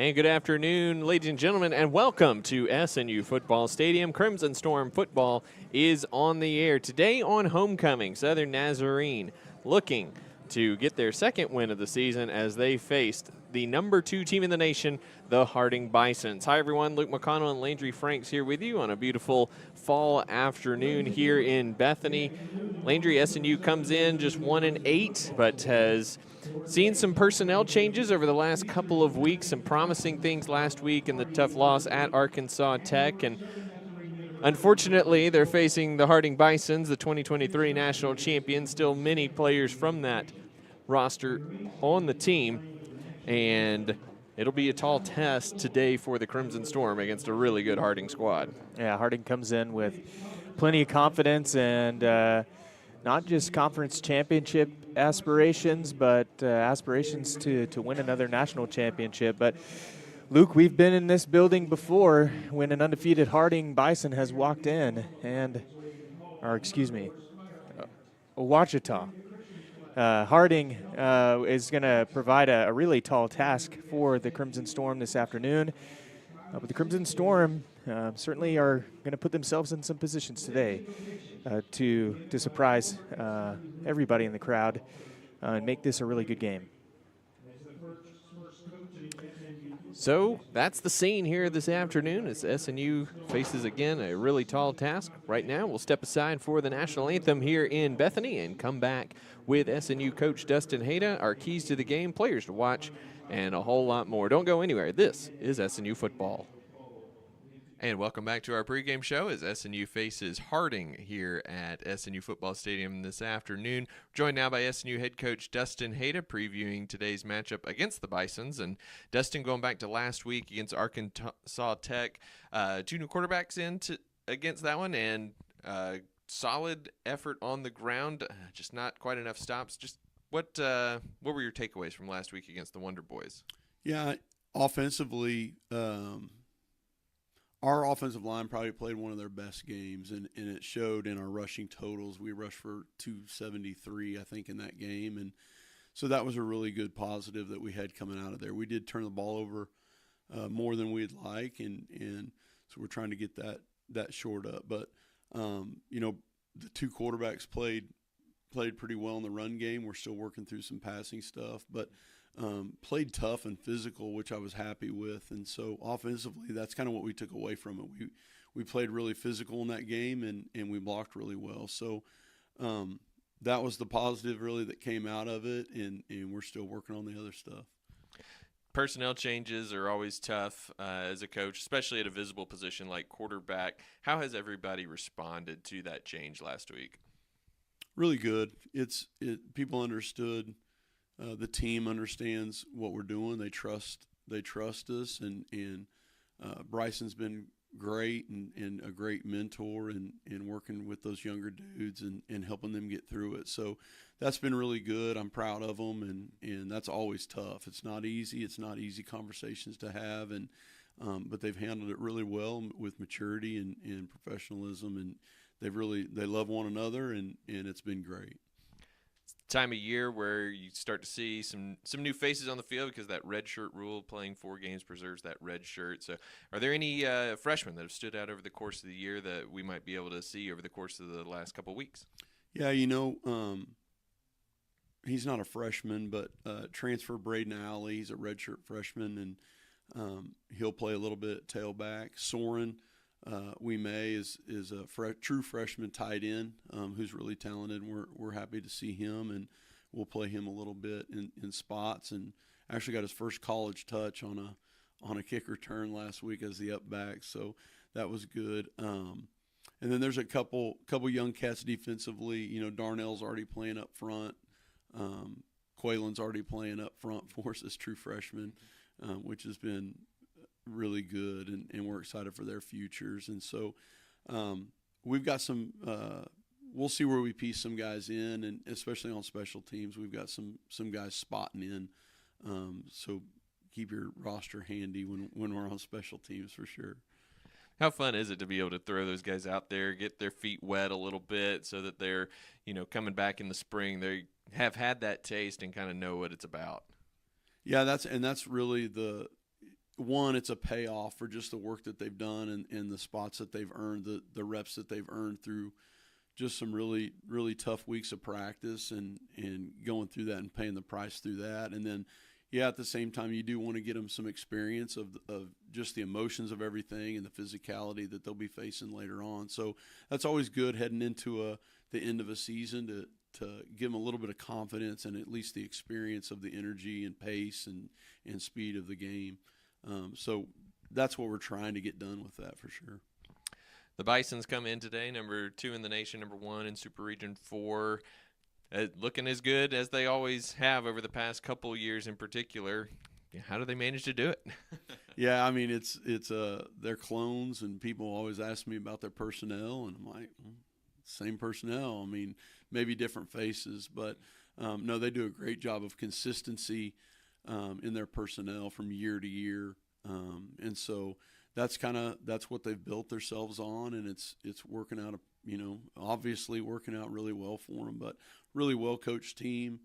And good afternoon, ladies and gentlemen, and welcome to SNU Football Stadium. Crimson Storm football is on the air. Today on homecoming, Southern Nazarene looking to get their second win of the season as they faced the number 2 team in the nation, the Harding Bisons. Hi, everyone. Luke McConnell and Landry Franks here with you on a beautiful fall afternoon here in Bethany. Landry, SNU comes in just 1-8, but has seen some personnel changes over the last couple of weeks, some promising things last week in the tough loss at Arkansas Tech. And unfortunately, they're facing the Harding Bisons, the 2023 national champions. Still many players from that roster on the team. And it'll be a tall test today for the Crimson Storm against a really good Harding squad. Yeah, Harding comes in with plenty of confidence and not just conference championship aspirations, but aspirations to win another national championship. But Luke, we've been in this building before when an undefeated Harding Bison has walked in, Ouachita. Harding is going to provide a really tall task for the Crimson Storm this afternoon. But the Crimson Storm certainly are going to put themselves in some positions today to surprise everybody in the crowd and make this a really good game. So that's the scene here this afternoon as SNU faces again a really tall task. Right now we'll step aside for the national anthem here in Bethany and come back with SNU coach Dustin Hayda, our keys to the game, players to watch, and a whole lot more. Don't go anywhere. This is SNU football. And welcome back to our pregame show as SNU faces Harding here at SNU Football Stadium this afternoon. Joined now by SNU head coach Dustin Hayda previewing today's matchup against the Bisons. And Dustin, going back to last week against Arkansas Tech, 2 new quarterbacks against that one, and solid effort on the ground, just not quite enough stops. Just what were your takeaways from last week against the Wonder Boys? Yeah, offensively, our offensive line probably played one of their best games, and it showed in our rushing totals. We rushed for 273, I think, in that game, and so that was a really good positive that we had coming out of there. We did turn the ball over more than we'd like, and so we're trying to get that shored up. But the 2 quarterbacks played pretty well in the run game. We're still working through some passing stuff, but played tough and physical, which I was happy with. And so offensively, that's kind of what we took away from it. We played really physical in that game, and we blocked really well. So that was the positive really that came out of it, and we're still working on the other stuff. Personnel changes are always tough as a coach, especially at a visible position like quarterback. How has everybody responded to that change last week? Really good. People understood. The team understands what we're doing. They trust us, and Bryson's been great and a great mentor and working with those younger dudes and helping them get through it. So that's been really good. I'm proud of them, and that's always tough. It's not easy. It's not easy conversations to have, but they've handled it really well with maturity and professionalism, and they love one another, and it's been great. Time of year where you start to see some new faces on the field because that red shirt rule, playing 4 games preserves that red shirt. So are there any freshmen that have stood out over the course of the year that we might be able to see over the course of the last couple of weeks? Yeah, he's not a freshman, but transfer Braden Alley, he's a redshirt freshman, and he'll play a little bit at tailback. Soren is a true freshman tight end who's really talented, and we're happy to see him, and we'll play him a little bit in spots, and actually got his first college touch on a kick return last week as the up back, so that was good. And then there's a couple young cats defensively. Darnell's already playing up front. Quaylen's already playing up front for us as true freshman, which has been really good, and we're excited for their futures. And so we've got some we'll see where we piece some guys in, and especially on special teams, we've got some guys spotting in. So keep your roster handy when we're on special teams for sure. How fun is it to be able to throw those guys out there, get their feet wet a little bit so that they're, coming back in the spring, they have had that taste and kind of know what it's about? Yeah, that's really one, it's a payoff for just the work that they've done and the spots that they've earned, the reps that they've earned through just some really, really tough weeks of practice and going through that and paying the price through that. And then, yeah, at the same time, you do want to get them some experience of just the emotions of everything and the physicality that they'll be facing later on. So that's always good heading into the end of a season to give them a little bit of confidence and at least the experience of the energy and pace and speed of the game. So that's what we're trying to get done with that for sure. The Bisons come in today, number 2 in the nation, number 1 in Super Region 4, looking as good as they always have over the past couple years in particular. How do they manage to do it? Yeah, I mean, it's they're clones, and people always ask me about their personnel, and I'm like, same personnel. I mean, maybe different faces, but no, they do a great job of consistency in their personnel from year to year, and so that's what they've built themselves on, and it's working out. Obviously working out really well for them, but really well coached team,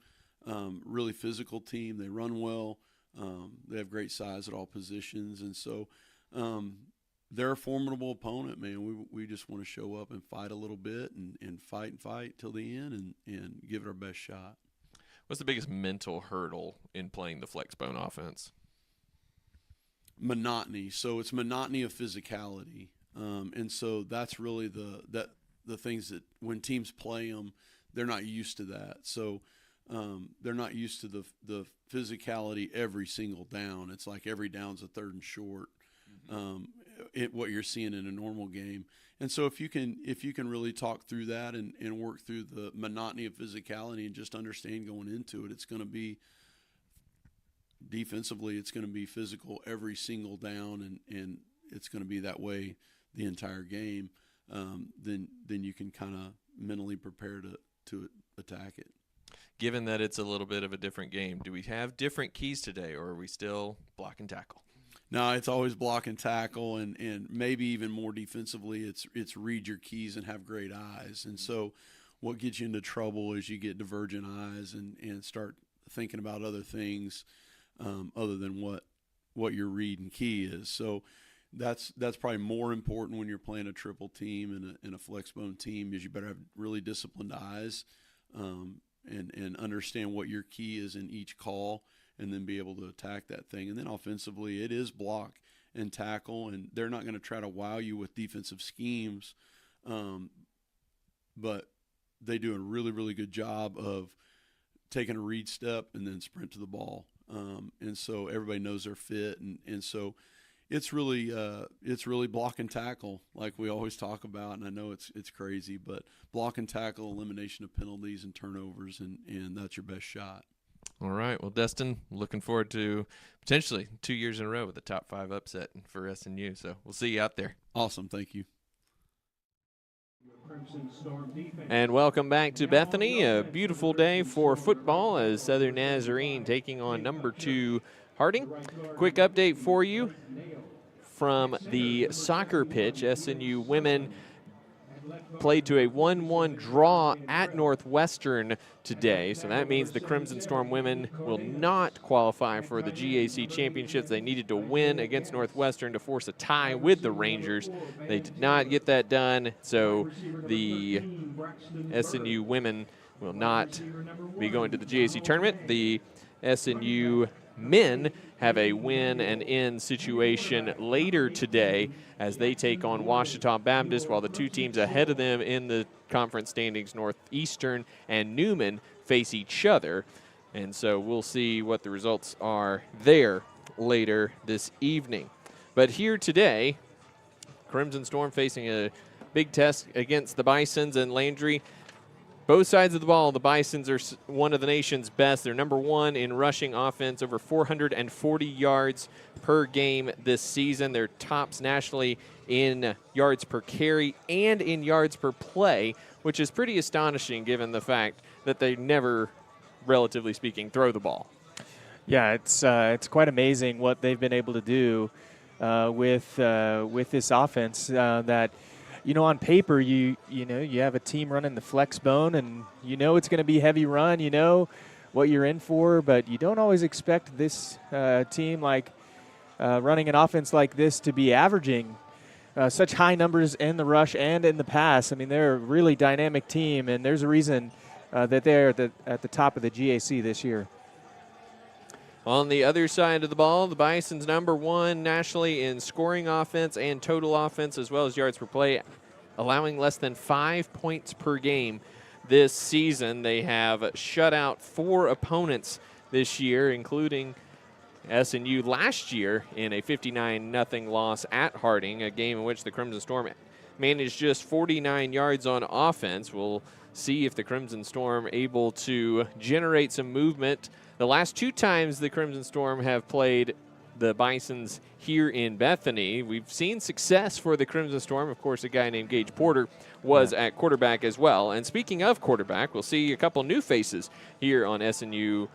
really physical team. They run well. They have great size at all positions, and so they're a formidable opponent, man. We just want to show up and fight a little bit and fight till the end and give it our best shot. What's the biggest mental hurdle in playing the Flexbone offense? Monotony. So it's monotony of physicality, and so that's really the things that when teams play them, they're not used to that. So they're not used to the physicality every single down. It's like every down's a third and short. What you're seeing in a normal game. And so if you can really talk through that and work through the monotony of physicality and just understand going into it, it's going to be defensively, it's going to be physical every single down, and it's going to be that way the entire game. Then you can kind of mentally prepare to attack it. Given that it's a little bit of a different game, do we have different keys today, or are we still block and tackle? No, it's always block and tackle, and maybe even more defensively, it's read your keys and have great eyes. And so what gets you into trouble is you get divergent eyes and start thinking about other things other than what your read and key is. So that's probably more important when you're playing a triple team and a flexbone team, is you better have really disciplined eyes and understand what your key is in each call, and then be able to attack that thing. And then offensively, it is block and tackle, and they're not going to try to wow you with defensive schemes, but they do a really, really good job of taking a read step and then sprint to the ball. And so everybody knows their fit, and so it's really block and tackle, like we always talk about. And I know it's crazy, but block and tackle, elimination of penalties and turnovers, and that's your best shot. All right. Well, Destin, looking forward to potentially 2 years in a row with a top 5 upset for SNU. So we'll see you out there. Awesome. Thank you. And welcome back to Bethany. A beautiful day for football as Southern Nazarene taking on number 2 Harding. Quick update for you from the soccer pitch. SNU women played to a 1-1 draw at Northwestern today. So that means the Crimson Storm women will not qualify for the GAC championships. They needed to win against Northwestern to force a tie with the Rangers. They did not get that done, so the SNU women will not be going to the GAC tournament. The SNU men have a win and in situation later today as they take on Ouachita Baptist, while the 2 teams ahead of them in the conference standings, Northeastern and Newman, face each other. And so we'll see what the results are there later this evening. But here today, Crimson Storm facing a big test against the Bisons and Landry. Both sides of the ball, the Bisons are one of the nation's best. They're number 1 in rushing offense, over 440 yards per game this season. They're tops nationally in yards per carry and in yards per play, which is pretty astonishing given the fact that they never, relatively speaking, throw the ball. Yeah, it's quite amazing what they've been able to do with this offense that – on paper, you have a team running the flex bone, and it's going to be heavy run. You know what you're in for, but you don't always expect this team like running an offense like this to be averaging such high numbers in the rush and in the pass. I mean, they're a really dynamic team, and there's a reason that they're at the top of the GAC this year. On the other side of the ball, the Bisons #1 nationally in scoring offense and total offense, as well as yards per play, allowing less than 5 points per game this season. They have shut out 4 opponents this year, including SNU last year in a 59-0 loss at Harding, a game in which the Crimson Storm managed just 49 yards on offense. We'll see if the Crimson Storm able to generate some movement. The last 2 times the Crimson Storm have played the Bisons here in Bethany, we've seen success for the Crimson Storm. Of course, a guy named Gage Porter was at quarterback as well. And speaking of quarterback, we'll see a couple new faces here on SNU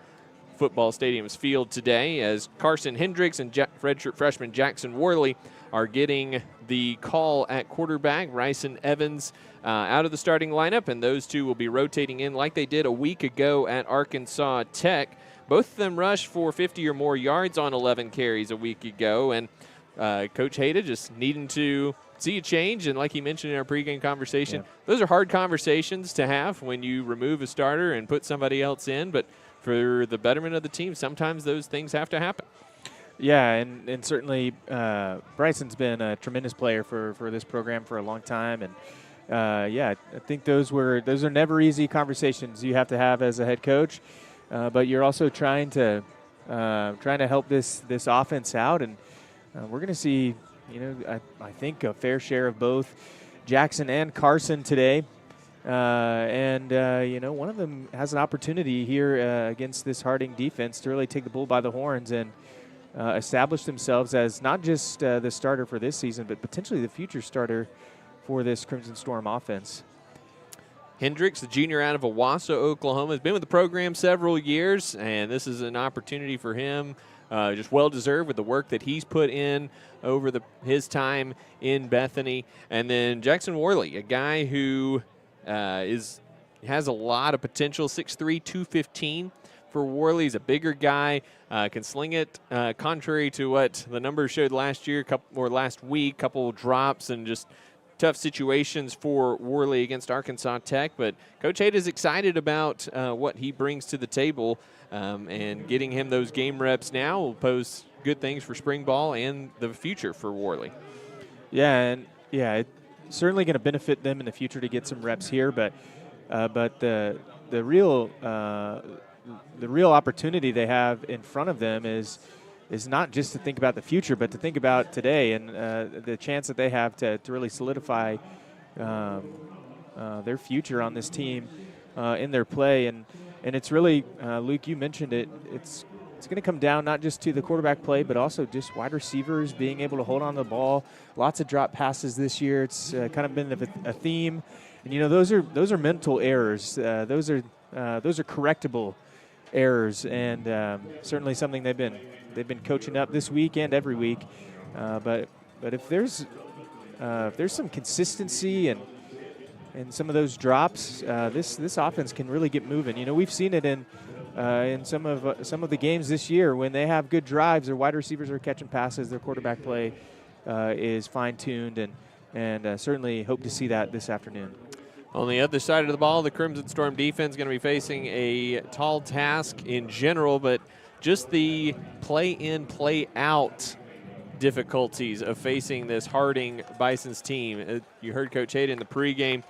Football Stadium's field today, as Carson Hendricks and redshirt freshman Jackson Worley are getting the call at quarterback. Ryson Evans out of the starting lineup, and those two will be rotating in like they did a week ago at Arkansas Tech. Both of them rushed for 50 or more yards on 11 carries a week ago, and Coach Hayda just needing to see a change. And like he mentioned in our pregame conversation, those are hard conversations to have when you remove a starter and put somebody else in, but for the betterment of the team, sometimes those things have to happen. Yeah, and certainly Bryson's been a tremendous player for this program for a long time, and I think those are never easy conversations you have to have as a head coach, but you're also trying to help this offense out, and we're going to see, I think a fair share of both Jackson and Carson today. One of them has an opportunity here against this Harding defense to really take the bull by the horns and establish themselves as not just the starter for this season, but potentially the future starter for this Crimson Storm offense. Hendricks, the junior out of Owasso, Oklahoma, has been with the program several years, and this is an opportunity for him, just well-deserved with the work that he's put in over his time in Bethany. And then Jackson Worley, a guy who has a lot of potential, 6'3", 215 for Worley. He's a bigger guy, can sling it, contrary to what the numbers showed last week, couple drops and just tough situations for Worley against Arkansas Tech. But Coach Hayda is excited about what he brings to the table, and getting him those game reps now will pose good things for spring ball and the future for Worley. It's certainly going to benefit them in the future to get some reps here, but the real opportunity they have in front of them is not just to think about the future, but to think about today and the chance that they have to really solidify their future on this team in their play. And it's really, Luke, you mentioned it, it's going to come down not just to the quarterback play, but also just wide receivers being able to hold on to the ball. Lots of drop passes this year. It's kind of been a theme. And, those are mental errors. Those are correctable errors, and certainly something they've been coaching up this week and every week. But if there's some consistency and some of those drops, this offense can really get moving. We've seen it in some of the games this year when they have good drives. Their wide receivers are catching passes. Their quarterback play is fine-tuned, and certainly hope to see that this afternoon. On the other side of the ball, the Crimson Storm defense is going to be facing a tall task in general, but just the play-in, play-out difficulties of facing this Harding Bisons team. You heard Coach Hayda in the pregame.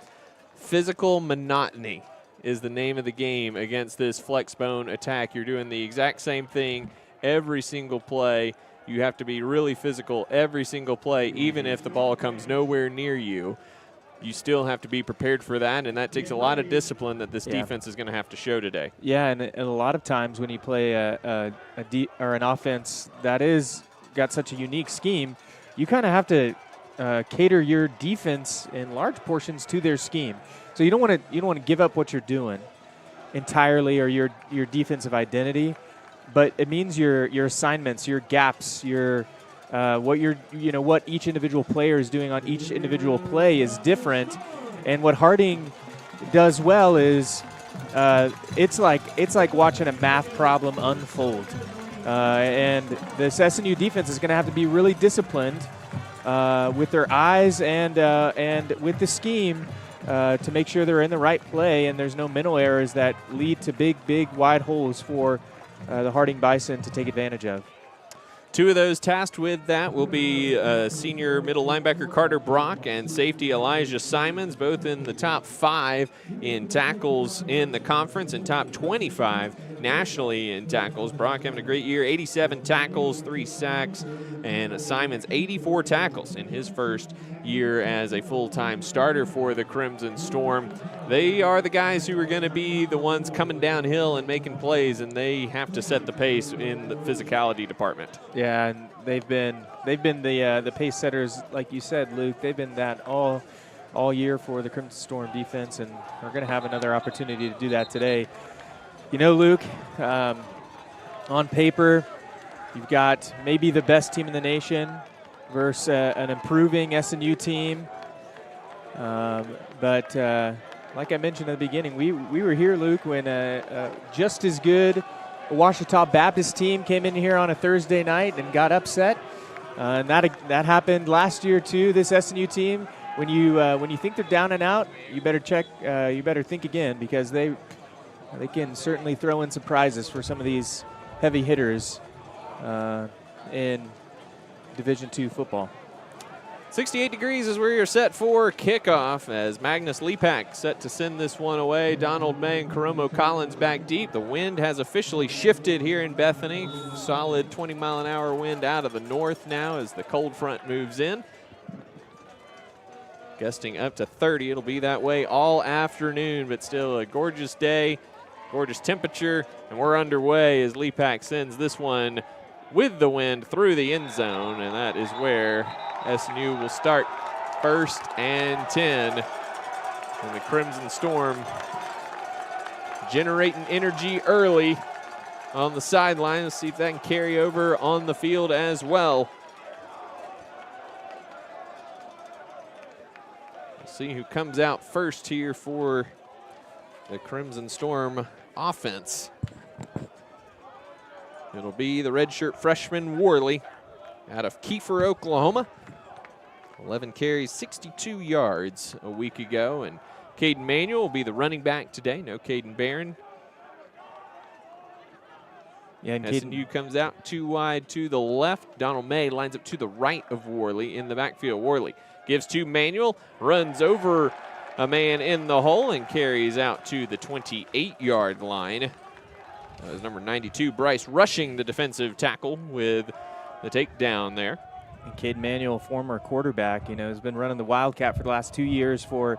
Physical monotony is the name of the game against this flex bone attack. You're doing the exact same thing every single play. You have to be really physical every single play, even if the ball comes nowhere near you. You still have to be prepared for that, and that takes a lot of discipline that this defense is going to have to show today. Yeah, and a lot of times when you play an offense that is got such a unique scheme, you kind of have to cater your defense in large portions to their scheme. So you don't want to give up what you're doing entirely, or your defensive identity, but it means your assignments, your gaps, what each individual player is doing on each individual play is different. And what Harding does well is it's like watching a math problem unfold. And this SNU defense is going to have to be really disciplined with their eyes and with the scheme to make sure they're in the right play and there's no mental errors that lead to big, wide holes for the Harding Bison to take advantage of. Two of those tasked with that will be senior middle linebacker Carter Brock and safety Elijah Simons, both in the top 5 in tackles in the conference and top 25 nationally in tackles. Brock having a great year, 87 tackles, 3 sacks, and Simons 84 tackles in his first year as a full-time starter for the Crimson Storm. They are the guys who are going to be the ones coming downhill and making plays, and they have to set the pace in the physicality department. Yeah, and they've been the pace setters, like you said, Luke. They've been that all year for the Crimson Storm defense, and are going to have another opportunity to do that today. You know, Luke, on paper, you've got maybe the best team in the nation versus an improving SNU team. But like I mentioned at the beginning, we were here, Luke, when just as good Ouachita Baptist team came in here on a Thursday night and got upset. And that happened last year too. This SNU team, when you think they're down and out, you better check. You better think again, because they can certainly throw in surprises for some of these heavy hitters in Division II football. 68 degrees is where you're set for kickoff as Magnus Lepak set to send this one away. Donald May and Karomo Collins back deep. The wind has officially shifted here in Bethany. Solid 20-mile-an-hour wind out of the north now as the cold front moves in. Gusting up to 30. It'll be that way all afternoon, but still a gorgeous day, gorgeous temperature, and we're underway as Lepak sends this one with the wind through the end zone, and that is where SNU will start 1st and 10. And the Crimson Storm generating energy early on the sideline. Let's see if that can carry over on the field as well. We'll see who comes out first here for the Crimson Storm offense. It'll be the redshirt freshman Worley out of Kiefer, Oklahoma. 11 carries, 62 yards a week ago. And Caden Manuel will be the running back today. No Caden Barron. Yeah, and SNU comes out too wide to the left. Donald May lines up to the right of Worley in the backfield. Worley gives to Manuel, runs over a man in the hole and carries out to the 28-yard line. That was number 92, Bryce, rushing the defensive tackle with the takedown there. And Cade Manuel, former quarterback, has been running the Wildcat for the last 2 years for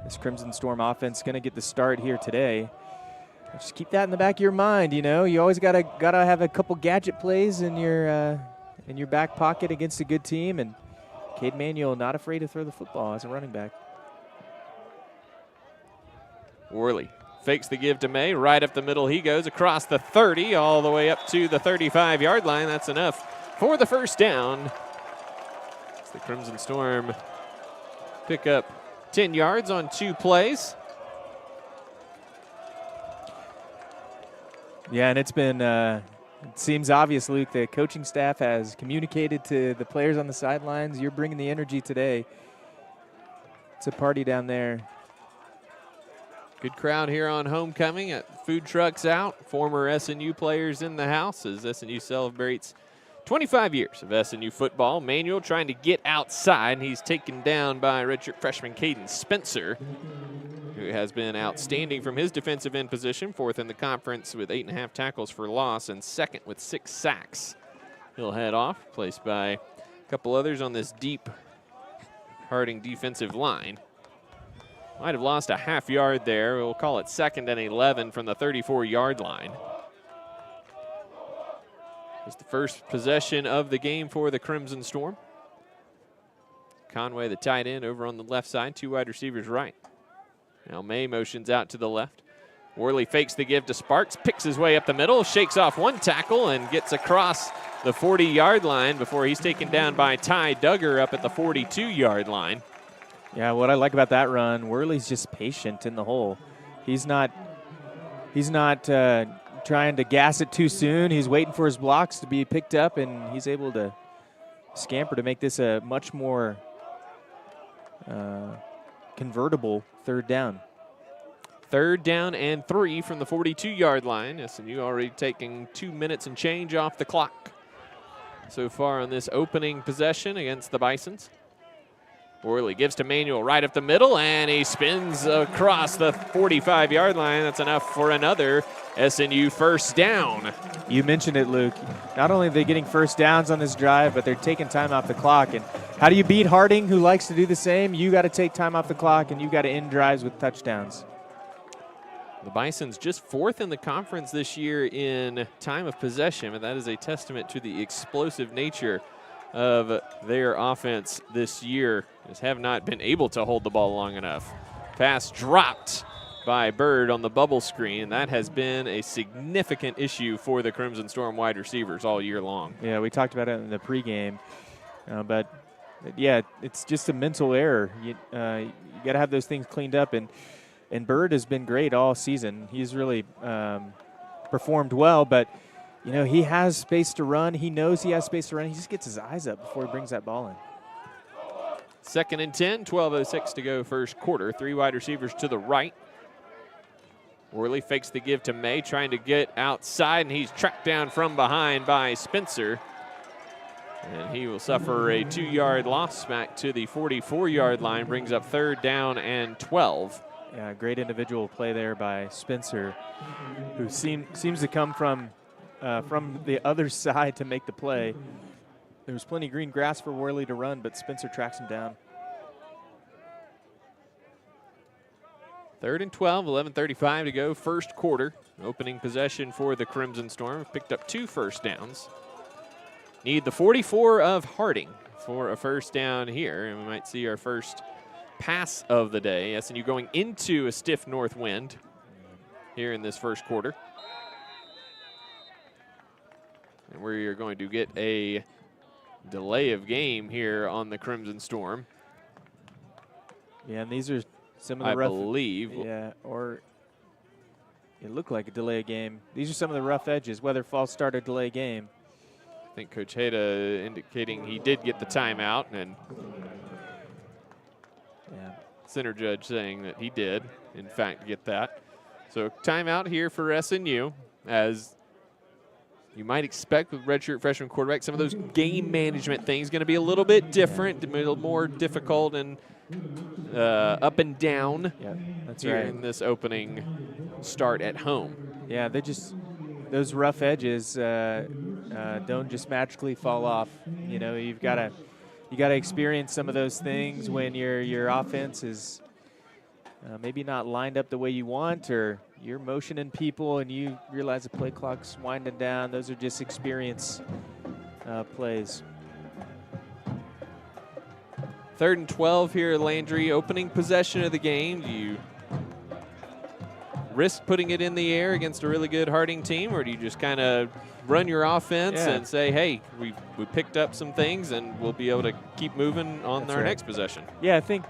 this Crimson Storm offense. Going to get the start here today. Just keep that in the back of your mind. You always gotta have a couple gadget plays in your back pocket against a good team. And Cade Manuel not afraid to throw the football as a running back. Worley fakes the give to May. Right up the middle he goes, across the 30, all the way up to the 35-yard line. That's enough for the first down. As the Crimson Storm pick up 10 yards on 2 plays. Yeah, and it's been, it seems obvious, Luke, the coaching staff has communicated to the players on the sidelines, you're bringing the energy today. It's a party down there. Good crowd here on homecoming. Food trucks out. Former SNU players in the house as SNU celebrates 25 years of SNU football. Manuel trying to get outside. He's taken down by redshirt freshman Caden Spencer, who has been outstanding from his defensive end position. 4th in the conference with 8.5 tackles for loss and 2nd with 6 sacks. He'll head off, placed by a couple others on this deep Harding defensive line. Might have lost a half yard there. We'll call it 2nd and 11 from the 34-yard line. It's the first possession of the game for the Crimson Storm. Conway, the tight end, over on the left side. 2 wide receivers right. Now May motions out to the left. Worley fakes the give to Sparks, picks his way up the middle, shakes off 1 tackle, and gets across the 40-yard line before he's taken down by Ty Duggar up at the 42-yard line. Yeah, what I like about that run, Worley's just patient in the hole. He's not trying to gas it too soon. He's waiting for his blocks to be picked up, and he's able to scamper to make this a much more convertible third down. 3rd down and 3 from the 42-yard line. SNU already taking 2 minutes and change off the clock so far on this opening possession against the Bisons. Worley gives to Manuel right up the middle, and he spins across the 45-yard line. That's enough for another SNU first down. You mentioned it, Luke. Not only are they getting first downs on this drive, but they're taking time off the clock. And how do you beat Harding, who likes to do the same? You got to take time off the clock, and you got to end drives with touchdowns. The Bisons just 4th in the conference this year in time of possession, and that is a testament to the explosive nature of their offense this year. Just have not been able to hold the ball long enough. Pass dropped by Bird on the bubble screen. That has been a significant issue for the Crimson Storm wide receivers all year long. Yeah, we talked about it in the pregame, but yeah, it's just a mental error. You got to have those things cleaned up, and Bird has been great all season. He's really performed well, but you know, he has space to run. He knows he has space to run. He just gets his eyes up before he brings that ball in. 2nd and 10, 12:06 to go first quarter. 3 wide receivers to the right. Worley fakes the give to May, trying to get outside, and he's tracked down from behind by Spencer. And he will suffer a 2-yard loss back to the 44-yard line, brings up 3rd down and 12. Yeah, great individual play there by Spencer, who seems to come from the other side to make the play. There was plenty of green grass for Worley to run, but Spencer tracks him down. 3rd and 12, 11:35 to go, first quarter. Opening possession for the Crimson Storm. Picked up 2 first downs. Need the 44 of Harding for a first down here, and we might see our first pass of the day. SNU going into a stiff north wind here in this first quarter. And we are going to get a delay of game here on the Crimson Storm. Yeah, and these are some of the I rough, believe. Yeah, or it looked like a delay game. These are some of the rough edges, whether false start or delay game. I think Coach Hayda indicating he did get the timeout, and center judge saying that he did, in fact, get that. So timeout here for SNU, as you might expect with redshirt freshman quarterback. Some of those game management things going to be a little bit different, a little more difficult and up and down that's here right. in this opening start at home. Yeah, they just, those rough edges don't just magically fall off. You know, you got to experience some of those things when your offense is maybe not lined up the way you want, or you're motioning people and you realize the play clock's winding down. Those are just experience plays. 3rd and 12 here at Landry, opening possession of the game. Do you risk putting it in the air against a really good Harding team, or do you just kind of run your offense and say, hey, we picked up some things and we'll be able to keep moving on our next possession? Yeah, I think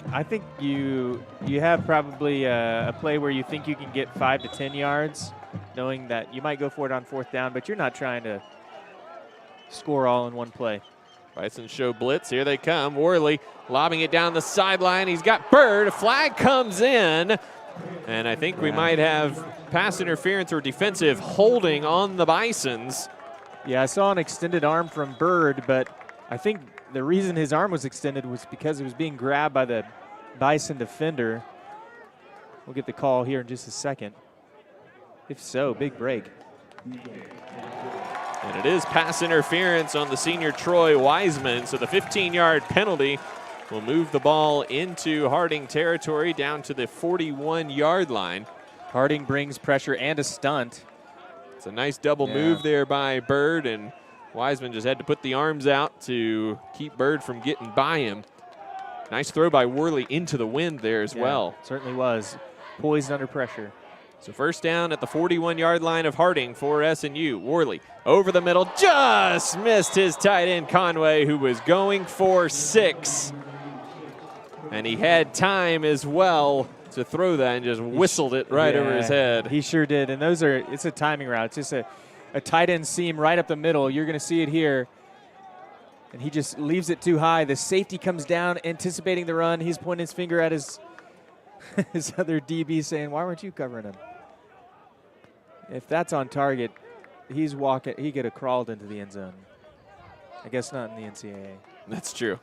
you have probably a play where you think you can get 5 to 10 yards, knowing that you might go for it on 4th down, but you're not trying to score all in one play. Bison show blitz. Here they come. Worley lobbing it down the sideline. He's got Bird. A flag comes in. And I think we might have pass interference or defensive holding on the Bisons. Yeah, I saw an extended arm from Bird, but I think the reason his arm was extended was because it was being grabbed by the Bison defender. We'll get the call here in just a second. If so, big break. And it is pass interference on the senior Troy Wiseman. So the 15-yard penalty will move the ball into Harding territory down to the 41-yard line. Harding brings pressure and a stunt. It's a nice double move there by Bird, and Wiseman just had to put the arms out to keep Bird from getting by him. Nice throw by Worley into the wind there as well. Certainly was. Poised under pressure. So first down at the 41-yard line of Harding for SNU. Worley over the middle, just missed his tight end Conway, who was going for 6. And he had time as well to throw that and just whistled it right over his head. He sure did. And it's a timing route. It's just a tight end seam right up the middle. You're going to see it here. And he just leaves it too high. The safety comes down, anticipating the run. He's pointing his finger at his other DB saying, why weren't you covering him? If that's on target, he could have crawled into the end zone. I guess not in the NCAA. That's true.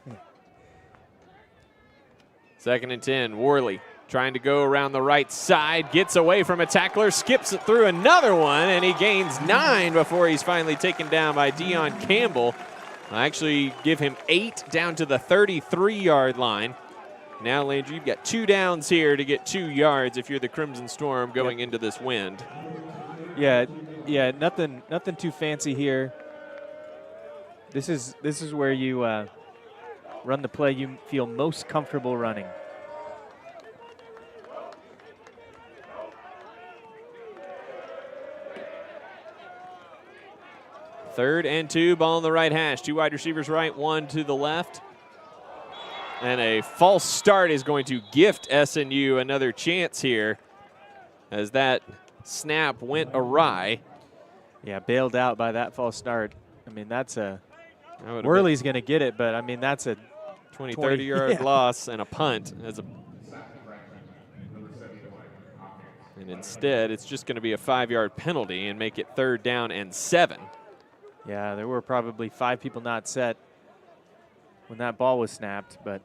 2nd and 10, Worley trying to go around the right side, gets away from a tackler, skips it through another one, and he gains 9 before he's finally taken down by Deion Campbell. I actually give him 8 down to the 33-yard line. Now, Landry, you've got 2 downs here to get 2 yards if you're the Crimson Storm going into this wind. Yeah, nothing too fancy here. This is where you run the play you feel most comfortable running. Third and 2, ball on the right hash. 2 wide receivers right, 1 to the left. And a false start is going to gift SNU another chance here as that snap went awry. Yeah, bailed out by that false start. I mean, Worley's going to get it, but I mean, that's a 20, 30-yard loss and a punt. And instead, it's just going to be a 5-yard penalty and make it 3rd down and 7. Yeah, there were probably 5 people not set when that ball was snapped, but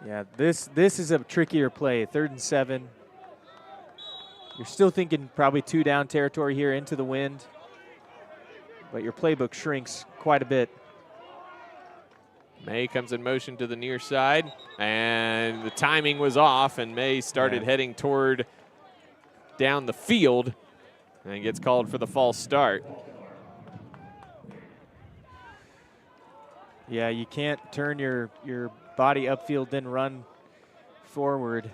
yeah, this is a trickier play. 3rd and 7. You're still thinking probably 2 down territory here into the wind, but your playbook shrinks quite a bit. May comes in motion to the near side, and the timing was off, and May started heading toward down the field and gets called for the false start. Yeah, you can't turn your body upfield, then run forward.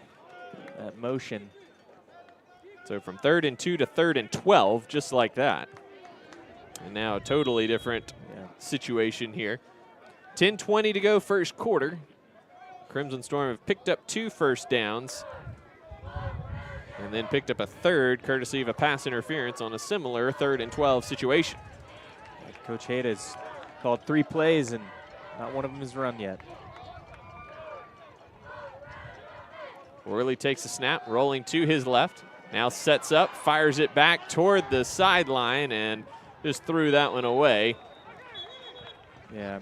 That motion. So from 3rd and 2 to 3rd and 12, just like that. And now a totally different situation here. 10:20 to go, first quarter. Crimson Storm have picked up 2 first downs and then picked up a 3rd courtesy of a pass interference on a similar 3rd and 12 situation. Coach Hayda's called 3 plays and not one of them is run yet. Worley takes a snap, rolling to his left. Now sets up, fires it back toward the sideline, and just threw that one away. Yeah,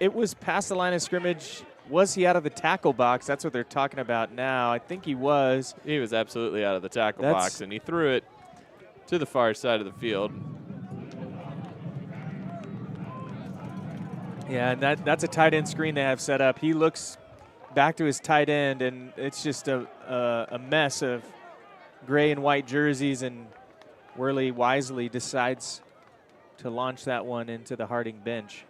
it was past the line of scrimmage. Was he out of the tackle box? That's what they're talking about now. I think he was. He was absolutely out of the tackle box, and he threw it to the far side of the field. Yeah, and that's a tight end screen they have set up. He looks back to his tight end, and it's just a mess of gray and white jerseys, and Worley wisely decides to launch that one into the Harding bench.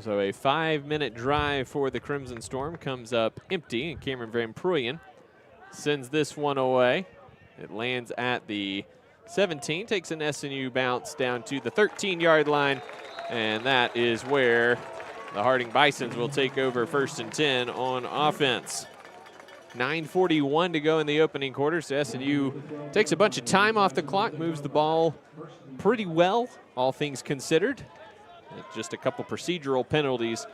So a 5-minute drive for the Crimson Storm comes up empty, and Cameron Van Pruyen sends this one away. It lands at the 17, takes an SNU bounce down to the 13-yard line, and that is where the Harding Bisons will take over 1st and 10 on offense. 9:41 to go in the opening quarter, so SNU takes a bunch of time off the clock, moves the ball pretty well, all things considered. Just a couple procedural penalties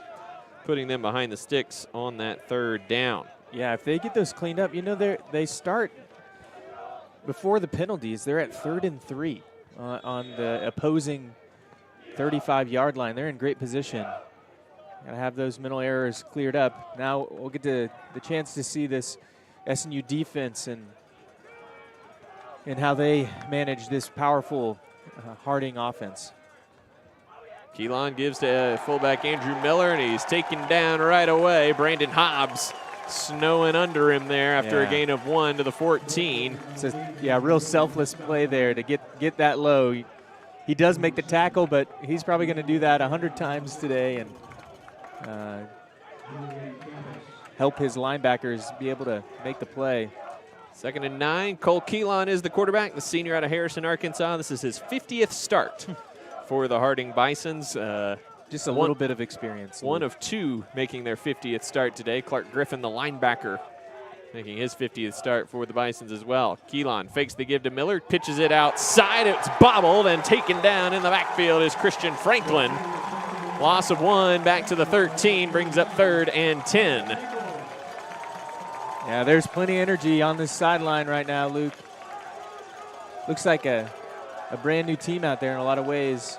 putting them behind the sticks on that 3rd down. Yeah, if they get those cleaned up, you know, they start before the penalties. They're at 3rd and 3 on the opposing 35-yard line. They're in great position. Got to have those mental errors cleared up. Now we'll get the chance to see this SNU defense and how they manage this powerful Harding offense. Keelan gives to fullback Andrew Miller, and he's taken down right away. Brandon Hobbs snowing under him there after a gain of 1 to the 14. So, real selfless play there to get that low. He does make the tackle, but he's probably going to do that 100 times today and help his linebackers be able to make the play. 2nd and 9. Cole Keelan is the quarterback, the senior out of Harrison, Arkansas. This is his 50th start for the Harding Bisons. Just a little bit of experience. One of two making their 50th start today. Clark Griffin, the linebacker, making his 50th start for the Bisons as well. Keelan fakes the give to Miller, pitches it outside. It's bobbled and taken down in the backfield is Christian Franklin. Loss of 1 back to the 13, brings up 3rd and 10. Yeah, there's plenty of energy on this sideline right now, Luke. Looks like a brand new team out there in a lot of ways.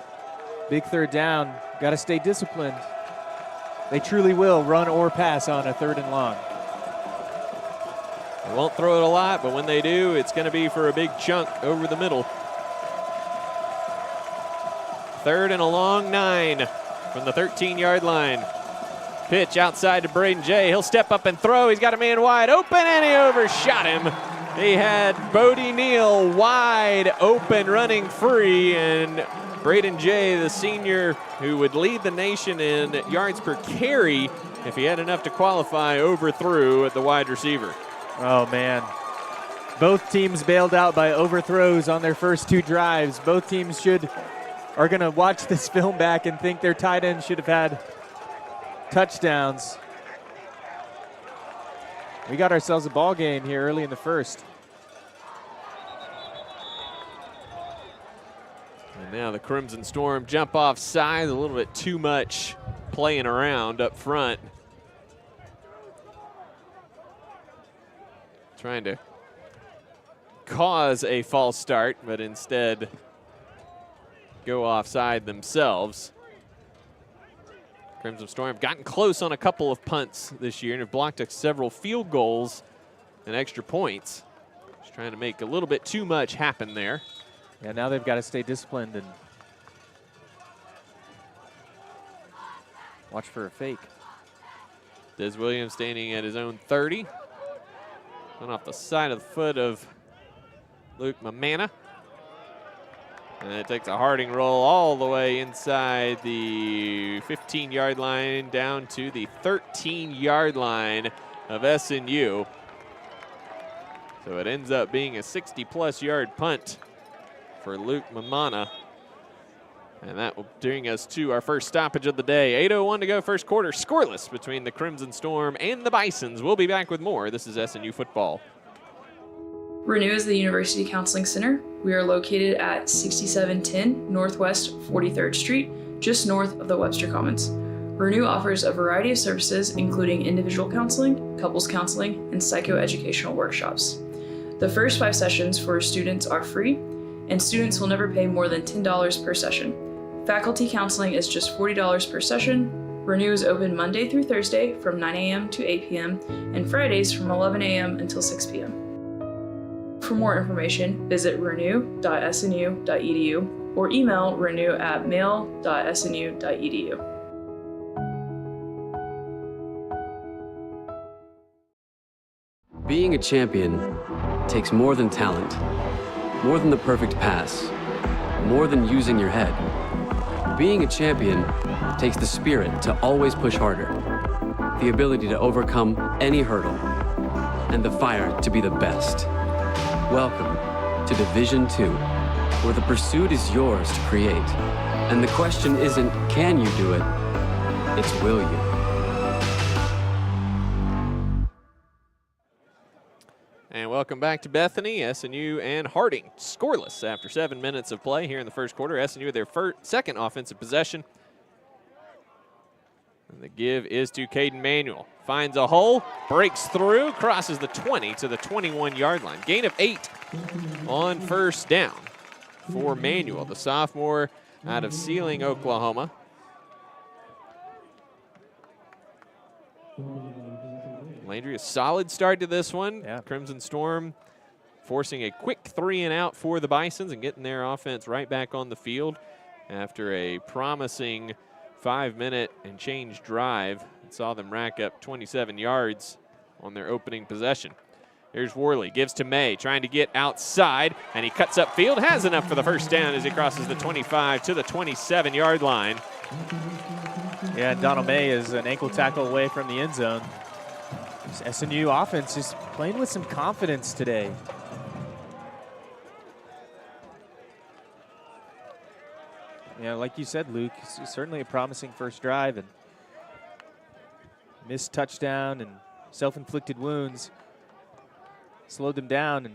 Big 3rd down, got to stay disciplined. They truly will run or pass on a 3rd and long. They won't throw it a lot, but when they do, it's going to be for a big chunk over the middle. 3rd and a long 9 from the 13-yard line. Pitch outside to Braden Jay. He'll step up and throw. He's got a man wide open, and he overshot him. He had Bodie Neal wide open, running free, and Braden Jay, the senior who would lead the nation in yards per carry if he had enough to qualify, overthrew at the wide receiver. Oh, man. Both teams bailed out by overthrows on their first 2 drives. Both teams are going to watch this film back and think their tight end should have had touchdowns. We got ourselves a ball game here early in the first. And now the Crimson Storm jump off sides, a little bit too much playing around up front. Trying to cause a false start, but instead go offside themselves. Crimson Storm have gotten close on a couple of punts this year and have blocked several field goals and extra points. Just trying to make a little bit too much happen there. Yeah, now they've got to stay disciplined and watch for a fake. Des Williams standing at his own 30. Went off the side of the foot of Luke Mamana. And it takes a Harding roll all the way inside the 15-yard line down to the 13-yard line of SNU. So it ends up being a 60-plus yard punt for Luke Mamana. And that will bring us to our first stoppage of the day. 8:01 to go, first quarter, scoreless between the Crimson Storm and the Bisons. We'll be back with more. This is SNU Football. Renew is the University Counseling Center. We are located at 6710 Northwest 43rd Street, just north of the Webster Commons. Renew offers a variety of services, including individual counseling, couples counseling, and psychoeducational workshops. The first 5 sessions for students are free, and students will never pay more than $10 per session. Faculty counseling is just $40 per session. Renew is open Monday through Thursday from 9 a.m. to 8 p.m. and Fridays from 11 a.m. until 6 p.m. For more information, visit renew.snu.edu or email renew@mail.snu.edu. Being a champion takes more than talent, more than the perfect pass, more than using your head. Being a champion takes the spirit to always push harder, the ability to overcome any hurdle, and the fire to be the best. Welcome to Division II, where the pursuit is yours to create. And the question isn't, can you do it? It's, will you? And welcome back to Bethany. SNU and Harding scoreless after 7 minutes of play here in the first quarter. SNU with their second offensive possession. And the give is to Caden Manuel. Finds a hole, breaks through, crosses the 20 to the 21-yard line. Gain of 8 on first down for Manuel, the sophomore out of Sealing, Oklahoma. Landry, a solid start to this one. Yeah. Crimson Storm forcing a quick 3-and-out for the Bisons and getting their offense right back on the field after a promising 5-minute and change drive. It saw them rack up 27 yards on their opening possession. Here's Worley, gives to May, trying to get outside, and he cuts upfield, has enough for the first down as he crosses the 25 to the 27-yard line. Yeah, Donald May is an ankle tackle away from the end zone. This SNU offense is playing with some confidence today. Yeah, like you said, Luke, certainly a promising first drive, and missed touchdown and self-inflicted wounds slowed them down, and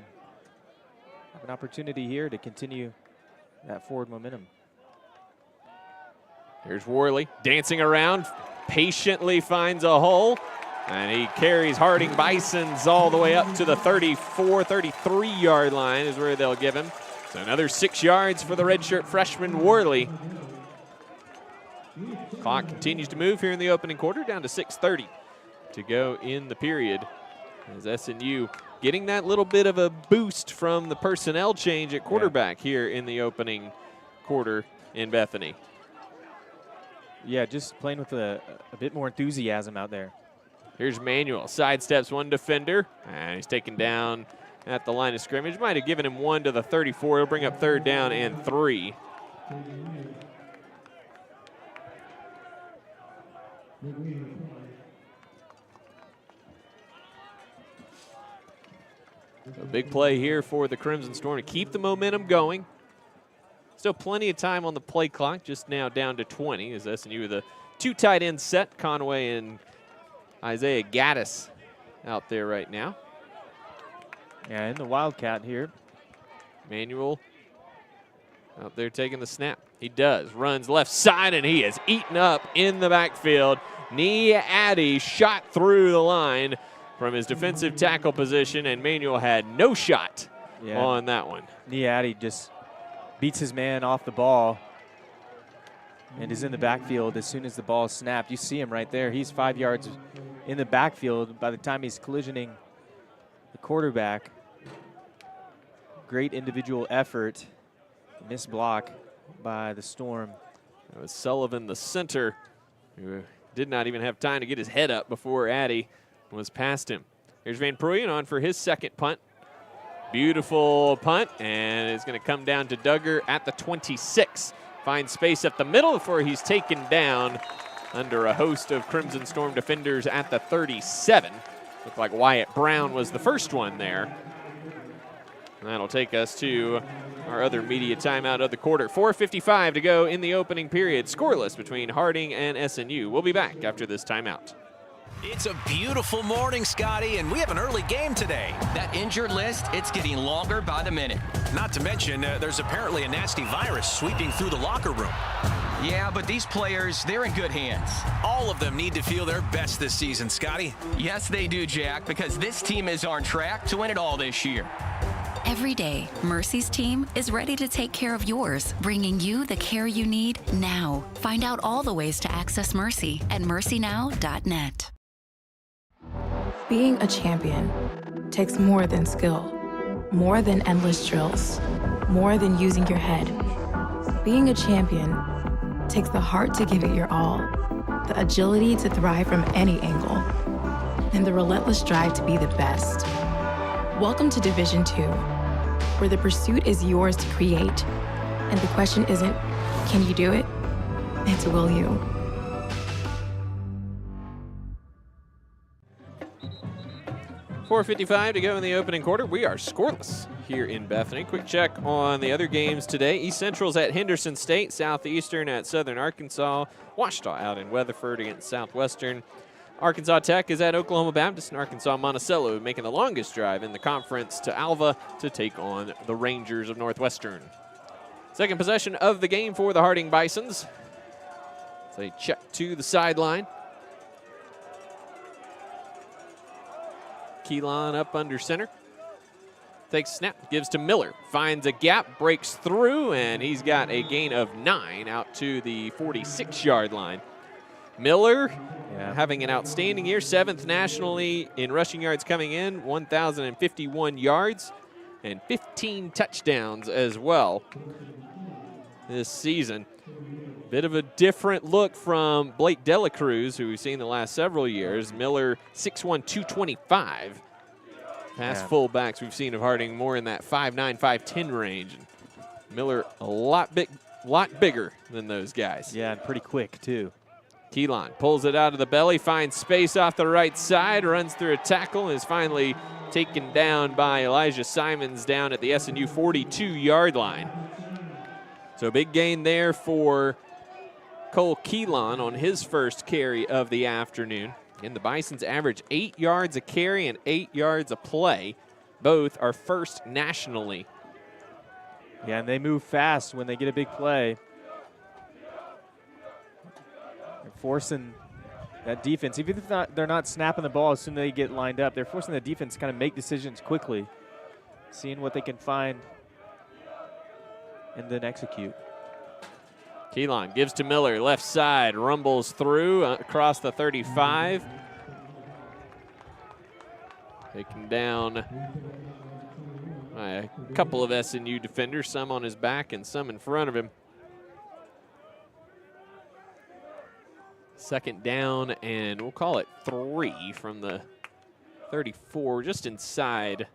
have an opportunity here to continue that forward momentum. Here's Worley dancing around, patiently finds a hole, and he carries Harding Bisons all the way up to the 34, 33-yard line is where they'll give him. So another 6 yards for the redshirt freshman Worley. Clock continues to move here in the opening quarter, down to 6:30 to go in the period. As SNU getting that little bit of a boost from the personnel change at quarterback here in the opening quarter in Bethany. Yeah, just playing with a bit more enthusiasm out there. Here's Manuel, sidesteps one defender, and he's taken down at the line of scrimmage. Might have given him 1 to the 34. He'll bring up 3rd down and 3. So big play here for the Crimson Storm to keep the momentum going. Still plenty of time on the play clock, just now down to 20 as SNU with a 2 tight end set. Conway and Isaiah Gaddis out there right now. Yeah, in the Wildcat here. Manuel out there taking the snap. He does, runs left side, and he is eaten up in the backfield. Addy shot through the line from his defensive tackle position, and Manuel had no shot on that one. Addy just beats his man off the ball and is in the backfield as soon as the ball is snapped. You see him right there. He's 5 yards in the backfield by the time he's collisioning the quarterback. Great individual effort. Missed block by the Storm. It was Sullivan, the center, who did not even have time to get his head up before Addy was past him. Here's Van Pruyen on for his second punt. Beautiful punt, and it's going to come down to Duggar at the 26. Finds space up the middle before he's taken down under a host of Crimson Storm defenders at the 37. Looked like Wyatt Brown was the first one there. And that'll take us to our other media timeout of the quarter. 4:55 to go in the opening period. Scoreless between Harding and SNU. We'll be back after this timeout. It's a beautiful morning, Scotty, and we have an early game today. That injured list, it's getting longer by the minute. Not to mention, there's apparently a nasty virus sweeping through the locker room. Yeah, but these players, they're in good hands. All of them need to feel their best this season, Scotty. Yes, they do, Jack, because this team is on track to win it all this year. Every day, Mercy's team is ready to take care of yours, bringing you the care you need now. Find out all the ways to access Mercy at mercynow.net. Being a champion takes more than skill, more than endless drills, more than using your head. Being a champion takes the heart to give it your all, the agility to thrive from any angle, and the relentless drive to be the best. Welcome to Division II, where the pursuit is yours to create, and the question isn't, can you do it? It's, will you? .455 to go in the opening quarter. We are scoreless here in Bethany. Quick check on the other games today. East Central's at Henderson State, Southeastern at Southern Arkansas, Ouachita out in Weatherford against Southwestern. Arkansas Tech is at Oklahoma Baptist, and Arkansas Monticello making the longest drive in the conference to Alva to take on the Rangers of Northwestern. Second possession of the game for the Harding Bisons. They check to the sideline. Keelan up under center. Takes a snap, gives to Miller. Finds a gap, breaks through, and he's got a gain of 9 out to the 46-yard line. Miller having an outstanding year, 7th nationally in rushing yards coming in, 1,051 yards, and 15 touchdowns as well this season. Bit of a different look from Blake Delacruz, who we've seen the last several years. Miller, 6'1", 225. Past fullbacks we've seen of Harding more in that 5'9", 5'10 range. And Miller a lot bigger than those guys. Yeah, and pretty quick, too. Keelan pulls it out of the belly, finds space off the right side, runs through a tackle, and is finally taken down by Elijah Simons down at the SNU 42-yard line. So big gain there for Cole Keelan on his first carry of the afternoon. And the Bisons average 8 yards a carry and 8 yards a play. Both are first nationally. Yeah, and they move fast when they get a big play. They're forcing that defense, even if they're not snapping the ball as soon as they get lined up, they're forcing the defense to kind of make decisions quickly, seeing what they can find and then execute. Keelan gives to Miller, left side, rumbles through across the 35. Taking down a couple of SNU defenders, some on his back and some in front of him. Second down, and we'll call it 3 from the 34, just inside,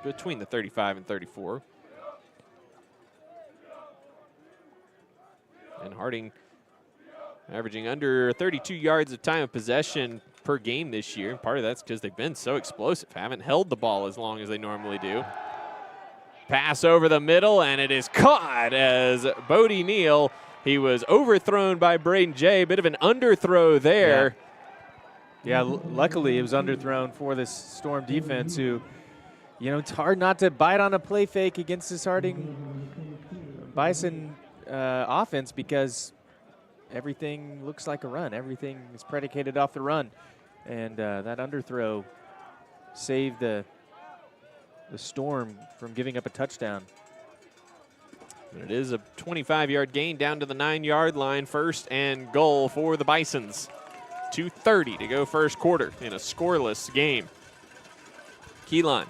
between the 35 and 34. And Harding averaging under 32 yards of time of possession per game this year. Part of that's because they've been so explosive, haven't held the ball as long as they normally do. Pass over the middle, and it is caught as Bodie Neal. He was overthrown by Braden Jay. Bit of an underthrow there. Yeah, luckily it was underthrown for this Storm defense who, you know, it's hard not to bite on a play fake against this Harding Bison offense because everything looks like a run. Everything is predicated off the run. And that underthrow saved the Storm from giving up a touchdown. And it is a 25-yard gain down to the 9-yard line. First and goal for the Bisons. 2:30 to go first quarter in a scoreless game. Keelan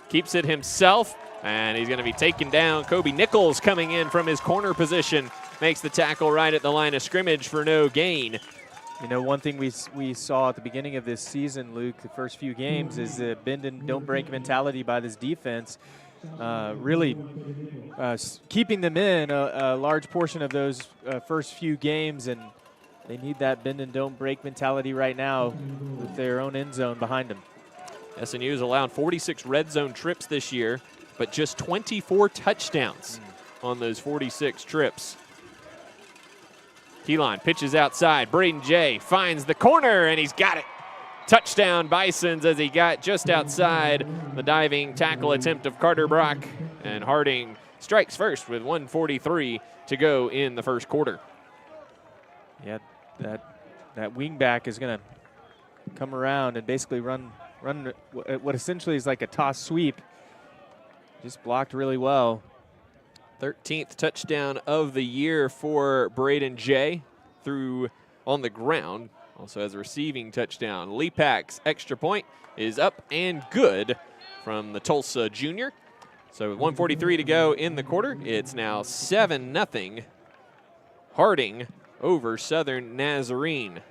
keeps it himself, and he's going to be taken down. Kobe Nichols coming in from his corner position makes the tackle right at the line of scrimmage for no gain. You know, one thing we saw at the beginning of this season, Luke, the first few games, is the bend and don't break mentality by this defense. Really keeping them in a large portion of those first few games, and they need that bend and don't break mentality right now with their own end zone behind them. SNU has allowed 46 red zone trips this year, but just 24 touchdowns on those 46 trips. Keelan pitches outside. Braden Jay finds the corner, and he's got it. Touchdown Bisons as he got just outside the diving tackle attempt of Carter Brock. And Harding strikes first with 1:43 to go in the first quarter. Yeah, that wing back is going to come around and basically run what essentially is like a toss sweep. Just blocked really well. 13th touchdown of the year for Braden Jay through on the ground. Also has a receiving touchdown. Lepak's extra point is up and good from the Tulsa junior. So with 1:43 to go in the quarter, it's now 7-0 Harding over Southern Nazarene.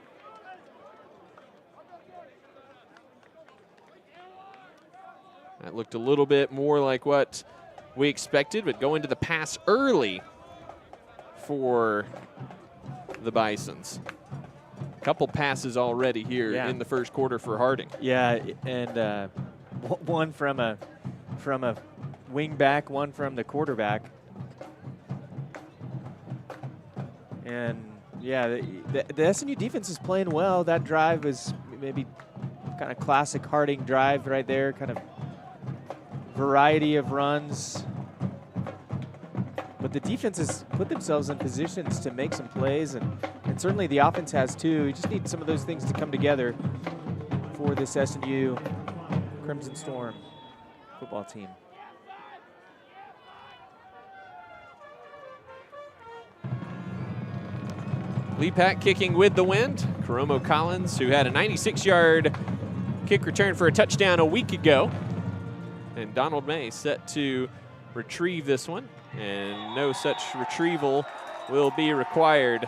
That looked a little bit more like what we expected, but going to the pass early for the Bisons. Couple passes already here in the first quarter for Harding. Yeah, and one from a wing back, one from the quarterback. And yeah, the SNU defense is playing well. That drive was maybe kind of classic Harding drive right there, kind of variety of runs. But the defense has put themselves in positions to make some plays, and certainly the offense has too. You just need some of those things to come together for this SNU Crimson Storm football team. Lepak kicking with the wind. Karomo Collins, who had a 96-yard kick return for a touchdown a week ago. And Donald May set to retrieve this one. And no such retrieval will be required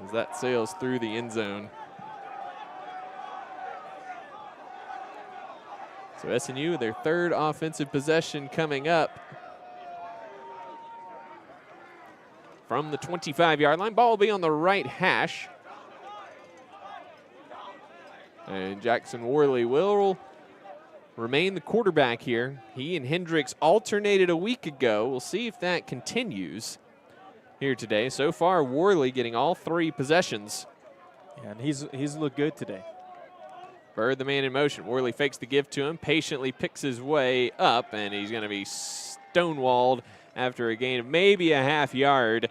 as that sails through the end zone. So SNU, their third offensive possession coming up from the 25-yard line. Ball will be on the right hash. And Jackson Worley will remain the quarterback here. He and Hendricks alternated a week ago. We'll see if that continues here today. So far, Worley getting all 3 possessions. Yeah, and he's looked good today. Bird, the man in motion. Worley fakes the give to him, patiently picks his way up, and he's going to be stonewalled after a gain of maybe a half yard.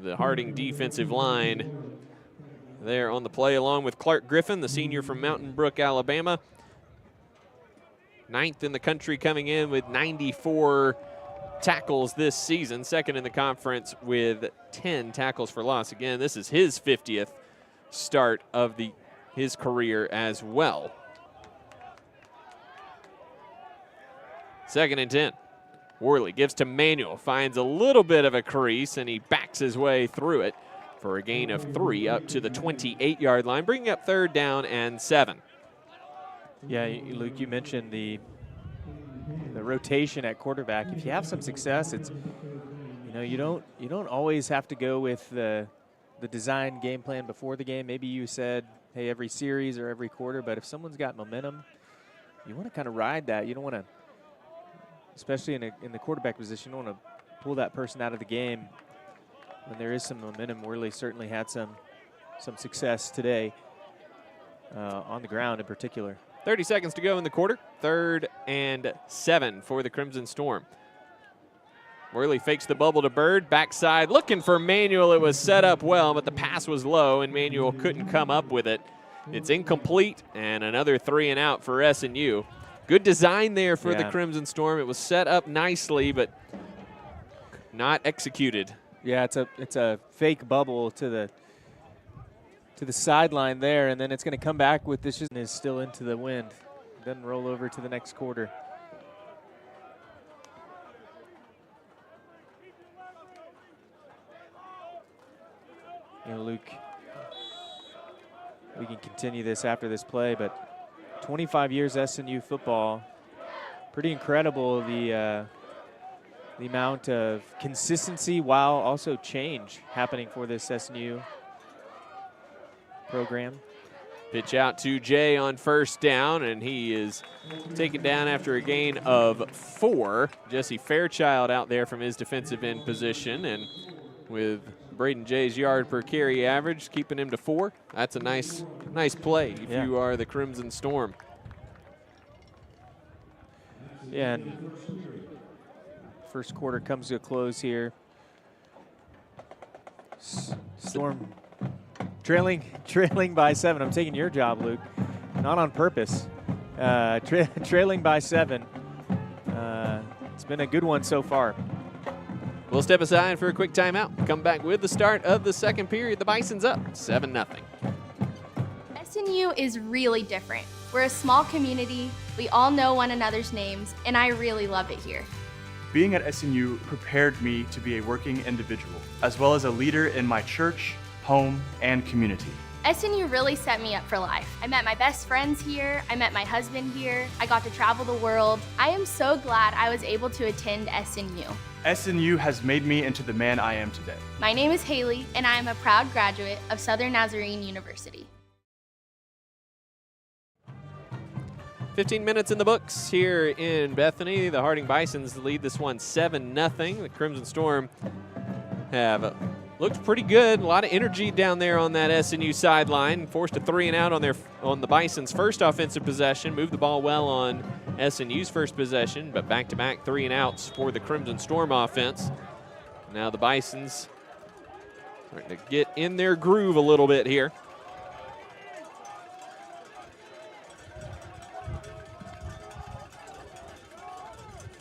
The Harding defensive line there on the play, along with Clark Griffin, the senior from Mountain Brook, Alabama. 9th in the country, coming in with 94 tackles this season. 2nd in the conference with 10 tackles for loss. Again, this is his 50th start of his career as well. 2nd and 10. Worley gives to Manuel, finds a little bit of a crease, and he backs his way through it for a gain of 3 up to the 28-yard line, bringing up 3rd down and 7. Yeah, Luke, you mentioned the rotation at quarterback. If you have some success, it's, you don't always have to go with the design game plan before the game. Maybe you said, hey, every series or every quarter, but if someone's got momentum, you want to kind of ride that. You don't want to, especially in the quarterback position, you don't want to pull that person out of the game when there is some momentum. Worley certainly had some success today on the ground in particular. 30 seconds to go in the quarter. 3rd and 7 for the Crimson Storm. Worley fakes the bubble to Bird, backside, looking for Manuel. It was set up well, but the pass was low, and Manuel couldn't come up with it. It's incomplete, and another 3 and out for S&U. Good design there for the Crimson Storm. It was set up nicely, but not executed. Yeah, it's a fake bubble to the sideline there, and then it's going to come back with this is still into the wind. Doesn't roll over to the next quarter. Luke, we can continue this after this play, but 25 years S&U football, pretty incredible the amount of consistency while also change happening for this S&U program. Pitch out to Jay on 1st down, and he is taken down after a gain of 4. Jesse Fairchild out there from his defensive end position, and with Braden Jay's yard per carry average, keeping him to 4. That's a nice play if you are the Crimson Storm. Yeah, and first quarter comes to a close here. Storm trailing by 7. I'm taking your job, Luke. Not on purpose. Trailing by 7. It's been a good one so far. We'll step aside for a quick timeout. Come back with the start of the 2nd period. The Bisons up 7-0. S&U is really different. We're a small community. We all know one another's names, and I really love it here. Being at S&U prepared me to be a working individual, as well as a leader in my church, home, and community. S&U really set me up for life. I met my best friends here. I met my husband here. I got to travel the world. I am so glad I was able to attend S&U. S&U has made me into the man I am today. My name is Haley, and I am a proud graduate of Southern Nazarene University. 15 minutes in the books here in Bethany. The Harding Bisons lead this one 7-0. The Crimson Storm have looked pretty good. A lot of energy down there on that S&U sideline. Forced a 3 and out on the Bisons' first offensive possession. Moved the ball well on S&U's first possession, but back-to-back 3 and outs for the Crimson Storm offense. Now the Bisons starting to get in their groove a little bit here.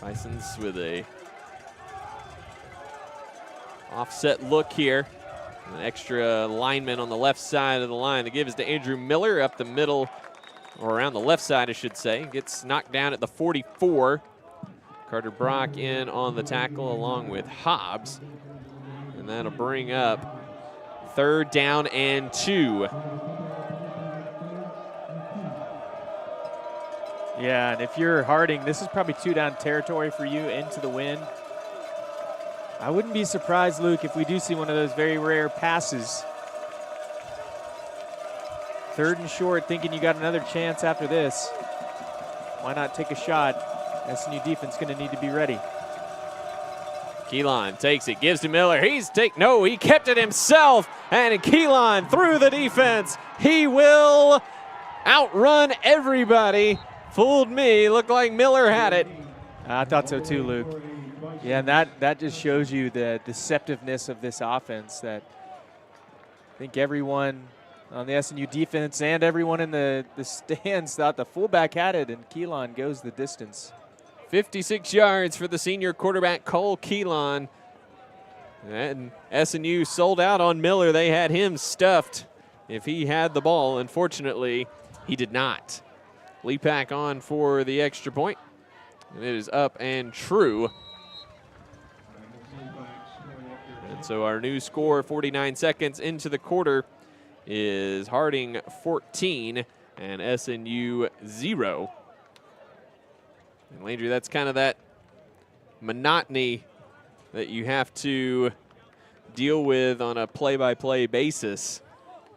Bisons with a offset look here. An extra lineman on the left side of the line. The give is to Andrew Miller up the middle, or around the left side, I should say. Gets knocked down at the 44. Carter Brock in on the tackle along with Hobbs. And that'll bring up 3rd down and 2. Yeah, and if you're Harding, this is probably 2-down territory for you into the wind. I wouldn't be surprised, Luke, if we do see one of those very rare passes. 3rd and short, thinking you got another chance after this. Why not take a shot? SNU defense going to need to be ready. Keelan takes it, gives to Miller. He kept it himself. And Keelan through the defense. He will outrun everybody. Fooled me. Looked like Miller had it. I thought so too, Luke. Yeah, and that just shows you the deceptiveness of this offense. That I think everyone on the SNU defense and everyone in the stands thought the fullback had it, and Keelan goes the distance. 56 yards for the senior quarterback, Cole Keelan. And SNU sold out on Miller. They had him stuffed if he had the ball. Unfortunately, he did not. Lepak on for the extra point. And it is up and true. And so our new score, 49 seconds into the quarter, is Harding 14 and SNU 0. And Landry, that's kind of that monotony that you have to deal with on a play-by-play basis.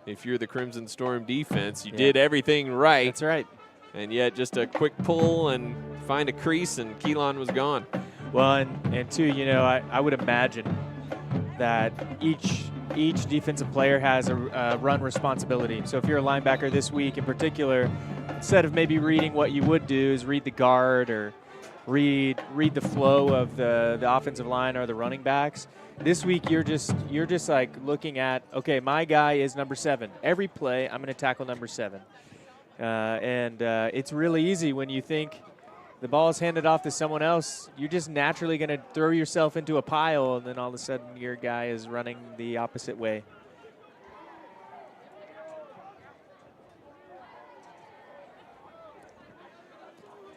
If you're the Crimson Storm defense, you did everything right. That's right. And yet just a quick pull and find a crease, and Keelan was gone. Well, and two, you know, I would imagine that each defensive player has a run responsibility. So if you're a linebacker this week in particular, instead of maybe reading what you would do is read the guard or read the flow of the offensive line or the running backs. This week you're just like looking at, okay, my guy is number 7. Every play I'm going to tackle number 7. And it's really easy when you think the ball is handed off to someone else. You're just naturally going to throw yourself into a pile, and then all of a sudden your guy is running the opposite way.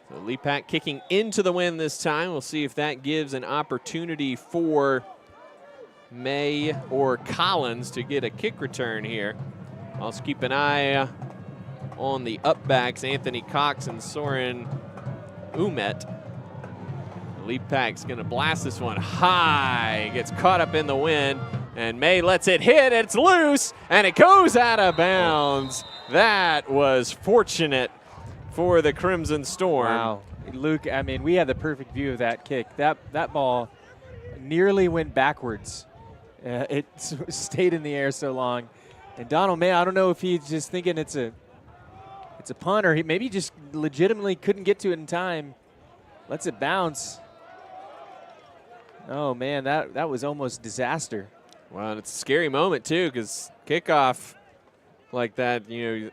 So Lepak kicking into the wind this time. We'll see if that gives an opportunity for May or Collins to get a kick return here. I'll just keep an eye on the upbacks, Anthony Cox and Soren Umet. Lepak's going to blast this one high. Gets caught up in the wind, and May lets it hit. It's loose, and it goes out of bounds. That was fortunate for the Crimson Storm. Wow. Luke, I mean, we had the perfect view of that kick. That ball nearly went backwards. It stayed in the air so long. And Donald May, I don't know if he's just thinking it's a punt, or he maybe just legitimately couldn't get to it in time. Lets it bounce. Oh, man, that was almost disaster. Wow, and it's a scary moment, too, because kickoff like that, you know,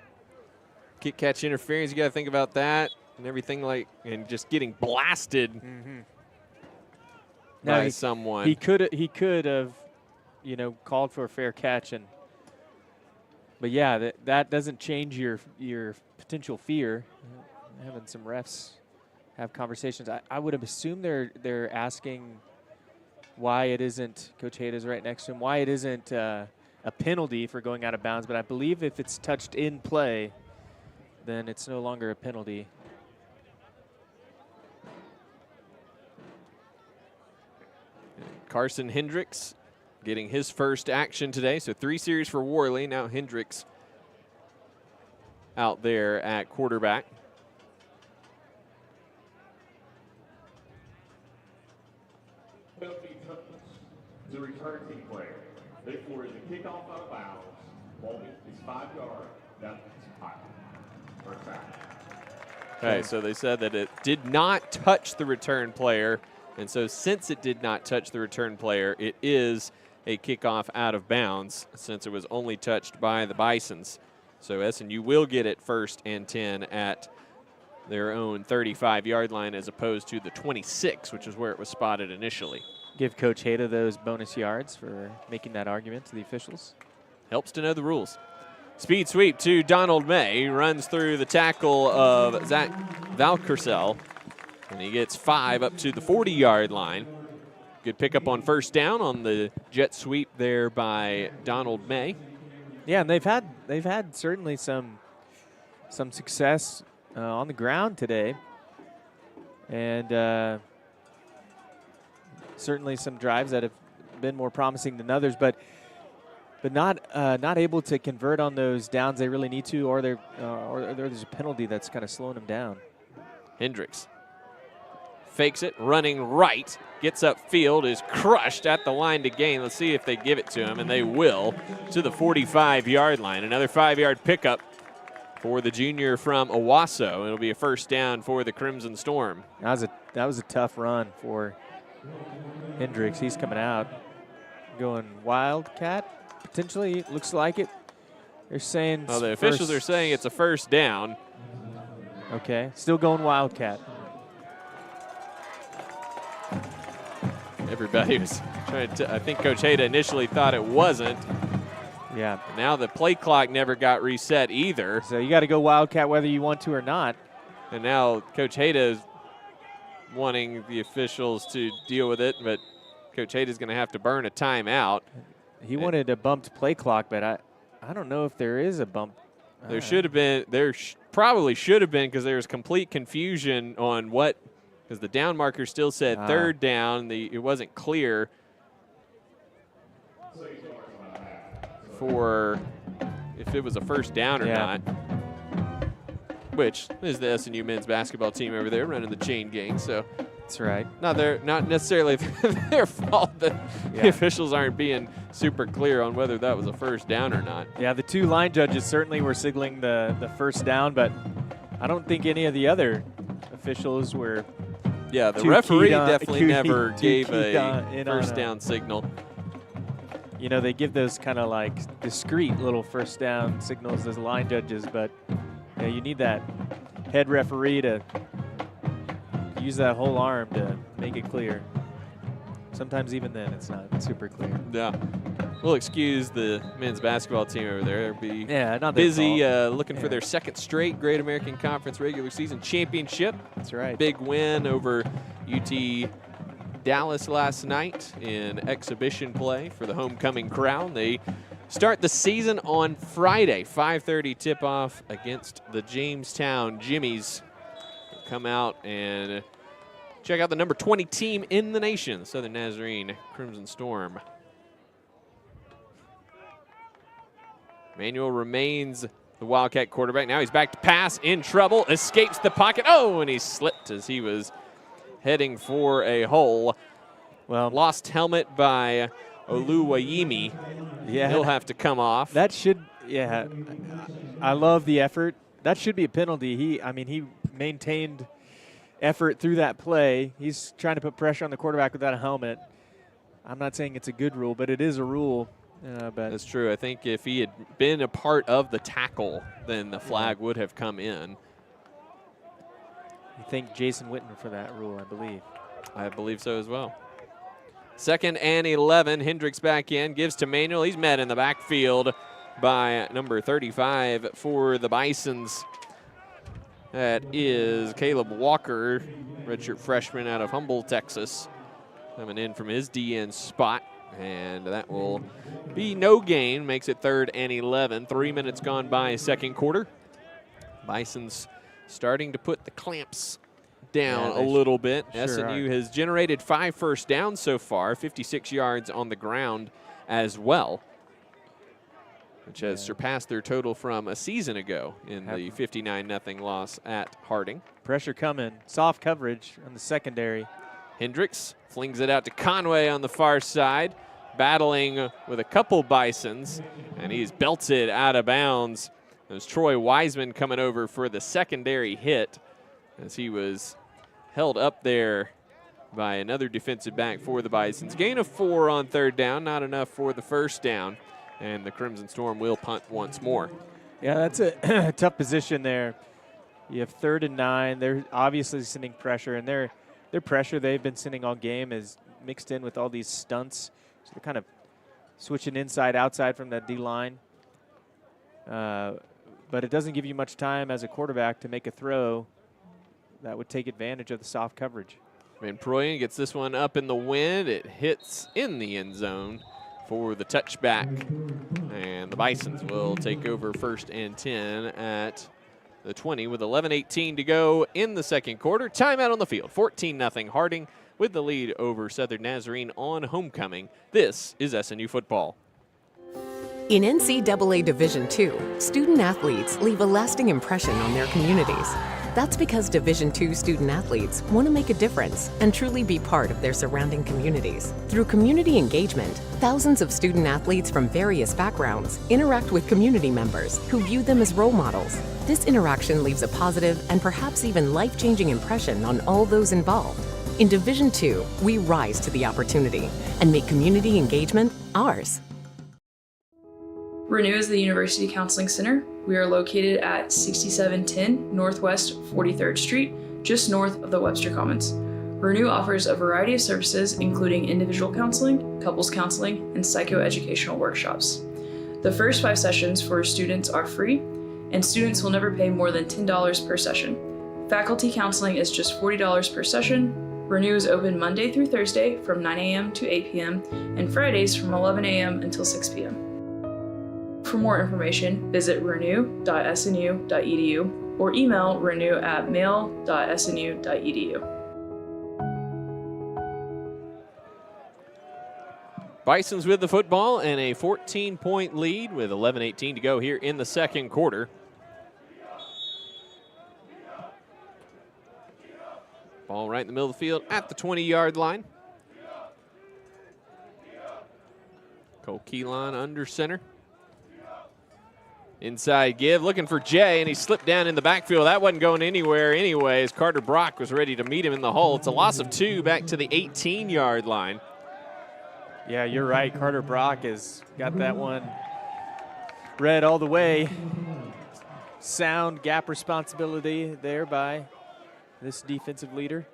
kick catch interference, you got to think about that and everything, and just getting blasted by someone. He could have, you know, called for a fair catch, but yeah, that doesn't change your potential fear. Having some refs have conversations. I would have assumed they're asking why it isn't, Coach Hayda's right next to him, why it isn't a penalty for going out of bounds. But I believe if it's touched in play, then it's no longer a penalty. Carson Hendricks getting his first action today. So 3 series for Worley. Now Hendricks out there at quarterback. The return team player. Therefore, the kickoff out of bounds. Ball is 5 yards. That's 5. First down. Okay, so they said that it did not touch the return player. And so since it did not touch the return player, it is a kickoff out of bounds since it was only touched by the Bisons. So SNU will get it 1st and 10 at their own 35-yard line as opposed to the 26, which is where it was spotted initially. Give Coach Hayda those bonus yards for making that argument to the officials. Helps to know the rules. Speed sweep to Donald May. He runs through the tackle of Zach Valkersel, and he gets 5 up to the 40-yard line. Good pickup on 1st down on the jet sweep there by Donald May. Yeah, and they've had certainly some success on the ground today, and certainly some drives that have been more promising than others, but not able to convert on those downs they really need to, or there's a penalty that's kind of slowing them down. Hendricks fakes it, running right, gets upfield, is crushed at the line to gain. Let's see if they give it to him, and they will, to the 45-yard line. Another 5-yard pickup for the junior from Owasso. It'll be a first down for the Crimson Storm. That was a tough run for Hendricks. He's coming out, going Wildcat, potentially. Looks like it. They're saying. Well, the officials are saying it's a first down. Okay, still going Wildcat. Everybody was trying to. I think Coach Hayda initially thought it wasn't. Yeah. Now the play clock never got reset either. So you got to go Wildcat whether you want to or not. And now Coach Hayda is wanting the officials to deal with it, but Coach Hayda is going to have to burn a timeout. He wanted a bumped play clock, but I don't know if there is a bump. There should have been. There probably should have been, because there was complete confusion on what, because the down marker still said third down. It wasn't clear for if it was a first down or not. Which is the SNU men's basketball team over there running the chain gang. So that's right. Not necessarily their fault that the officials aren't being super clear on whether that was a first down or not. Yeah, the two line judges certainly were signaling the first down, but I don't think any of the other officials were. Yeah, the referee definitely never gave a first down signal. You know, they give those kind of like discreet little first down signals as line judges, but yeah, you need that head referee to use that whole arm to make it clear. Sometimes even then it's not super clear. Yeah. We'll excuse the men's basketball team over there. They'll be not busy looking for their second straight Great American Conference regular season championship. That's right. Big win over UT Dallas last night in exhibition play for the homecoming crowd. They start the season on Friday, 5:30 tip-off against the Jamestown Jimmies. Come out and check out the number 20 team in the nation, the Southern Nazarene Crimson Storm. Manuel remains the Wildcat quarterback. Now he's back to pass, in trouble, escapes the pocket. Oh, and he slipped as he was heading for a hole. Well, lost helmet by Oluwayimi. Yeah. He'll have to come off. That should, yeah. I love the effort. That should be a penalty. He maintained effort through that play. He's trying to put pressure on the quarterback without a helmet. I'm not saying it's a good rule, but it is a rule. But that's true. I think if he had been a part of the tackle, then the flag would have come in. You thank Jason Witten for that rule, I believe. I believe so as well. 2nd and 11. Hendricks back in, gives to Manuel. He's met in the backfield by number 35 for the Bisons. That is Caleb Walker, redshirt freshman out of Humboldt, Texas, coming in from his DN spot. And that will be no gain, makes it 3rd and 11. 3 minutes gone by second quarter. Bisons starting to put the clamps down a little bit. SNU has generated 5 first downs so far, 56 yards on the ground as which has surpassed their total from a season ago in the 59-0 loss at Harding. Pressure coming, soft coverage on the secondary. Hendricks flings it out to Conway on the far side, battling with a couple Bisons, and he's belted out of bounds. There's Troy Wiseman coming over for the secondary hit as he was held up there by another defensive back for the Bisons. Gain of 4 on 3rd down, not enough for the first down, and the Crimson Storm will punt once more. Yeah, that's a tough position there. You have 3rd and 9. They're obviously sending pressure, and their pressure they've been sending all game is mixed in with all these stunts. So they're kind of switching inside, outside from that D-line. But it doesn't give you much time as a quarterback to make a throw that would take advantage of the soft coverage. Van Proyen gets this one up in the wind. It hits in the end zone for the touchback. And the Bisons will take over 1st and 10 at the 20 with 11:18 to go in the second quarter. Timeout on the field. 14-0 Harding with the lead over Southern Nazarene on homecoming. This is SNU football. In NCAA Division II, student athletes leave a lasting impression on their communities. That's because Division II student athletes want to make a difference and truly be part of their surrounding communities. Through community engagement, thousands of student athletes from various backgrounds interact with community members who view them as role models. This interaction leaves a positive and perhaps even life-changing impression on all those involved. In Division II, we rise to the opportunity and make community engagement ours. Renew is the University Counseling Center. We are located at 6710 Northwest 43rd Street, just north of the Webster Commons. Renew offers a variety of services, including individual counseling, couples counseling, and psychoeducational workshops. The first 5 sessions for students are free, and students will never pay more than $10 per session. Faculty counseling is just $40 per session. Renew is open Monday through Thursday from 9 a.m. to 8 p.m. and Fridays from 11 a.m. until 6 p.m. For more information, visit renew.snu.edu or email renew@mail.snu.edu. Bisons with the football and a 14-point lead with 11:18 to go here in the second quarter. Ball right in the middle of the field at the 20-yard line. Cole Keelan under center. Inside give, looking for Jay, and he slipped down in the backfield. That wasn't going anywhere anyway, as Carter Brock was ready to meet him in the hole. It's a loss of 2 back to the 18-yard line. Yeah, you're right. Carter Brock has got that one read all the way. Sound gap responsibility there by this defensive leader.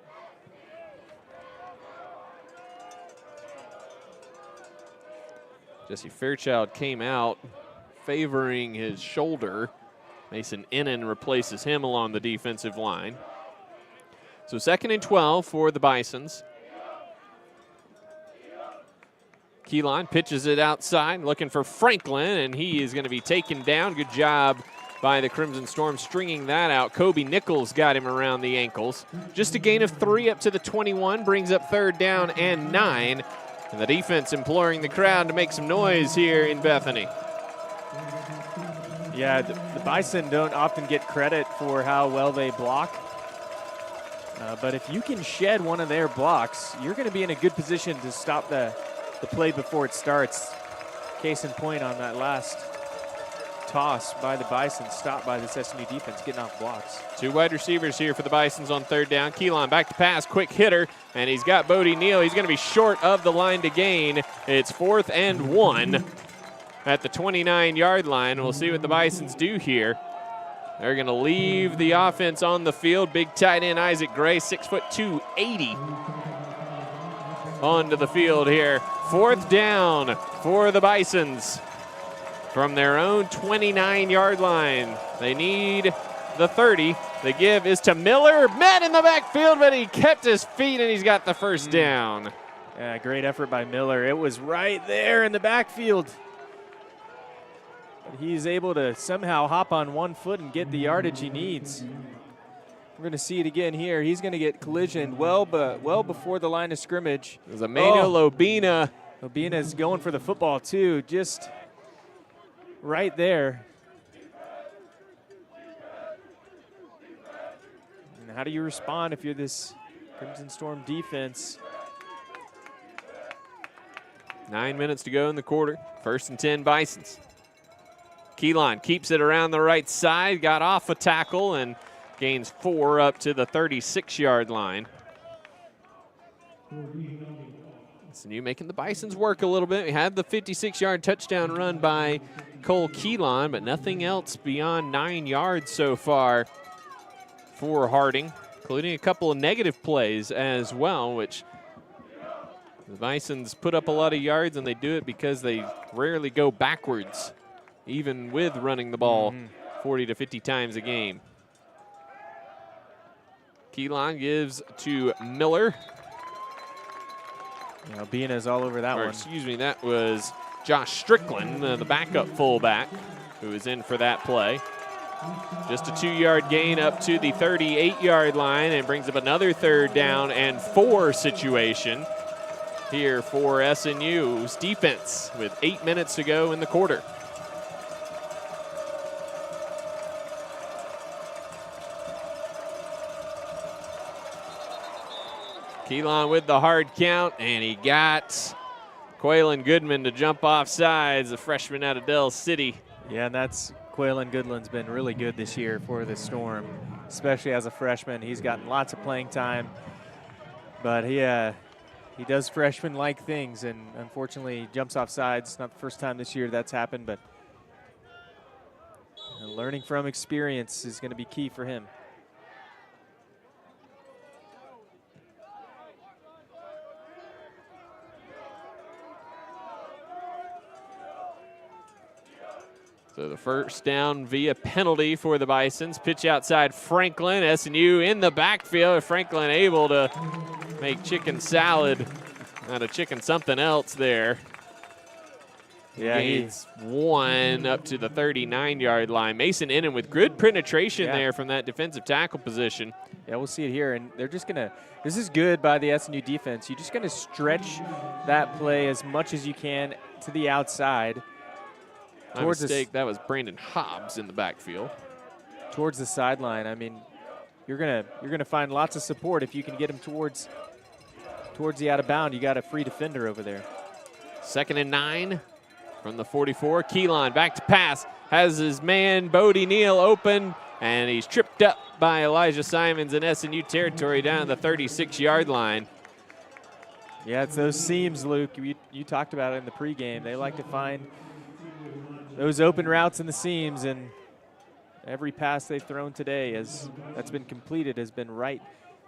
Jesse Fairchild came out favoring his shoulder. Mason Innan replaces him along the defensive line. So 2nd and 12 for the Bisons. Keelan pitches it outside, looking for Franklin, and he is going to be taken down. Good job by the Crimson Storm stringing that out. Kobe Nichols got him around the ankles. Just a gain of 3 up to the 21, brings up 3rd down and 9. And the defense imploring the crowd to make some noise here in Bethany. Yeah, the Bison don't often get credit for how well they block. But if you can shed one of their blocks, you're going to be in a good position to stop the play before it starts. Case in point on that last toss by the Bison, stopped by this SMU defense, getting off blocks. 2 wide receivers here for the Bisons on 3rd down. Keelan back to pass, quick hitter, and he's got Bodie Neal. He's going to be short of the line to gain. It's 4th and 1 at the 29-yard line. We'll see what the Bisons do here. They're going to leave the offense on the field. Big tight end Isaac Gray, 6'2", 80. Onto the field here. 4th down for the Bisons from their own 29-yard line. They need the 30. The give is to Miller. Met in the backfield, but he kept his feet and he's got the 1st down. Yeah, great effort by Miller. It was right there in the backfield. But he's able to somehow hop on 1 foot and get the yardage he needs. We're going to see it again here. He's going to get collisioned well before the line of scrimmage. There's Emmanuel Obina. Obina's going for the football too, just right there. And how do you respond if you're this Crimson Storm defense? 9 minutes to go in the quarter. 1st and 10 Bisons. Keelan keeps it around the right side, got off a tackle and gains 4 up to the 36-yard line. SMU making the Bisons work a little bit. We had the 56-yard touchdown run by Cole Keelan, but nothing else beyond 9 yards so far for Harding, including a couple of negative plays as well, which the Bisons put up a lot of yards, and they do it because they rarely go backwards, even with running the ball 40 to 50 times a game. Keelan gives to Miller. Bina's all over that one. Excuse me, that was Josh Strickland, the backup fullback, who was in for that play. Just a 2-yard gain up to the 38-yard line and brings up another 3rd down and 4 situation here for SNU's defense with 8 minutes to go in the quarter. Keelan with the hard count, and he got Quaylen Goodman to jump off sides, the freshman out of Del City. Yeah, and that's Quaylen Goodland's been really good this year for the Storm, especially as a freshman. He's gotten lots of playing time, but he does freshman-like things, and unfortunately jumps off sides. Not the first time this year that's happened, but learning from experience is going to be key for him. So the first down via penalty for the Bisons. Pitch outside Franklin. SNU in the backfield. Franklin able to make chicken salad out of chicken something else there. Yeah, Gains one up to the 39-yard line. Mason Innan with good penetration there from that defensive tackle position. Yeah, we'll see it here, and they're just gonna. This is good by the SNU defense. You're just gonna stretch that play as much as you can to the outside. My mistake, that was Brandon Hobbs in the backfield. Towards the sideline. I mean, you're gonna find lots of support if you can get him towards the out of bound. You got a free defender over there. 2nd and 9 from the 44. Keelan back to pass. Has his man Bodie Neal open, and he's tripped up by Elijah Simons in SNU territory down at the 36-yard line. Yeah, it's those seams, Luke. You talked about it in the pregame. They like to find those open routes in the seams, and every pass they've thrown today that's been completed has been right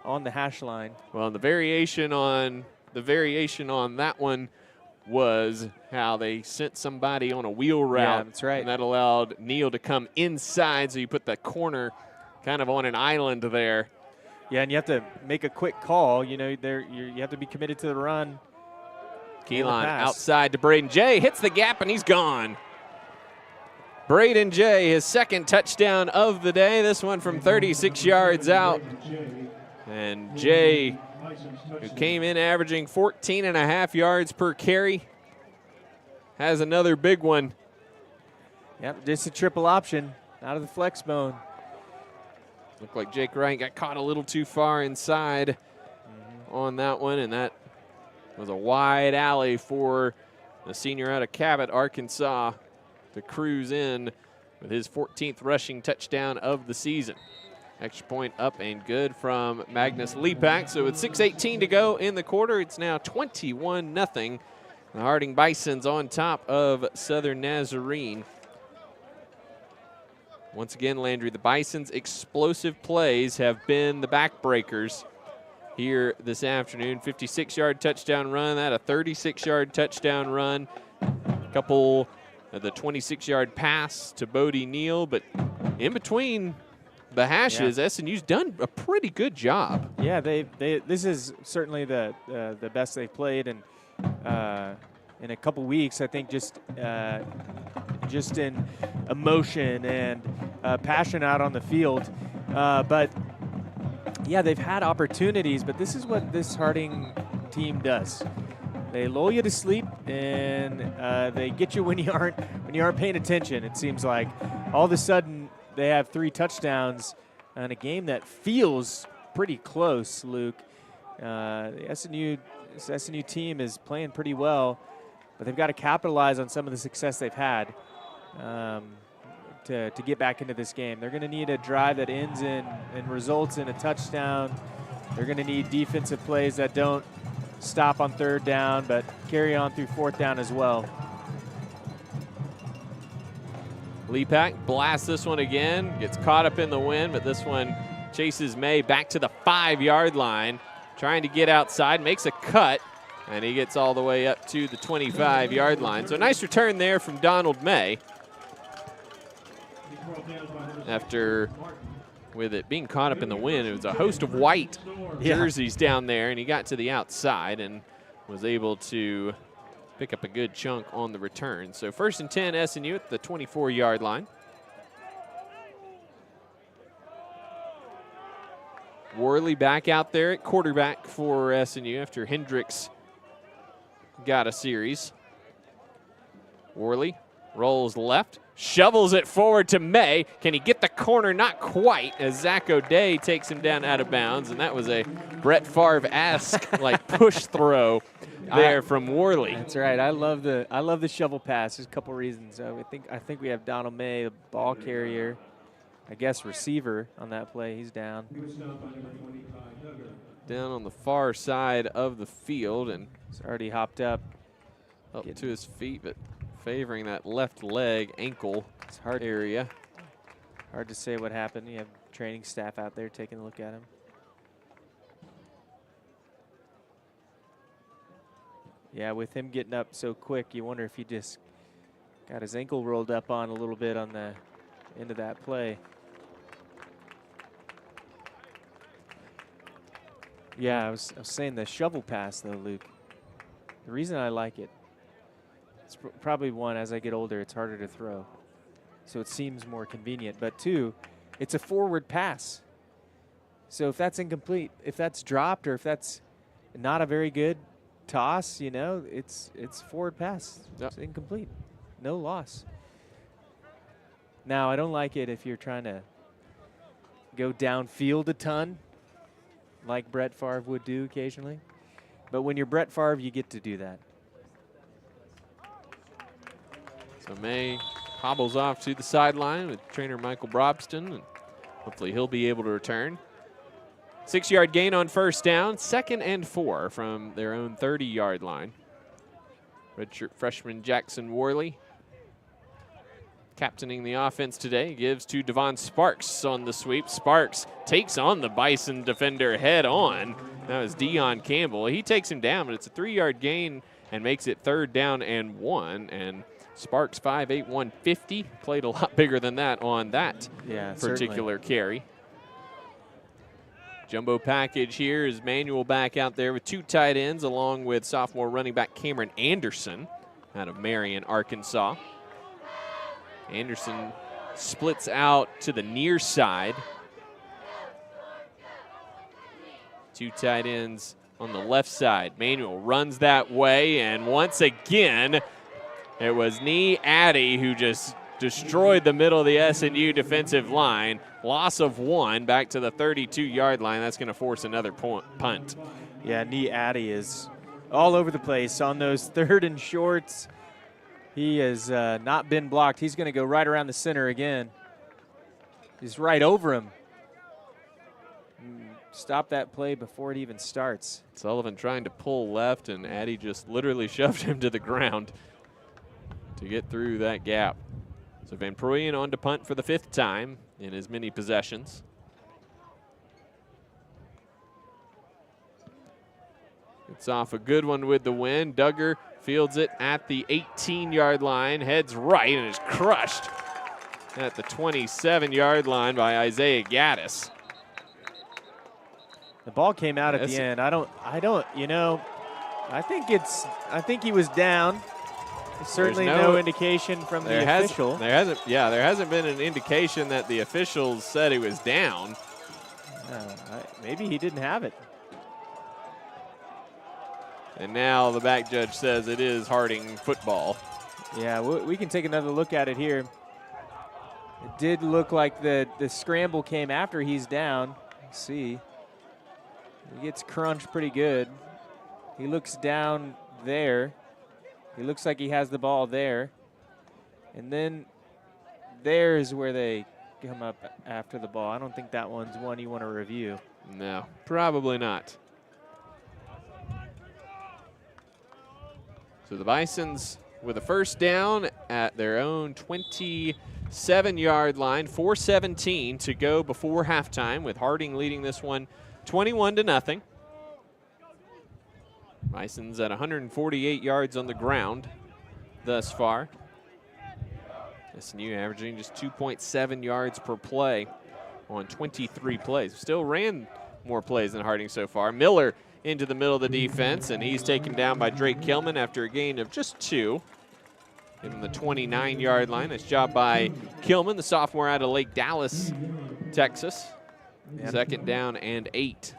on the hash line. Well, the variation on that one was how they sent somebody on a wheel route. Yeah, that's right. And that allowed Neal to come inside, so you put the corner kind of on an island there. Yeah, and you have to make a quick call. You know, you have to be committed to the run. Keelan outside to Braden Jay, hits the gap, and he's gone. Braden Jay, his second touchdown of the day. This one from 36 yards out. And Jay, who came in averaging 14.5 yards per carry, has another big one. Yep, just a triple option out of the flex bone. Looked like Jake Wright got caught a little too far inside on that one, and that was a wide alley for the senior out of Cabot, Arkansas, to cruise in with his 14th rushing touchdown of the season. Extra point up and good from Magnus Lepak. So with 6:18 to go in the quarter, it's now 21-0. The Harding Bisons on top of Southern Nazarene. Once again, Landry, the Bisons' explosive plays have been the backbreakers here this afternoon. 56-yard touchdown run, that a 36-yard touchdown run. A couple of the 26-yard pass to Bodie Neal, but in between the hashes, SNU's done a pretty good job. Yeah, this is certainly the best they've played in a couple weeks. I think just in emotion and passion out on the field. But yeah, they've had opportunities, but this is what this Harding team does. They lull you to sleep, and they get you when you aren't paying attention. It seems like all of a sudden they have 3 touchdowns in a game that feels pretty close. Luke, the SNU team is playing pretty well, but they've got to capitalize on some of the success they've had to get back into this game. They're going to need a drive that ends in and results in a touchdown. They're going to need defensive plays that don't stop on 3rd down, but carry on through 4th down as well. Lepak blasts this one again, gets caught up in the wind, but this one chases May back to the 5-yard line, trying to get outside, makes a cut, and he gets all the way up to the 25-yard line. So nice return there from Donald May. After, with it being caught up in the wind, it was a host of white jerseys down there, and he got to the outside and was able to pick up a good chunk on the return. So 1st and 10, SNU at the 24-yard line. Worley back out there at quarterback for SNU after Hendricks got a series. Worley rolls left, shovels it forward to May. Can he get the corner? Not quite, as Zach O'Day takes him down out of bounds, and that was a Brett Favre-esque like push throw there from Worley. That's right. I love the shovel pass. There's a couple reasons. I think we have Donald May, the ball carrier, I guess receiver on that play. He's down. Down on the far side of the field, and he's already hopped up to his feet, but favoring that left leg ankle area. Hard to say what happened. You have training staff out there taking a look at him. Yeah, with him getting up so quick, you wonder if he just got his ankle rolled up on a little bit on the end of that play. Yeah, I was saying the shovel pass, though, Luke. The reason I like it, it's probably one, as I get older, it's harder to throw. So it seems more convenient. But two, it's a forward pass. So if that's incomplete, if that's dropped, or if that's not a very good toss, you know, it's forward pass. Yep. It's incomplete. No loss. Now, I don't like it if you're trying to go downfield a ton, like Brett Favre would do occasionally. But when you're Brett Favre, you get to do that. So May hobbles off to the sideline with trainer Michael Brobston, and hopefully he'll be able to return. 6-yard gain on first down, 2nd and 4 from their own 30-yard line. Redshirt freshman Jackson Worley captaining the offense today, gives to Devon Sparks on the sweep. Sparks takes on the Bison defender head on. That was Dion Campbell. He takes him down, but it's a 3-yard gain and makes it 3rd down and 1. And Sparks 5'8", 150, played a lot bigger than that on that particular carry. Jumbo package here is Manuel back out there with 2 tight ends, along with sophomore running back Cameron Anderson out of Marion, Arkansas. Anderson splits out to the near side. 2 tight ends on the left side. Manuel runs that way, and once again, it was Nee Addy who just destroyed the middle of the SNU defensive line. Loss of 1 back to the 32-yard line. That's going to force another punt. Yeah, Nee Addy is all over the place on those 3rd and shorts. He has not been blocked. He's going to go right around the center again. He's right over him. Stop that play before it even starts. Sullivan trying to pull left, and Addy just literally shoved him to the ground to get through that gap. So Van Proyen on to punt for the 5th time in as many possessions. It's off a good one with the wind. Duggar fields it at the 18-yard line, heads right, and is crushed at the 27-yard line by Isaiah Gaddis. The ball came out at the end. I think he was down. There's certainly no indication from the official. There hasn't been an indication that the officials said he was down. Maybe he didn't have it. And now the back judge says it is Harding football. Yeah, we can take another look at it here. It did look like the scramble came after he's down. Let's see. He gets crunched pretty good. He looks down there. He looks like he has the ball there. And then there's where they come up after the ball. I don't think that one's one you want to review. No, probably not. So the Bisons with a first down at their own 27-yard line, 4:17 to go before halftime, with Harding leading this one 21-0. Bisons at 148 yards on the ground thus far. SNU averaging just 2.7 yards per play on 23 plays. Still ran more plays than Harding so far. Miller into the middle of the defense, and he's taken down by Drake Kilman after a gain of just 2. Give him the 29-yard line. Nice job by Kilman, the sophomore out of Lake Dallas, Texas. Yep. 2nd down and 8.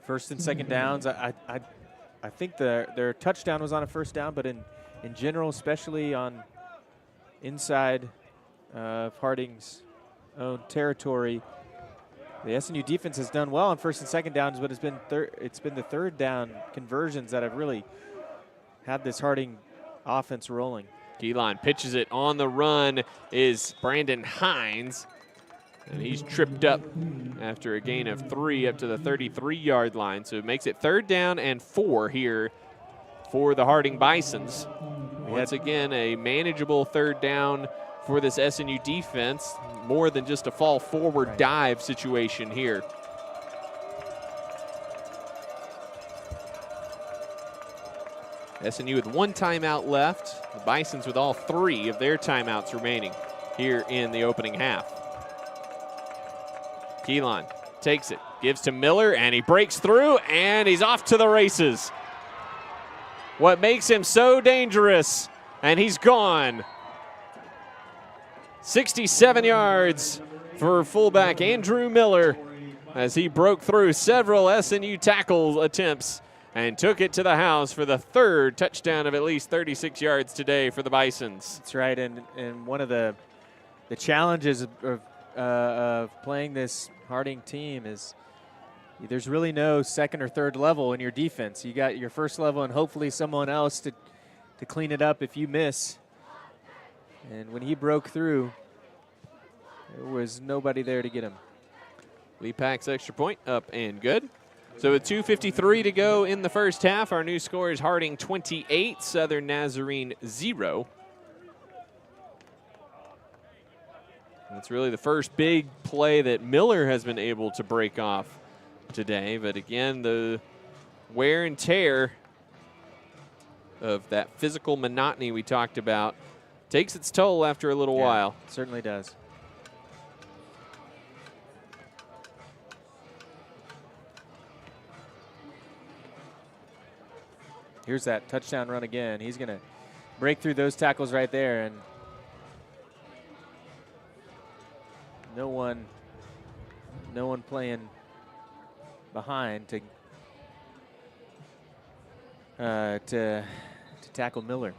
1st and 2nd downs. I think their touchdown was on a 1st down, but in general, especially on inside of Harding's own territory. The SNU defense has done well on first and second downs, but it's been the third down conversions that have really had this Harding offense rolling. Keeline pitches it on the run is Brandon Hines, and he's tripped up after a gain of 3 up to the 33-yard line. So it makes it 3rd down and 4 here for the Harding Bisons. Once again, a manageable 3rd down for this SNU defense, more than just a fall forward dive situation here. SNU with 1 timeout left. The Bisons with all 3 of their timeouts remaining here in the opening half. Keeline takes it, gives to Miller, and he breaks through, and he's off to the races. What makes him so dangerous, and he's gone. 67 yards for fullback Andrew Miller as he broke through several SNU tackle attempts and took it to the house for the 3rd touchdown of at least 36 yards today for the Bisons. That's right, and one of the challenges of playing this Harding team is there's really no second or third level in your defense. You got your first level and hopefully someone else to clean it up if you miss. And when he broke through, there was nobody there to get him. Lee Pack's extra point up and good. So with 2:53 to go in the first half, our new score is Harding 28, Southern Nazarene 0. That's really the first big play that Miller has been able to break off today. But again, the wear and tear of that physical monotony we talked about takes its toll after a little while. It certainly does. Here's that touchdown run again. He's going to break through those tackles right there, and no one playing behind to tackle Miller.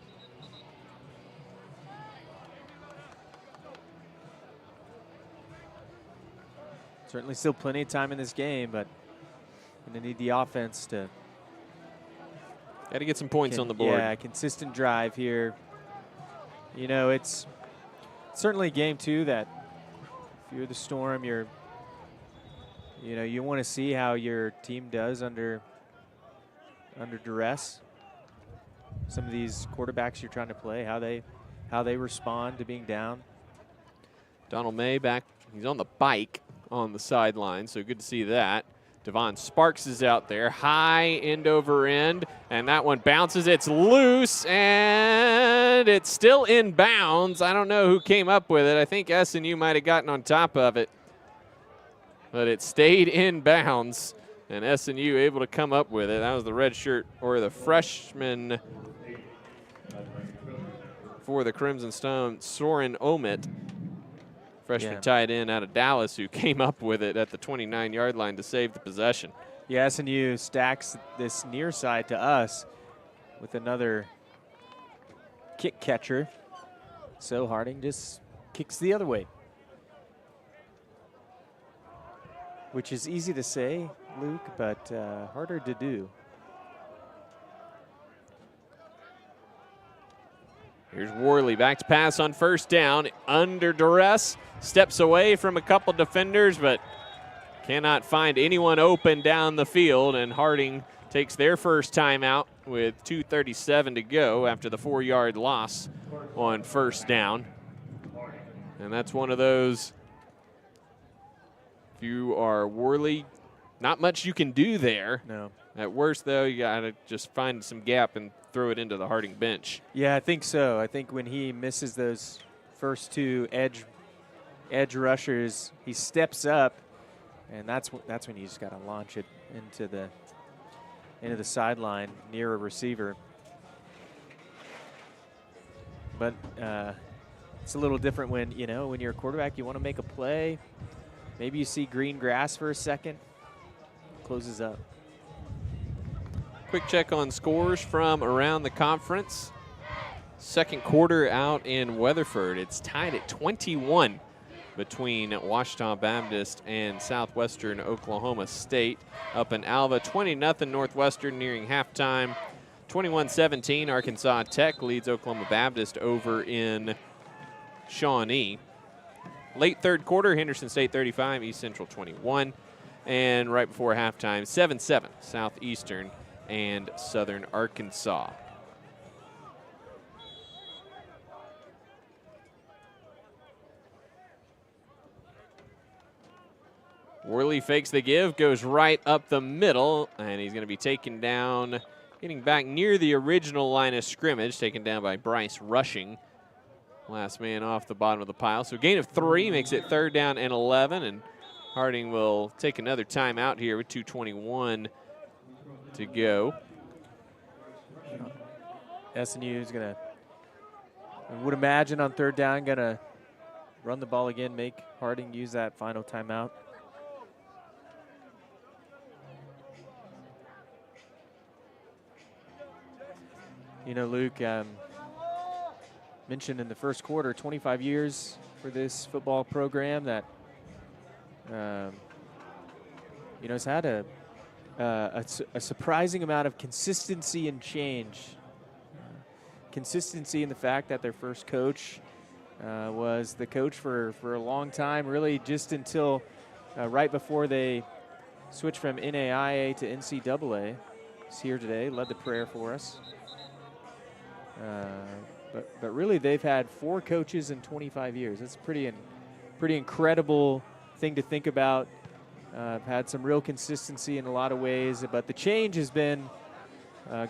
Certainly still plenty of time in this game, but going to need the offense to got to get some points on the board. Yeah, consistent drive here. You know, it's certainly a game too that if you're the Storm, you want to see how your team does under duress. Some of these quarterbacks you're trying to play, how they respond to being down. Donald May back. He's on the bike on the sideline, so good to see that. Devon Sparks is out there, high end over end, and that one bounces. It's loose, and it's still in bounds. I don't know who came up with it. I think SNU might have gotten on top of it, but it stayed in bounds, and SNU able to come up with it. That was the red shirt, or the freshman for the Crimson Stone, Soren Omit. Freshman tight end out of Dallas who came up with it at the 29-yard line to save the possession. Yeah, SNU stacks this near side to us with another kick catcher. So Harding just kicks the other way, which is easy to say, Luke, but harder to do. Here's Worley back to pass on first down, under duress, steps away from a couple defenders, but cannot find anyone open down the field, and Harding takes their first timeout with 2:37 to go after the 4-yard loss on first down. And that's one of those, if you are Worley, not much you can do there. No. At worst, though, you got to just find some gap and throw it into the Harding bench. Yeah, I think so. I think when he misses those first 2 edge rushers, he steps up, and that's when you just got to launch it into the sideline near a receiver. But it's a little different when you're a quarterback, you want to make a play. Maybe you see green grass for a second, closes up. Quick check on scores from around the conference. Second quarter out in Weatherford. It's tied at 21 between Ouachita Baptist and Southwestern Oklahoma State. Up in Alva, 20-0 Northwestern nearing halftime. 21-17, Arkansas Tech leads Oklahoma Baptist over in Shawnee. Late third quarter, Henderson State 35, East Central 21. And right before halftime, 7-7, Southeastern and Southern Arkansas. Worley fakes the give, goes right up the middle, and he's going to be taken down, getting back near the original line of scrimmage, taken down by Bryce Rushing. Last man off the bottom of the pile. So gain of 3 makes it 3rd down and 11, and Harding will take another timeout here with 2:21 to go. SNU is going to, I would imagine on 3rd down, going to run the ball again, make Harding use that final timeout. You know, Luke mentioned in the first quarter, 25 years for this football program that, you know, has had a surprising amount of consistency and change. Consistency in the fact that their first coach was the coach for a long time, really just until right before they switched from NAIA to NCAA. He's here today, led the prayer for us. But really, they've had 4 coaches in 25 years. That's a pretty incredible thing to think about. Had some real consistency in a lot of ways, but the change has been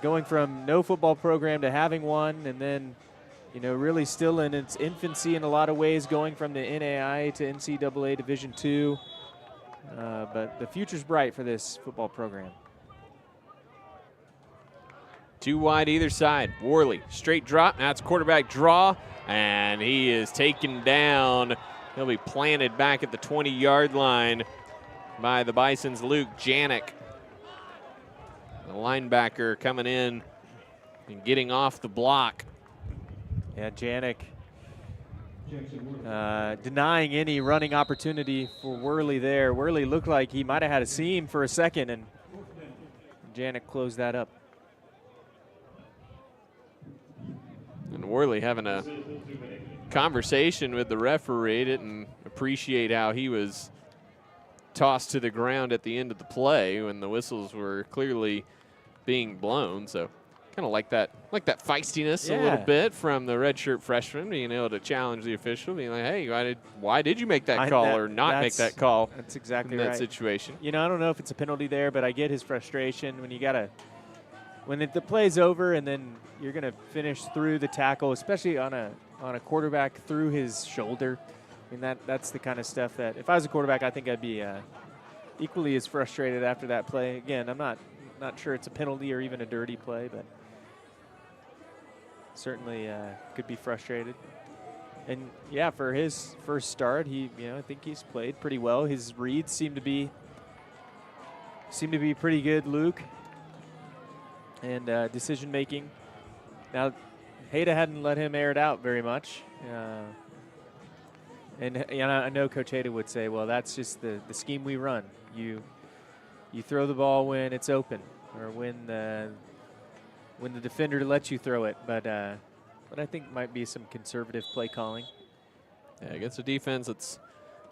going from no football program to having one, and then, you know, really still in its infancy in a lot of ways, going from the NAIA to NCAA Division II. But the future's bright for this football program. 2 wide either side. Worley, straight drop. Now it's quarterback draw, and he is taken down. He'll be planted back at the 20-yard line by the Bison's Luke Janik. The linebacker coming in and getting off the block. Yeah, Janik denying any running opportunity for Worley there. Worley looked like he might have had a seam for a second, and Janik closed that up. And Worley having a conversation with the referee, didn't appreciate how he was tossed to the ground at the end of the play when the whistles were clearly being blown. So kind of like that feistiness a little bit from the redshirt freshman, being able to challenge the official, being like, hey, why did you make that call or not make that call? That's exactly in right. that situation. You know, I don't know if it's a penalty there, but I get his frustration when you gotta, when the play's over and then you're gonna finish through the tackle, especially on a quarterback through his shoulder. I mean, that's the kind of stuff that if I was a quarterback, I think I'd be equally as frustrated after that play. Again, I'm not sure it's a penalty or even a dirty play, but certainly could be frustrated. And yeah, for his first start, I think he's played pretty well. His reads seem to be pretty good, Luke. And decision making. Now, Hayda hadn't let him air it out very much. And I know Coach Hayda would say, well, that's just the scheme we run. You throw the ball when it's open or when the defender lets you throw it. But I think might be some conservative play calling. Yeah, against a defense that's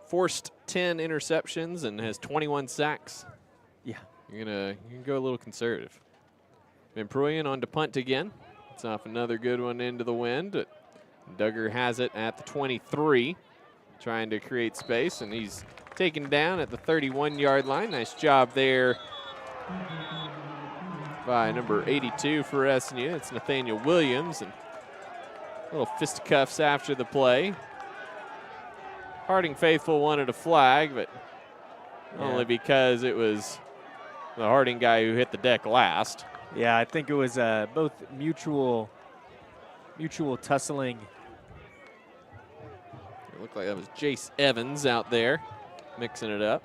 forced 10 interceptions and has 21 sacks. Yeah. You can go a little conservative. Van Pruyen on to punt again. It's off another good one into the wind. Duggar has it at the 23, trying to create space, and he's taken down at the 31-yard line. Nice job there by number 82 for SNU. It's Nathaniel Williams, and little fisticuffs after the play. Harding faithful wanted a flag, but only because it was the Harding guy who hit the deck last. Yeah, I think it was both mutual tussling. It looked like that was Jace Evans out there mixing it up.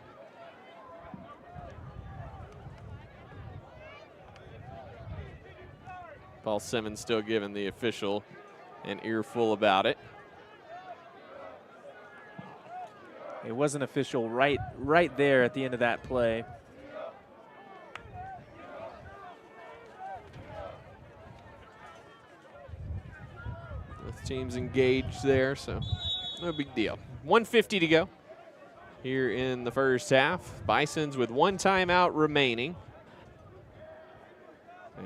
Paul Simmons still giving the official an earful about it. It wasn't official right there at the end of that play. Both teams engaged there, so no big deal. 1:50 to go here in the first half. Bisons with 1 timeout remaining.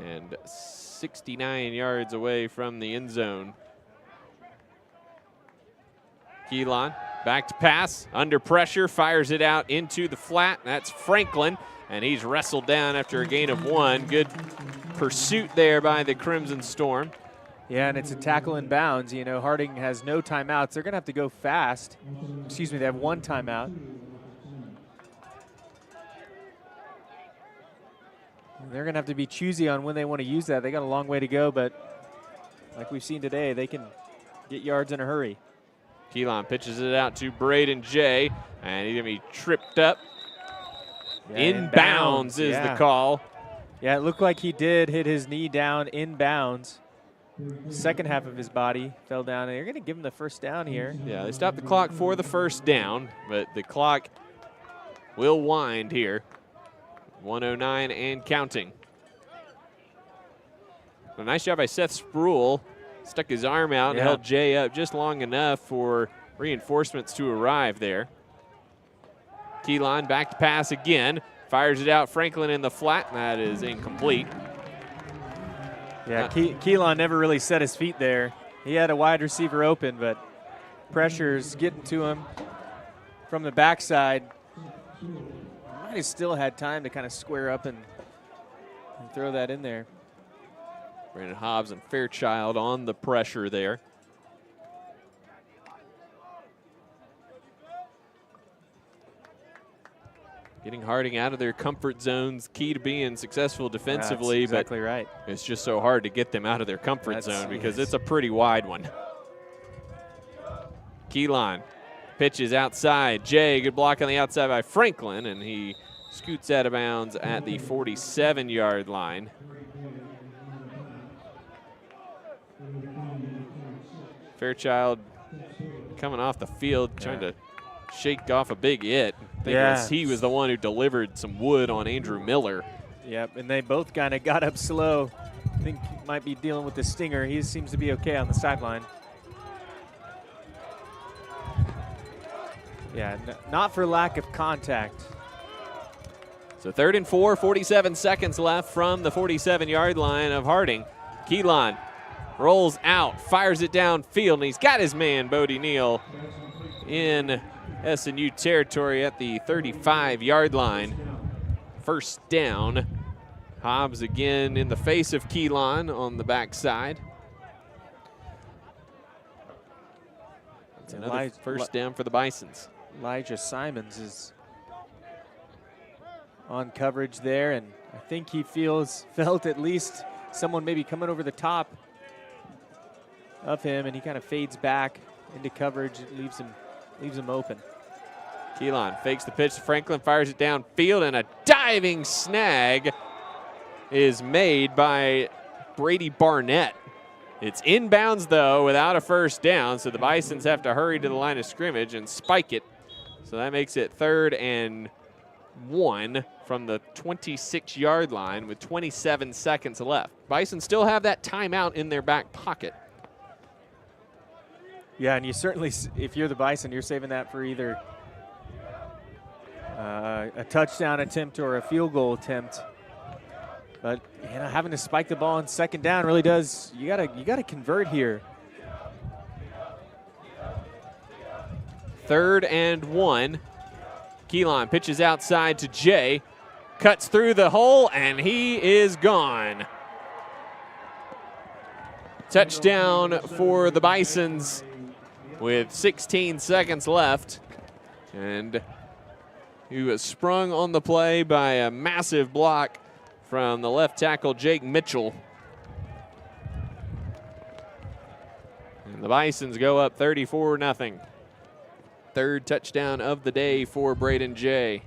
And 69 yards away from the end zone. Keelan back to pass, under pressure, fires it out into the flat. That's Franklin, and he's wrestled down after a gain of 1. Good pursuit there by the Crimson Storm. Yeah, and it's a tackle in bounds. You know, Harding has no timeouts. They're going to have to go fast. Excuse me, they have 1 timeout. They're going to have to be choosy on when they want to use that. They got a long way to go, but like we've seen today, they can get yards in a hurry. Keelan pitches it out to Braden J, and he's going to be tripped up. Yeah, Inbounds is the call. Yeah, it looked like he did hit his knee down inbounds. Second half of his body fell down. They're going to give him the first down here. Yeah, they stopped the clock for the first down, but the clock will wind here. 1:09 and counting. A nice job by Seth Spruill. Stuck his arm out and held Jay up just long enough for reinforcements to arrive there. Keelan back to pass again. Fires it out. Franklin in the flat. That is incomplete. Yeah, Keelan never really set his feet there. He had a wide receiver open, but pressure's getting to him from the backside. Might have still had time to kind of square up and throw that in there. Brandon Hobbs and Fairchild on the pressure there. Getting Harding out of their comfort zones, key to being successful defensively. That's exactly but right. It's just so hard to get them out of their comfort zone because it's a pretty wide one. Keelan pitches outside. Jay, good block on the outside by Franklin, and he scoots out of bounds at the 47-yard line. Fairchild coming off the field, trying to shake off a big hit. I think he was the one who delivered some wood on Andrew Miller. Yep, and they both kind of got up slow. I think he might be dealing with the stinger. He seems to be okay on the sideline. Yeah, not for lack of contact. So 3rd and 4, 47 seconds left from the 47-yard line of Harding. Keelan rolls out, fires it downfield, and he's got his man, Bodie Neal, in SNU territory at the 35-yard line. First down. Hobbs again in the face of Keelan on the backside. That's another first down for the Bisons. Elijah Simons is on coverage there, and I think he felt at least someone maybe coming over the top of him, and he kind of fades back into coverage. It leaves him open. Keelan fakes the pitch. Franklin fires it downfield, and a diving snag is made by Brady Barnett. It's inbounds, though, without a first down, so the Bisons have to hurry to the line of scrimmage and spike it. So that makes it 3rd and 1 from the 26-yard line with 27 seconds left. Bison still have that timeout in their back pocket. Yeah, and you certainly, if you're the Bison, you're saving that for either a touchdown attempt or a field goal attempt. But having to spike the ball on 2nd down really does. You gotta convert here. 3rd and 1. Keelan pitches outside to Jay, cuts through the hole, and he is gone. Touchdown for the Bisons with 16 seconds left. And he was sprung on the play by a massive block from the left tackle, Jake Mitchell. And the Bisons go up 34-0. 3rd touchdown of the day for Braden Jay.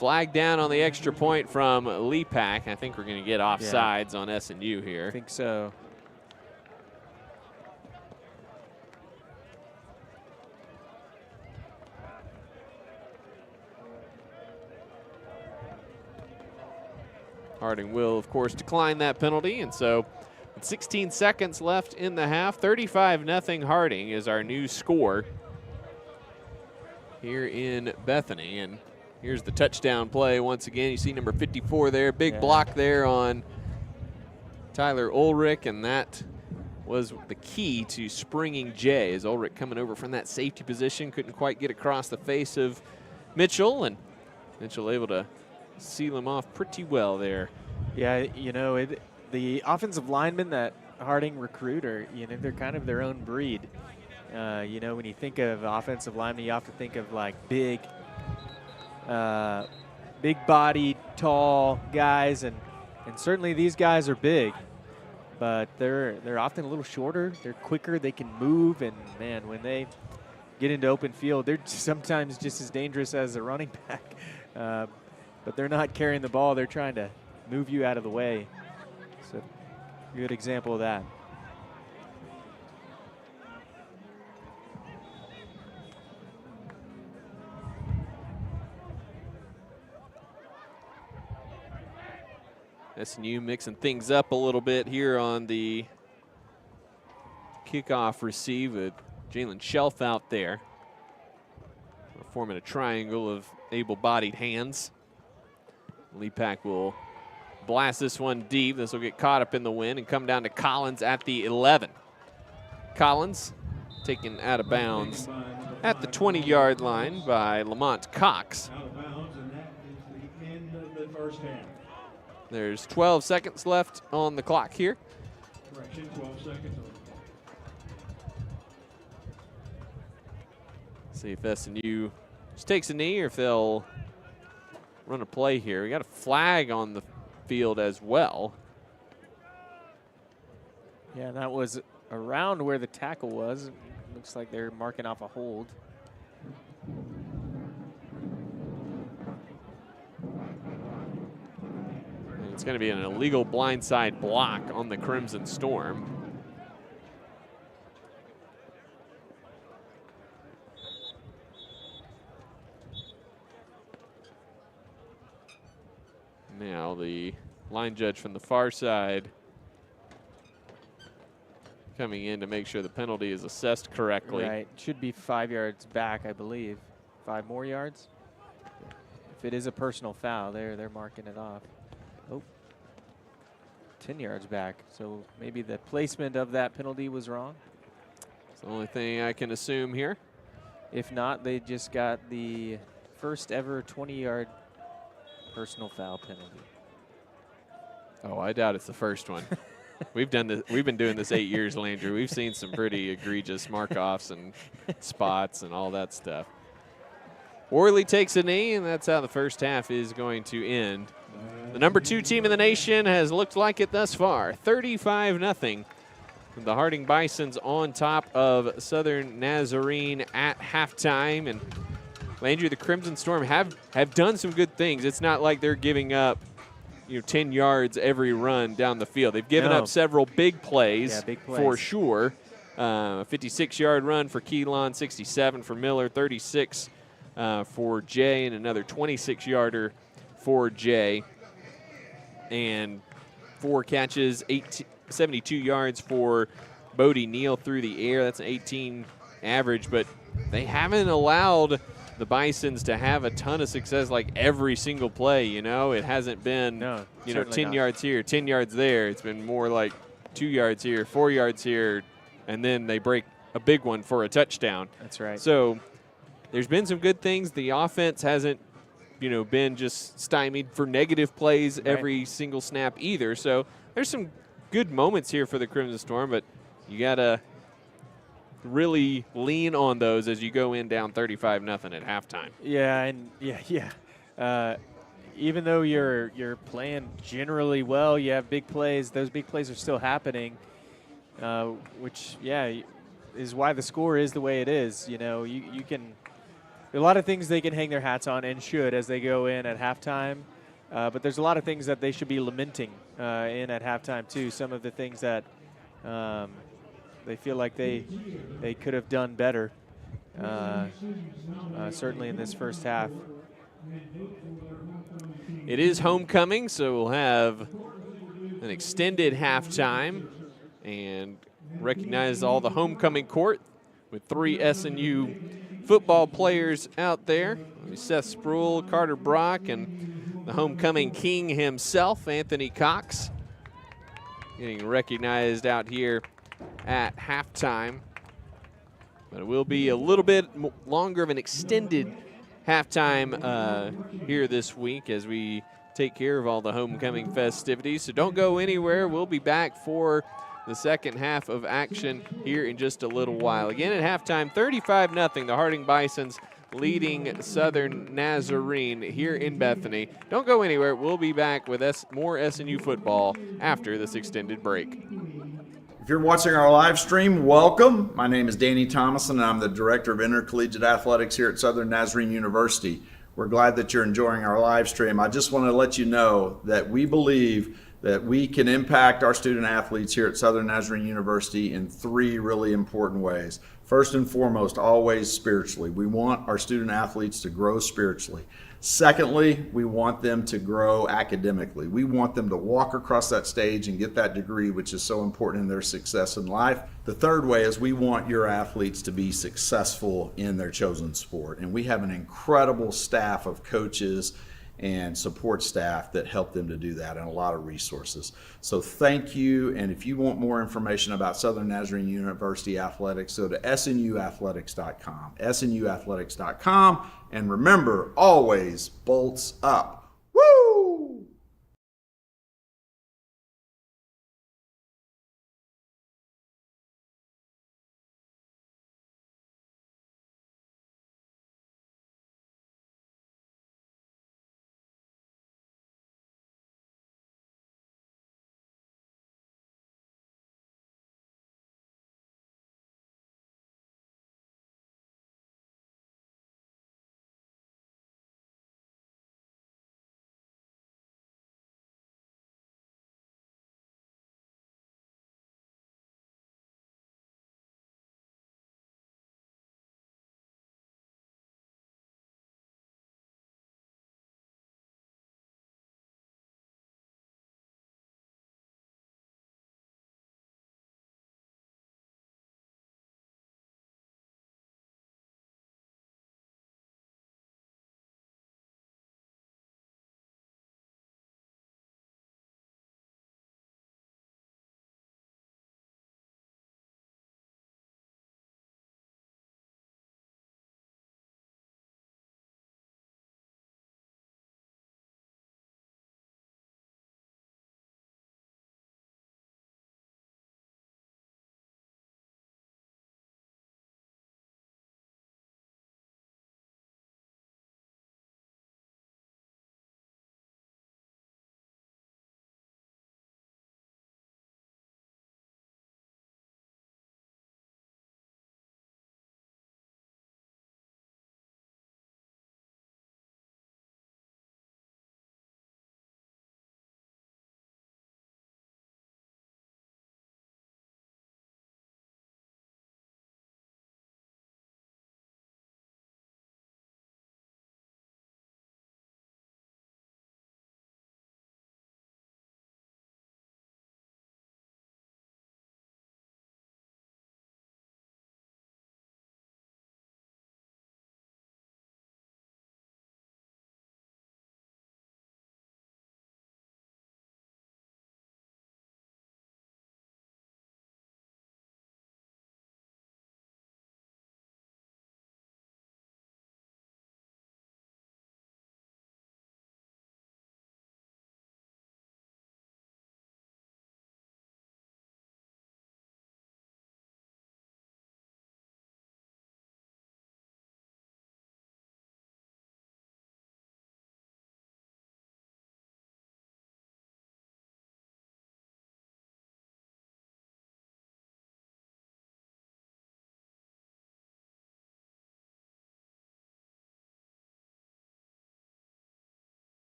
Flag down on the extra point from Lepak. I think we're going to get offsides on SNU here. I think so. Harding will, of course, decline that penalty, and so with 16 seconds left in the half, 35-0 Harding is our new score here in Bethany. And here's the touchdown play once again. You see number 54 there, big block there on Tyler Ulrich, and that was the key to springing Jay, as Ulrich coming over from that safety position, couldn't quite get across the face of Mitchell, and Mitchell able to seal him off pretty well there. Yeah, you know, the offensive linemen that Harding recruit are, you know, they're kind of their own breed. You know, when you think of offensive linemen, you often think of like big bodied, tall guys, and certainly these guys are big, but they're often a little shorter. They're quicker. They can move, and man, when they get into open field, they're sometimes just as dangerous as a running back. But they're not carrying the ball. They're trying to move you out of the way. So, good example of that. SNU mixing things up a little bit here on the kickoff receive with Jalen Shelf out there. We're forming a triangle of able-bodied hands. Lepak will blast this one deep. This will get caught up in the wind and come down to Collins at the 11. Collins taken out of bounds at the 20-yard line by Lamont Cox. Out of bounds, and that is the end of the first half. There's 12 seconds left on the clock here. Correction, 12 seconds on the clock. See if SNU just takes a knee or if they'll run a play here. We got a flag on the field as well. Yeah, that was around where the tackle was. Looks like they're marking off a hold. And it's going to be an illegal blindside block on the Crimson Storm. Now the line judge from the far side coming in to make sure the penalty is assessed correctly. Right, should be 5 yards back, I believe. 5 more yards. If it is a personal foul, they're marking it off. Oh, 10 yards back. So maybe the placement of that penalty was wrong. It's the only thing I can assume here. If not, they just got the first ever 20-yard personal foul penalty. Oh, I doubt it's the first one. We've done this. We've been doing this 8 years, Landry. We've seen some pretty egregious mark-offs and spots and all that stuff. Worley takes a knee, and that's how the first half is going to end. The number 2 team in the nation has looked like it thus far. 35-0. The Harding Bisons on top of Southern Nazarene at halftime. And Landry, the Crimson Storm have done some good things. It's not like they're giving up 10 yards every run down the field. They've given up several big plays, for sure. A 56-yard run for Keelan, 67 for Miller, 36 for Jay, and another 26-yarder for Jay. And 4 catches, 72 yards for Bodie Neal through the air. That's an 18 average, but they haven't allowed the Bisons to have a ton of success like every single play, It hasn't been, 10 yards here, 10 yards there. It's been more like 2 yards here, 4 yards here, and then they break a big one for a touchdown. That's right. So there's been some good things. The offense hasn't, been just stymied for negative plays every single snap either. So there's some good moments here for the Crimson Storm, but you got to really lean on those as you go in down 35-0 at halftime. Yeah, and even though you're playing generally well, you have big plays. Those big plays are still happening, which is why the score is the way it is. You can a lot of things they can hang their hats on and should as they go in at halftime. But there's a lot of things that they should be lamenting in at halftime too. Some of the things that they feel like they could have done better, certainly in this first half. It is homecoming, so we'll have an extended halftime and recognize all the homecoming court with 3 SNU football players out there. Seth Sproul, Carter Brock, and the homecoming king himself, Anthony Cox, getting recognized out here at halftime. But it will be a little bit longer of an extended halftime here this week as we take care of all the homecoming festivities. So don't go anywhere. We'll be back for the second half of action here in just a little while. Again at halftime, 35-0, the Harding Bisons leading Southern Nazarene here in Bethany. Don't go anywhere. We'll be back with more SNU football after this extended break. If you're watching our live stream, welcome. My name is Danny Thomason, and I'm the Director of Intercollegiate Athletics here at Southern Nazarene University. We're glad that you're enjoying our live stream. I just want to let you know that we believe that we can impact our student athletes here at Southern Nazarene University in 3 really important ways. First and foremost, always spiritually. We want our student athletes to grow spiritually. Secondly, we want them to grow academically. We want them to walk across that stage and get that degree, which is so important in their success in life. The third way is we want your athletes to be successful in their chosen sport. And we have an incredible staff of coaches and support staff that help them to do that, and a lot of resources. So thank you, and if you want more information about Southern Nazarene University Athletics, go to snuathletics.com, snuathletics.com, and remember, always bolts up.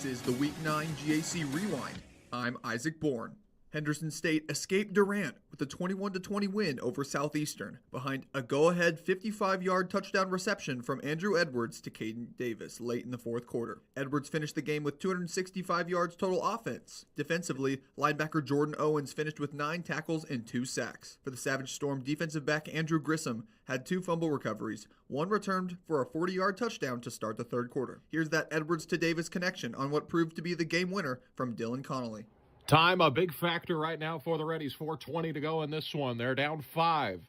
This is the Week 9 GAC Rewind. I'm Isaac Bourne. Henderson State escaped Durant with a 21-20 win over Southeastern behind a go-ahead 55-yard touchdown reception from Andrew Edwards to Caden Davis late in the fourth quarter. Edwards finished the game with 265 yards total offense. Defensively, linebacker Jordan Owens finished with 9 tackles and 2 sacks. For the Savage Storm, defensive back Andrew Grissom had 2 fumble recoveries, one returned for a 40-yard touchdown to start the third quarter. Here's that Edwards to Davis connection on what proved to be the game winner from Dylan Connolly. Time, a big factor right now for the Reddies. 4:20 to go in this one. They're down 5.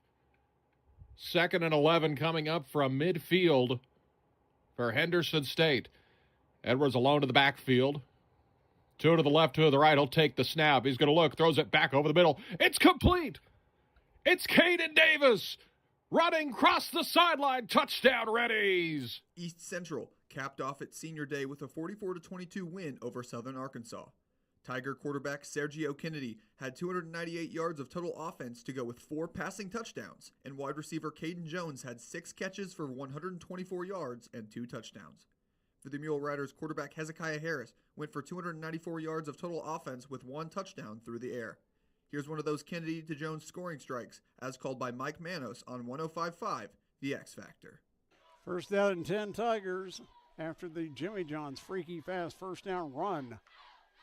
2nd and 11 coming up from midfield for Henderson State. Edwards alone to the backfield. 2 to the left, 2 to the right. He'll take the snap. He's going to look, throws it back over the middle. It's complete. It's Caden Davis running across the sideline. Touchdown, Reddies. East Central capped off its senior day with a 44-22 win over Southern Arkansas. Tiger quarterback Sergio Kennedy had 298 yards of total offense to go with 4 passing touchdowns, and wide receiver Caden Jones had 6 catches for 124 yards and 2 touchdowns. For the Mule Riders, quarterback Hezekiah Harris went for 294 yards of total offense with 1 touchdown through the air. Here's one of those Kennedy to Jones scoring strikes, as called by Mike Manos on 105.5, The X Factor. First down and 10 Tigers after the Jimmy John's freaky fast first down run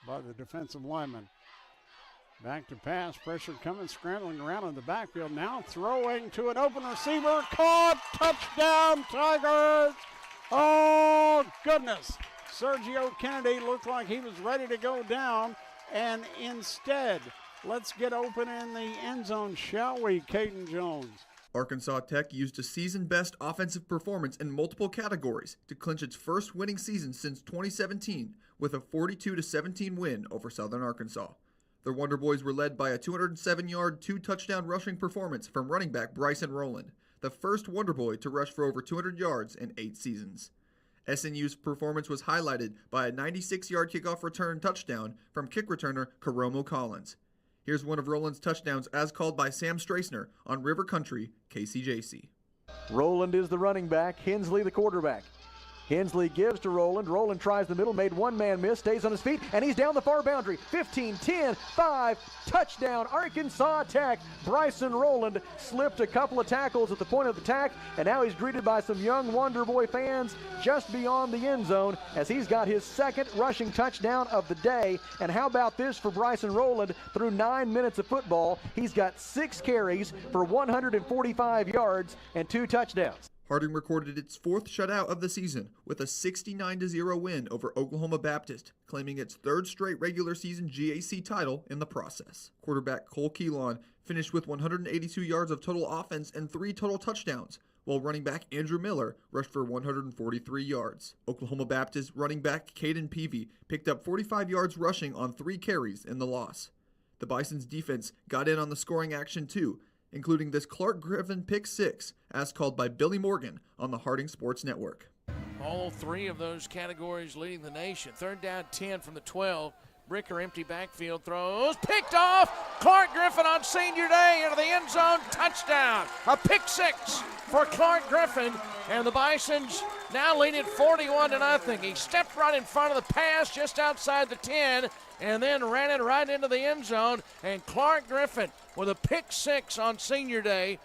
by the defensive lineman. Back to pass, pressure coming, scrambling around in the backfield. Now throwing to an open receiver, caught, touchdown Tigers! Oh goodness! Sergio Kennedy looked like he was ready to go down, and instead, let's get open in the end zone, shall we, Caden Jones? Arkansas Tech used a season-best offensive performance in multiple categories to clinch its first winning season since 2017 with a 42-17 win over Southern Arkansas. Their Wonder Boys were led by a 207-yard, 2-touchdown rushing performance from running back Bryson Rowland, the first Wonder Boy to rush for over 200 yards in 8 seasons. SNU's performance was highlighted by a 96-yard kickoff return touchdown from kick returner Karomo Collins. Here's one of Rowland's touchdowns as called by Sam Strassner on River Country, KCJC. Rowland is the running back, Hensley the quarterback. Hensley gives to Rowland. Rowland tries the middle, made one man miss, stays on his feet, and he's down the far boundary. 15, 10, 5, touchdown, Arkansas Tech. Bryson Rowland slipped a couple of tackles at the point of attack, and now he's greeted by some young Wonder Boy fans just beyond the end zone as he's got his 2nd rushing touchdown of the day. And how about this for Bryson Rowland? Through 9 minutes of football, he's got 6 carries for 145 yards and 2 touchdowns. Harding recorded its 4th shutout of the season with a 69-0 win over Oklahoma Baptist, claiming its 3rd straight regular season GAC title in the process. Quarterback Cole Keelan finished with 182 yards of total offense and 3 total touchdowns, while running back Andrew Miller rushed for 143 yards. Oklahoma Baptist running back Caden Peavy picked up 45 yards rushing on 3 carries in the loss. The Bison's defense got in on the scoring action too, including this Clark Griffin pick 6, as called by Billy Morgan on the Harding Sports Network. All 3 of those categories leading the nation. 3rd down 10 from the 12. Bricker empty backfield throws. Picked off. Clark Griffin on senior day into the end zone. Touchdown. A pick 6 for Clark Griffin. And the Bisons now lead it 41-0. He stepped right in front of the pass just outside the 10 and then ran it right into the end zone. And Clark Griffin with a pick 6 on senior day.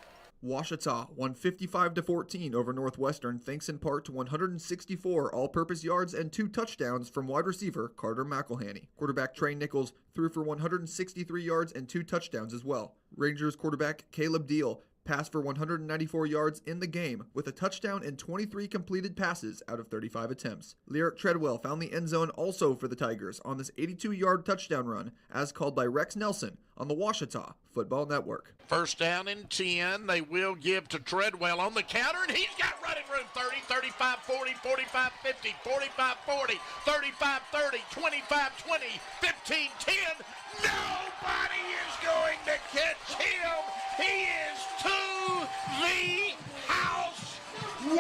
Ouachita won 55-14 over Northwestern thanks in part to 164 all-purpose yards and 2 touchdowns from wide receiver Carter McElhaney. Quarterback Trey Nichols threw for 163 yards and 2 touchdowns as well. Rangers quarterback Caleb Deal passed for 194 yards in the game with a touchdown and 23 completed passes out of 35 attempts. Lyric Treadwell found the end zone also for the Tigers on this 82-yard touchdown run, as called by Rex Nelson on the Ouachita Football Network. 1st down and 10. They will give to Treadwell on the counter, and he's got running room. 30, 35, 40, 45, 50, 45, 40, 35, 30, 25, 20, 15, 10. Nobody is going to catch him. He is to the house. 1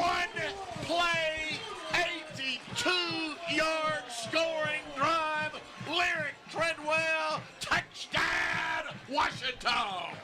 play, 82-yard scoring drive. Lyric Treadwell, touchdown, Washington.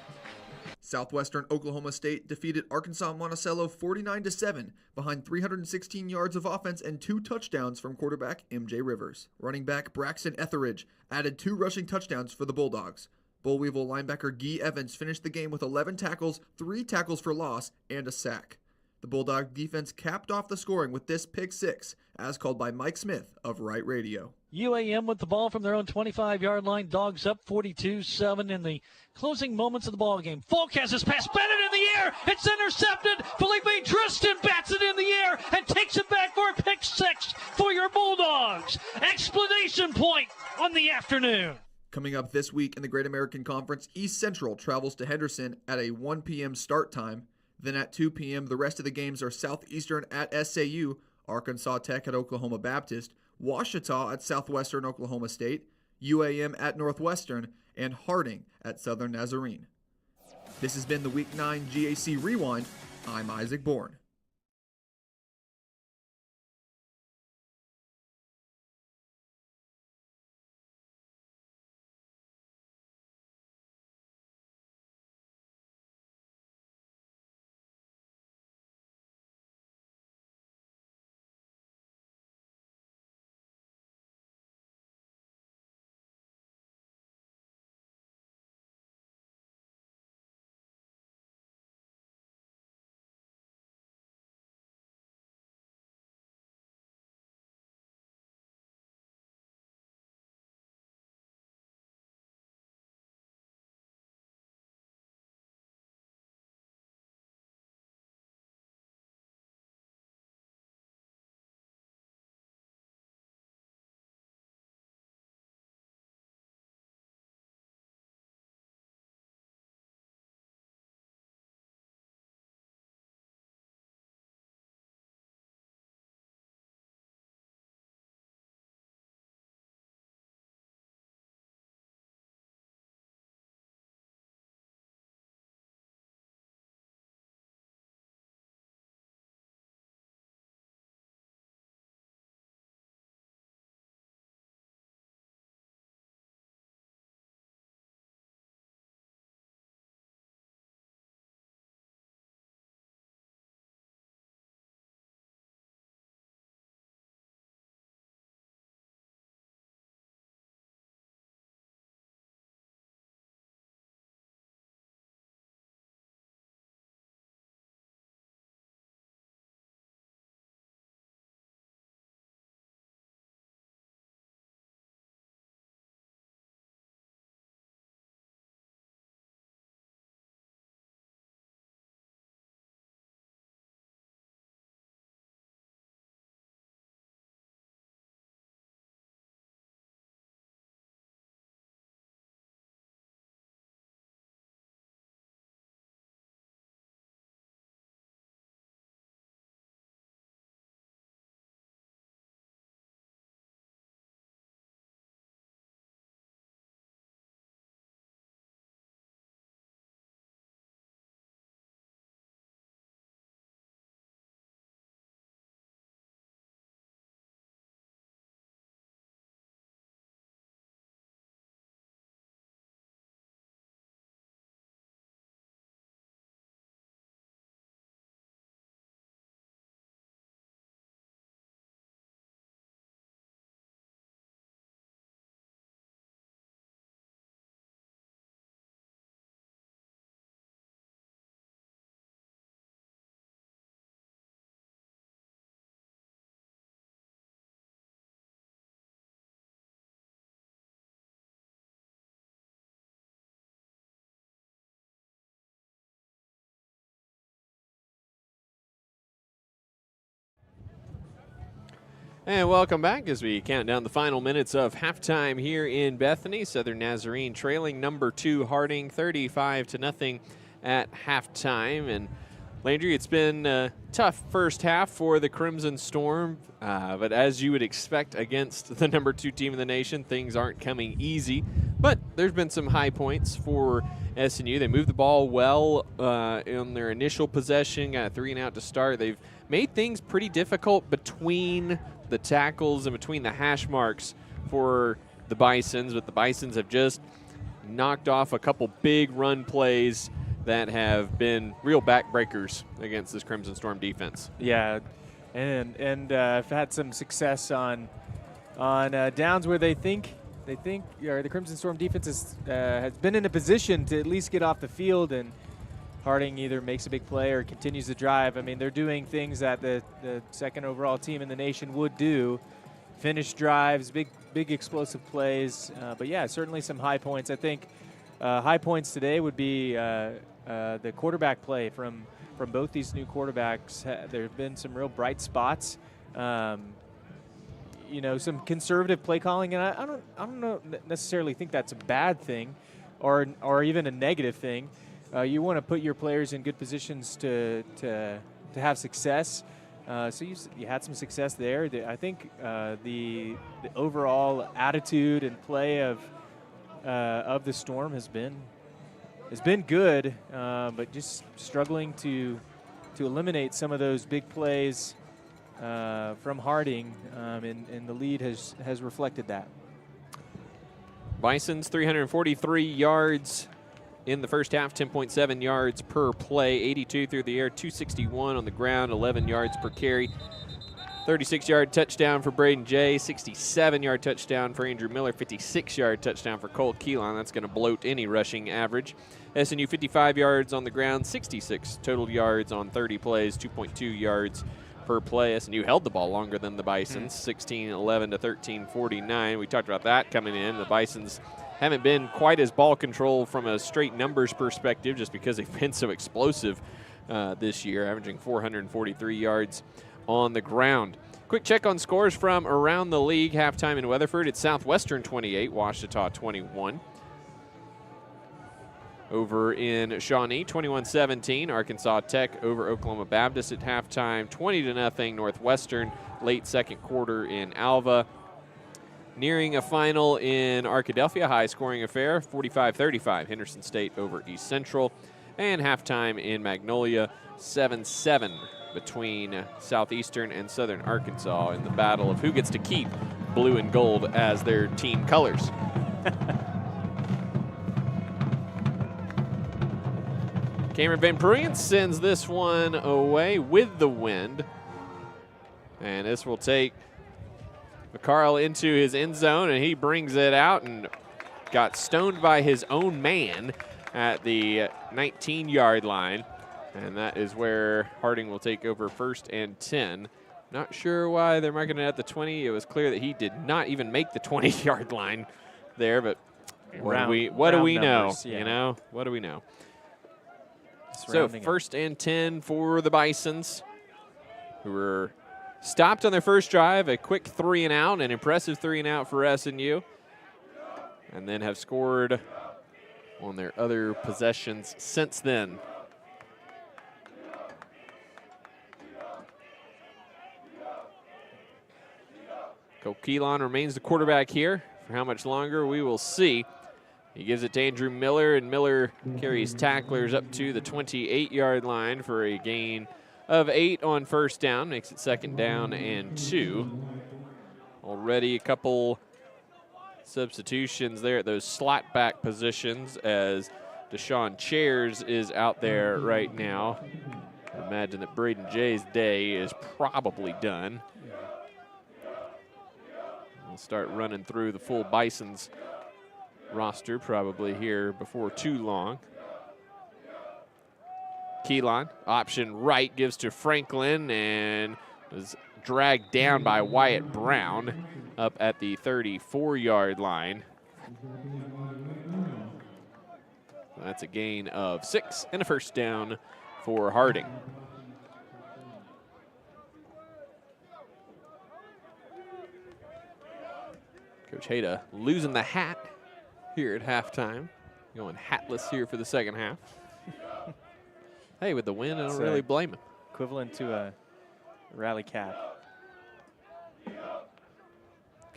Southwestern Oklahoma State defeated Arkansas Monticello 49-7 behind 316 yards of offense and 2 touchdowns from quarterback MJ Rivers. Running back Braxton Etheridge added 2 rushing touchdowns for the Bulldogs. Bullweevil linebacker Guy Evans finished the game with 11 tackles, 3 tackles for loss, and a sack. The Bulldog defense capped off the scoring with this pick 6, as called by Mike Smith of Right Radio. UAM with the ball from their own 25-yard line. Dogs up 42-7 in the closing moments of the ball game. Falk has his pass. Bennett in the air. It's intercepted. Felipe Tristan bats it in the air and takes it back for a pick 6 for your Bulldogs. Explanation point on the afternoon. Coming up this week in the Great American Conference, East Central travels to Henderson at a 1 p.m. start time. Then at 2 p.m., the rest of the games are Southeastern at SAU, Arkansas Tech at Oklahoma Baptist, Ouachita at Southwestern Oklahoma State, UAM at Northwestern, and Harding at Southern Nazarene. This has been the Week 9 GAC Rewind. I'm Isaac Bourne. And welcome back as we count down the final minutes of halftime here in Bethany. Southern Nazarene trailing number 2 Harding 35-0 at halftime. And Landry, it's been a tough first half for the Crimson Storm, but as you would expect against the number 2 team in the nation, things aren't coming easy. But there's been some high points for SNU. They moved the ball well in their initial possession, got a 3-and-out to start. They've made things pretty difficult between the tackles and between the hash marks for the Bisons, but the Bisons have just knocked off a couple big run plays that have been real backbreakers against this Crimson Storm defense. Yeah, and I've had some success on downs where they think the Crimson Storm defense has been in a position to at least get off the field, and Harding either makes a big play or continues the drive. I mean, they're doing things that the second overall team in the nation would do. Finish drives, big explosive plays. But, yeah, certainly some high points. I think high points today would be the quarterback play from both these new quarterbacks. There have been some real bright spots. You know, some conservative play calling, and I don't necessarily think that's a bad thing or even a negative thing. You want to put your players in good positions to have success. So you had some success there. I think the overall attitude and play of the Storm has been good, but just struggling to eliminate some of those big plays from Harding, and the lead has reflected that. Bisons 343 yards in the first half, 10.7 yards per play, 82 through the air, 261 on the ground, 11 yards per carry. 36-yard touchdown for Braden Jay, 67-yard touchdown for Andrew Miller, 56-yard touchdown for Cole Keelan. That's going to bloat any rushing average. SNU 55 yards on the ground, 66 total yards on 30 plays, 2.2 yards per play. SNU held the ball longer than the Bisons, 16-11 to 13-49. We talked about that coming in. The Bisons haven't been quite as ball control from a straight numbers perspective just because they've been so explosive this year, averaging 443 yards on the ground. Quick check on scores from around the league. Halftime in Weatherford, it's Southwestern 28, Ouachita 21. Over in Shawnee, 21-17, Arkansas Tech over Oklahoma Baptist at halftime, 20-0 Northwestern, late second quarter in Alva. Nearing a final in Arkadelphia, high-scoring affair, 45-35, Henderson State over East Central. And halftime in Magnolia, 7-7 between Southeastern and Southern Arkansas in the battle of who gets to keep blue and gold as their team colors. Cameron Van Prooyen sends this one away with the wind. And this will take McConnell into his end zone, and he brings it out and got stoned by his own man at the 19-yard line. And that is where Harding will take over 1st and 10. Not sure why they're marking it at the 20. It was clear that he did not even make the 20-yard line there, but what do we know? Yeah. You know, what do we know? So 1st and 10 for the Bisons, who were stopped on their first drive, a quick 3-and-out, an impressive 3-and-out for SNU, and then have scored on their other possessions since then. Cole Keelan remains the quarterback here. For how much longer, we will see. He gives it to Andrew Miller, and Miller carries tacklers up to the 28-yard line for a gain of 8 on 1st down. Makes it 2nd down and 2. Already a couple substitutions there at those slot back positions as Deshaun Chairs is out there right now. I imagine that Braden Jay's day is probably done. We'll start running through the full Bisons roster probably here before too long. Keelan, option right, gives to Franklin and was dragged down by Wyatt Brown up at the 34-yard line. That's a gain of 6 and a 1st down for Harding. Coach Hayda losing the hat here at halftime. Going hatless here for the 2nd half. Hey, with the win, I don't really blame him. Equivalent to a rally cap.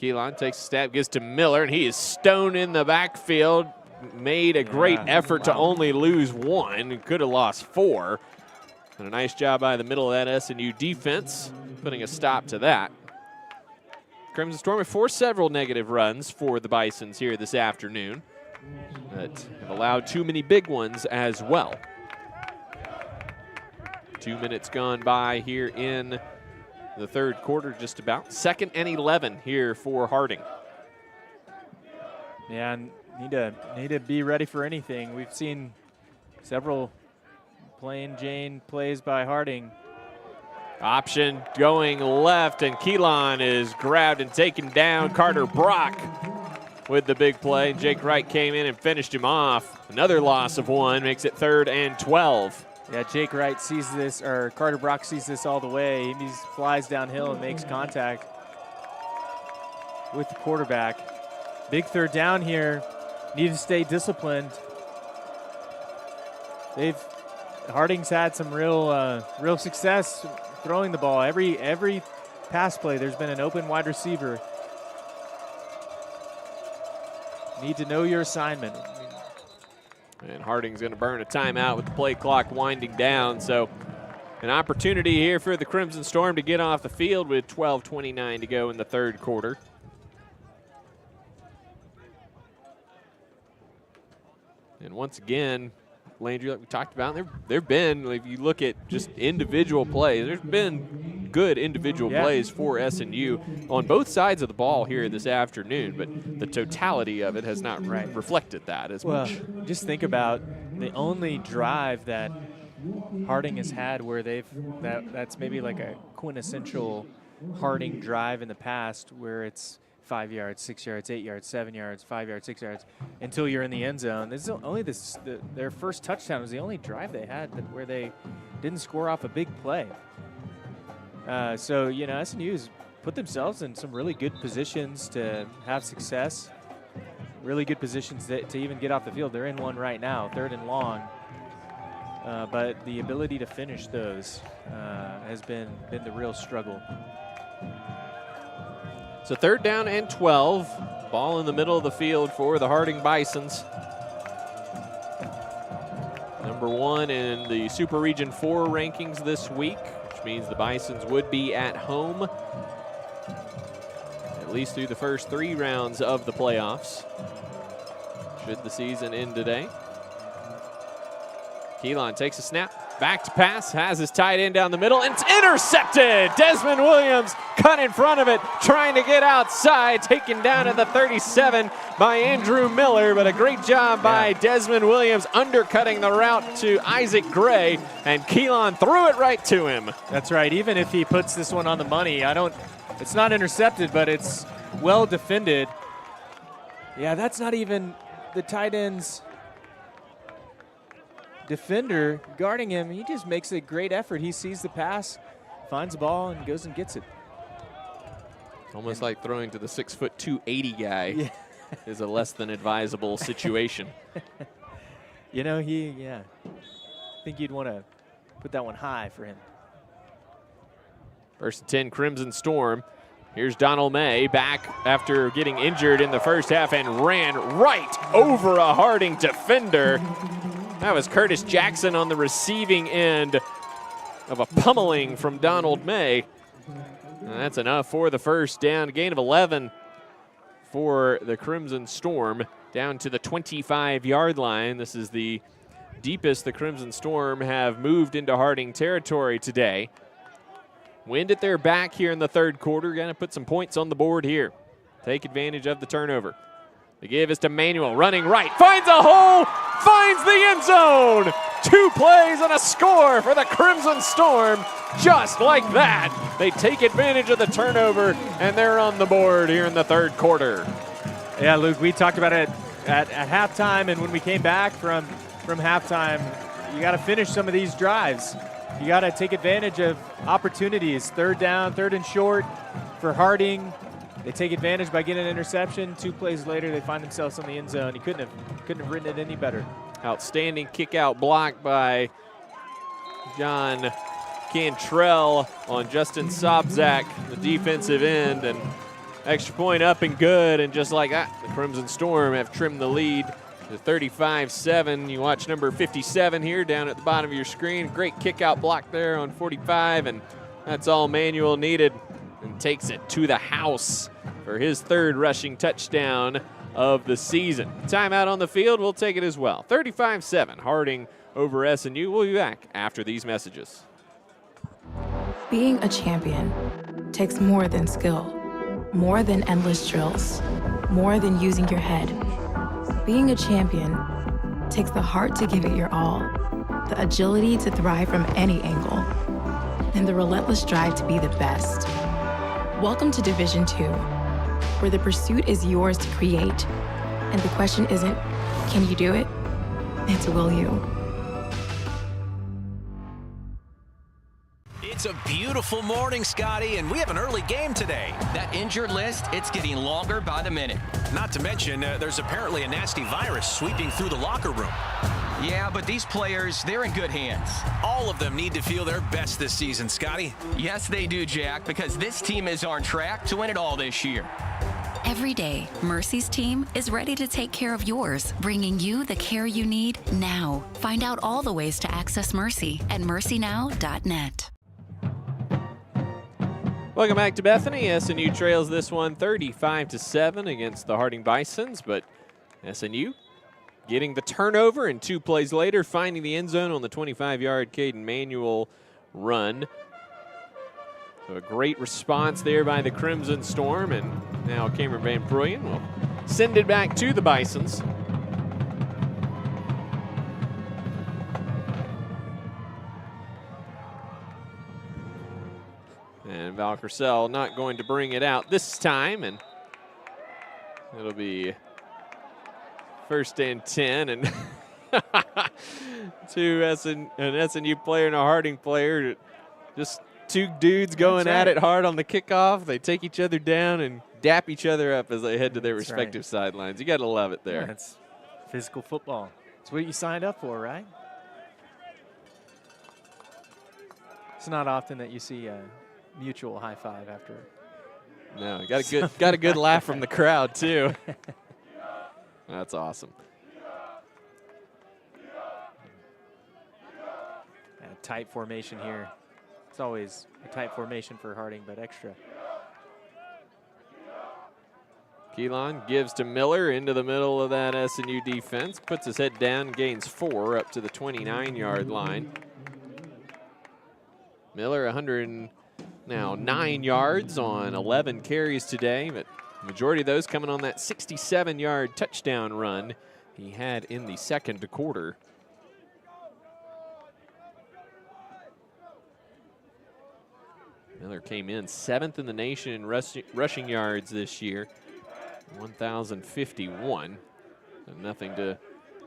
Keelan takes a step, gives to Miller, and he is stoned in the backfield. Made a great effort to only lose 1. Could have lost 4. And a nice job by the middle of that SNU defense, putting a stop to that. Crimson Storm have forced several negative runs for the Bisons here this afternoon, but have allowed too many big ones as well. 2 minutes gone by here in the third quarter, just about. 2nd and 11 here for Harding. Yeah, and need to be ready for anything. We've seen several plain Jane plays by Harding. Option going left, and Keelan is grabbed and taken down. Carter Brock with the big play. Jake Wright came in and finished him off. Another loss of 1 makes it 3rd and 12. Yeah, Jake Wright sees this, or Carter Brock sees this all the way. He flies downhill and makes contact with the quarterback. Big 3rd down here. Need to stay disciplined. Harding's had some real success throwing the ball. Every pass play, there's been an open wide receiver. Need to know your assignment. And Harding's going to burn a timeout with the play clock winding down. So an opportunity here for the Crimson Storm to get off the field with 12:29 to go in the third quarter. And once again, Landry, like we talked about, there have been, if you look at just individual plays, there's been good individual plays for SNU on both sides of the ball here this afternoon, but the totality of it has not reflected that as much. Just think about the only drive that Harding has had where that's maybe like a quintessential Harding drive in the past where it's 5 yards, 6 yards, 8 yards, 7 yards, 5 yards, 6 yards, until you're in the end zone. This is only their first touchdown was the only drive they had where they didn't score off a big play. So, SNU's put themselves in some really good positions to have success, really good positions to even get off the field. They're in one right now, 3rd and long. But the ability to finish those has been the real struggle. So 3rd down and 12. Ball in the middle of the field for the Harding Bisons. Number 1 in the Super Region 4 rankings this week, which means the Bisons would be at home at least through the first 3 rounds of the playoffs, should the season end today. Keelan takes a snap, back to pass, has his tight end down the middle, and it's intercepted! Desmond Williams cut in front of it, trying to get outside, taken down at the 37 by Andrew Miller, but a great job by Desmond Williams undercutting the route to Isaac Gray, and Keelan threw it right to him. That's right, even if he puts this one on the money, it's not intercepted, but it's well defended. Yeah, that's not even the tight end's defender guarding him. He just makes a great effort. He sees the pass, finds the ball, and goes and gets it. Almost like throwing to the 6'2", 280 guy is a less than advisable situation. I think you'd want to put that one high for him. 1st and 10, Crimson Storm. Here's Donald May back after getting injured in the first half and ran right over a Harding defender. That was Curtis Jackson on the receiving end of a pummeling from Donald May. And that's enough for the first down. Gain of 11 for the Crimson Storm down to the 25-yard line. This is the deepest the Crimson Storm have moved into Harding territory today. Wind at their back here in the third quarter. Going to put some points on the board here. Take advantage of the turnover. The give is to Manuel, running right, finds a hole, finds the end zone. 2 plays and a score for the Crimson Storm. Just like that, they take advantage of the turnover, and they're on the board here in the third quarter. Yeah, Luke, we talked about it at halftime, and when we came back from halftime, you got to finish some of these drives. You got to take advantage of opportunities. 3rd down, 3rd and short for Harding. They take advantage by getting an interception. 2 plays later, they find themselves on the end zone. He couldn't have written it any better. Outstanding kick-out block by John Cantrell on Justin Sobzak, the defensive end, and extra point up and good. And just like that, the Crimson Storm have trimmed the lead to 35-7. You watch number 57 here down at the bottom of your screen. Great kick-out block there on 45, and that's all Manuel needed, and takes it to the house for his 3rd rushing touchdown of the season. Timeout on the field, we'll take it as well. 35-7, Harding over SNU. We'll be back after these messages. Being a champion takes more than skill, more than endless drills, more than using your head. Being a champion takes the heart to give it your all, the agility to thrive from any angle, and the relentless drive to be the best. Welcome to Division II, where the pursuit is yours to create, and the question isn't, can you do it? It's will you? It's a beautiful morning, Scotty, and we have an early game today. That injured list, it's getting longer by the minute. Not to mention, there's apparently a nasty virus sweeping through the locker room. Yeah, but these players, they're in good hands. All of them need to feel their best this season, Scotty. Yes, they do, Jack, because this team is on track to win it all this year. Every day, Mercy's team is ready to take care of yours, bringing you the care you need now. Find out all the ways to access Mercy at mercynow.net. Welcome back to Bethany. SNU trails this one 35-7 against the Harding Bisons, but SNU getting the turnover, and 2 plays later finding the end zone on the 25-yard Caden Manuel run. So a great response there by the Crimson Storm, and now Cameron Van Brooyen will send it back to the Bisons. And Valcarcel not going to bring it out this time, and it'll be 1st and 10, and an SNU player and a Harding player, just 2 dudes going at it hard on the kickoff. They take each other down and dap each other up as they head to their respective sidelines. You got to love it there. Yeah, it's physical football. It's what you signed up for, right? It's not often that you see a mutual high five after. No, got a good laugh from the crowd too. That's awesome. And a tight formation here. It's always a tight formation for Harding, but extra. Keelan gives to Miller into the middle of that SNU defense, puts his head down, gains 4 up to the 29-yard line. Miller 9 yards on 11 carries today, but the majority of those coming on that 67-yard touchdown run he had in the second quarter. Miller came in 7th in the nation in rushing yards this year, 1,051. So nothing to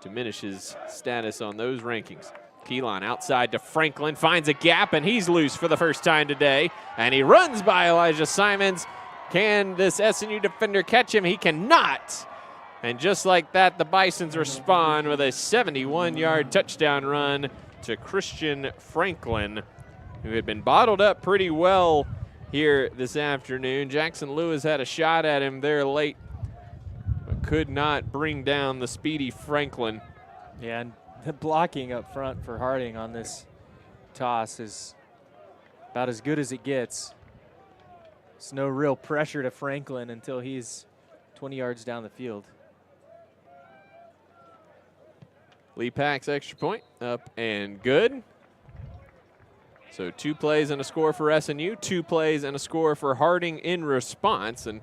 diminish his status on those rankings. Keelan outside to Franklin, finds a gap, and he's loose for the first time today. And he runs by Elijah Simons. Can this SNU defender catch him? He cannot. And just like that, the Bisons respond with a 71-yard touchdown run to Christian Franklin, who had been bottled up pretty well here this afternoon. Jackson Lewis had a shot at him there late, but could not bring down the speedy Franklin. Yeah, and the blocking up front for Harding on this toss is about as good as it gets. There's no real pressure to Franklin until he's 20 yards down the field. Lee Pack's extra point up and good. So 2 plays and a score for SNU, 2 plays and a score for Harding in response. And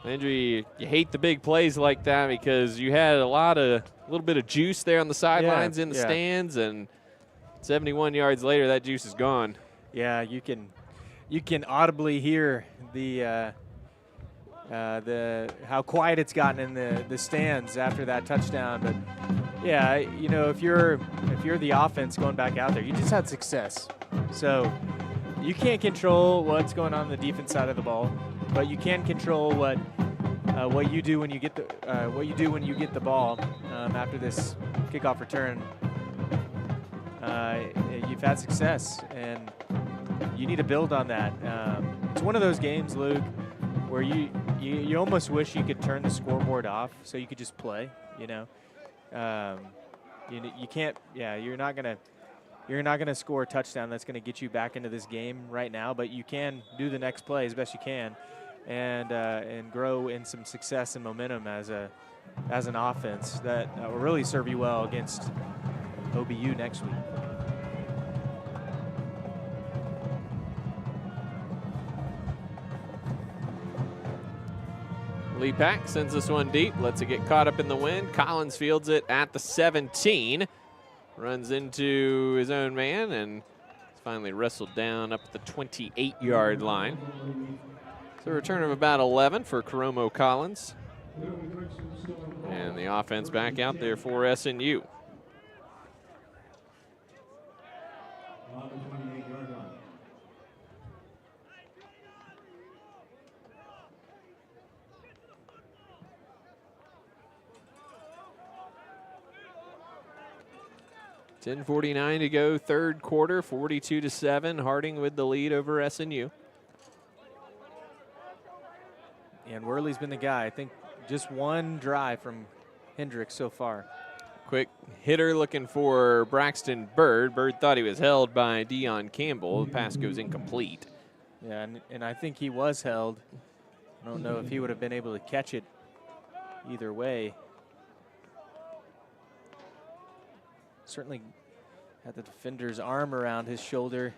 Landry, you hate the big plays like that because you had a little bit of juice there on the sidelines in the stands, and 71 yards later, that juice is gone. Yeah, you can audibly hear the how quiet it's gotten in the stands after that touchdown. But yeah, you know, if you're the offense going back out there, you just had success. So you can't control what's going on the defense side of the ball, but you can control what you do when you get the ball after this kickoff return. You've had success, and you need to build on that. It's one of those games, Luke, where you almost wish you could turn the scoreboard off so you could just play. You know, you can't. Yeah, you're not gonna score a touchdown that's gonna get you back into this game right now, but you can do the next play as best you can, and grow in some success and momentum as an offense that will really serve you well against OBU next week. Lee Pack sends this one deep, lets it get caught up in the wind. Collins fields it at the 17. Runs into his own man and is finally wrestled down up at the 28-yard line. So a return of about 11 for Karomo Collins. And the offense back out there for SNU. .10:49 to go, third quarter, 42-7. Harding with the lead over SNU. And Worley's been the guy. I think just one drive from Hendricks so far. Quick hitter looking for Braxton Bird. Bird thought he was held by Deion Campbell. The pass goes incomplete. Yeah, and I think he was held. I don't know if he would have been able to catch it either way. Certainly had the defender's arm around his shoulder.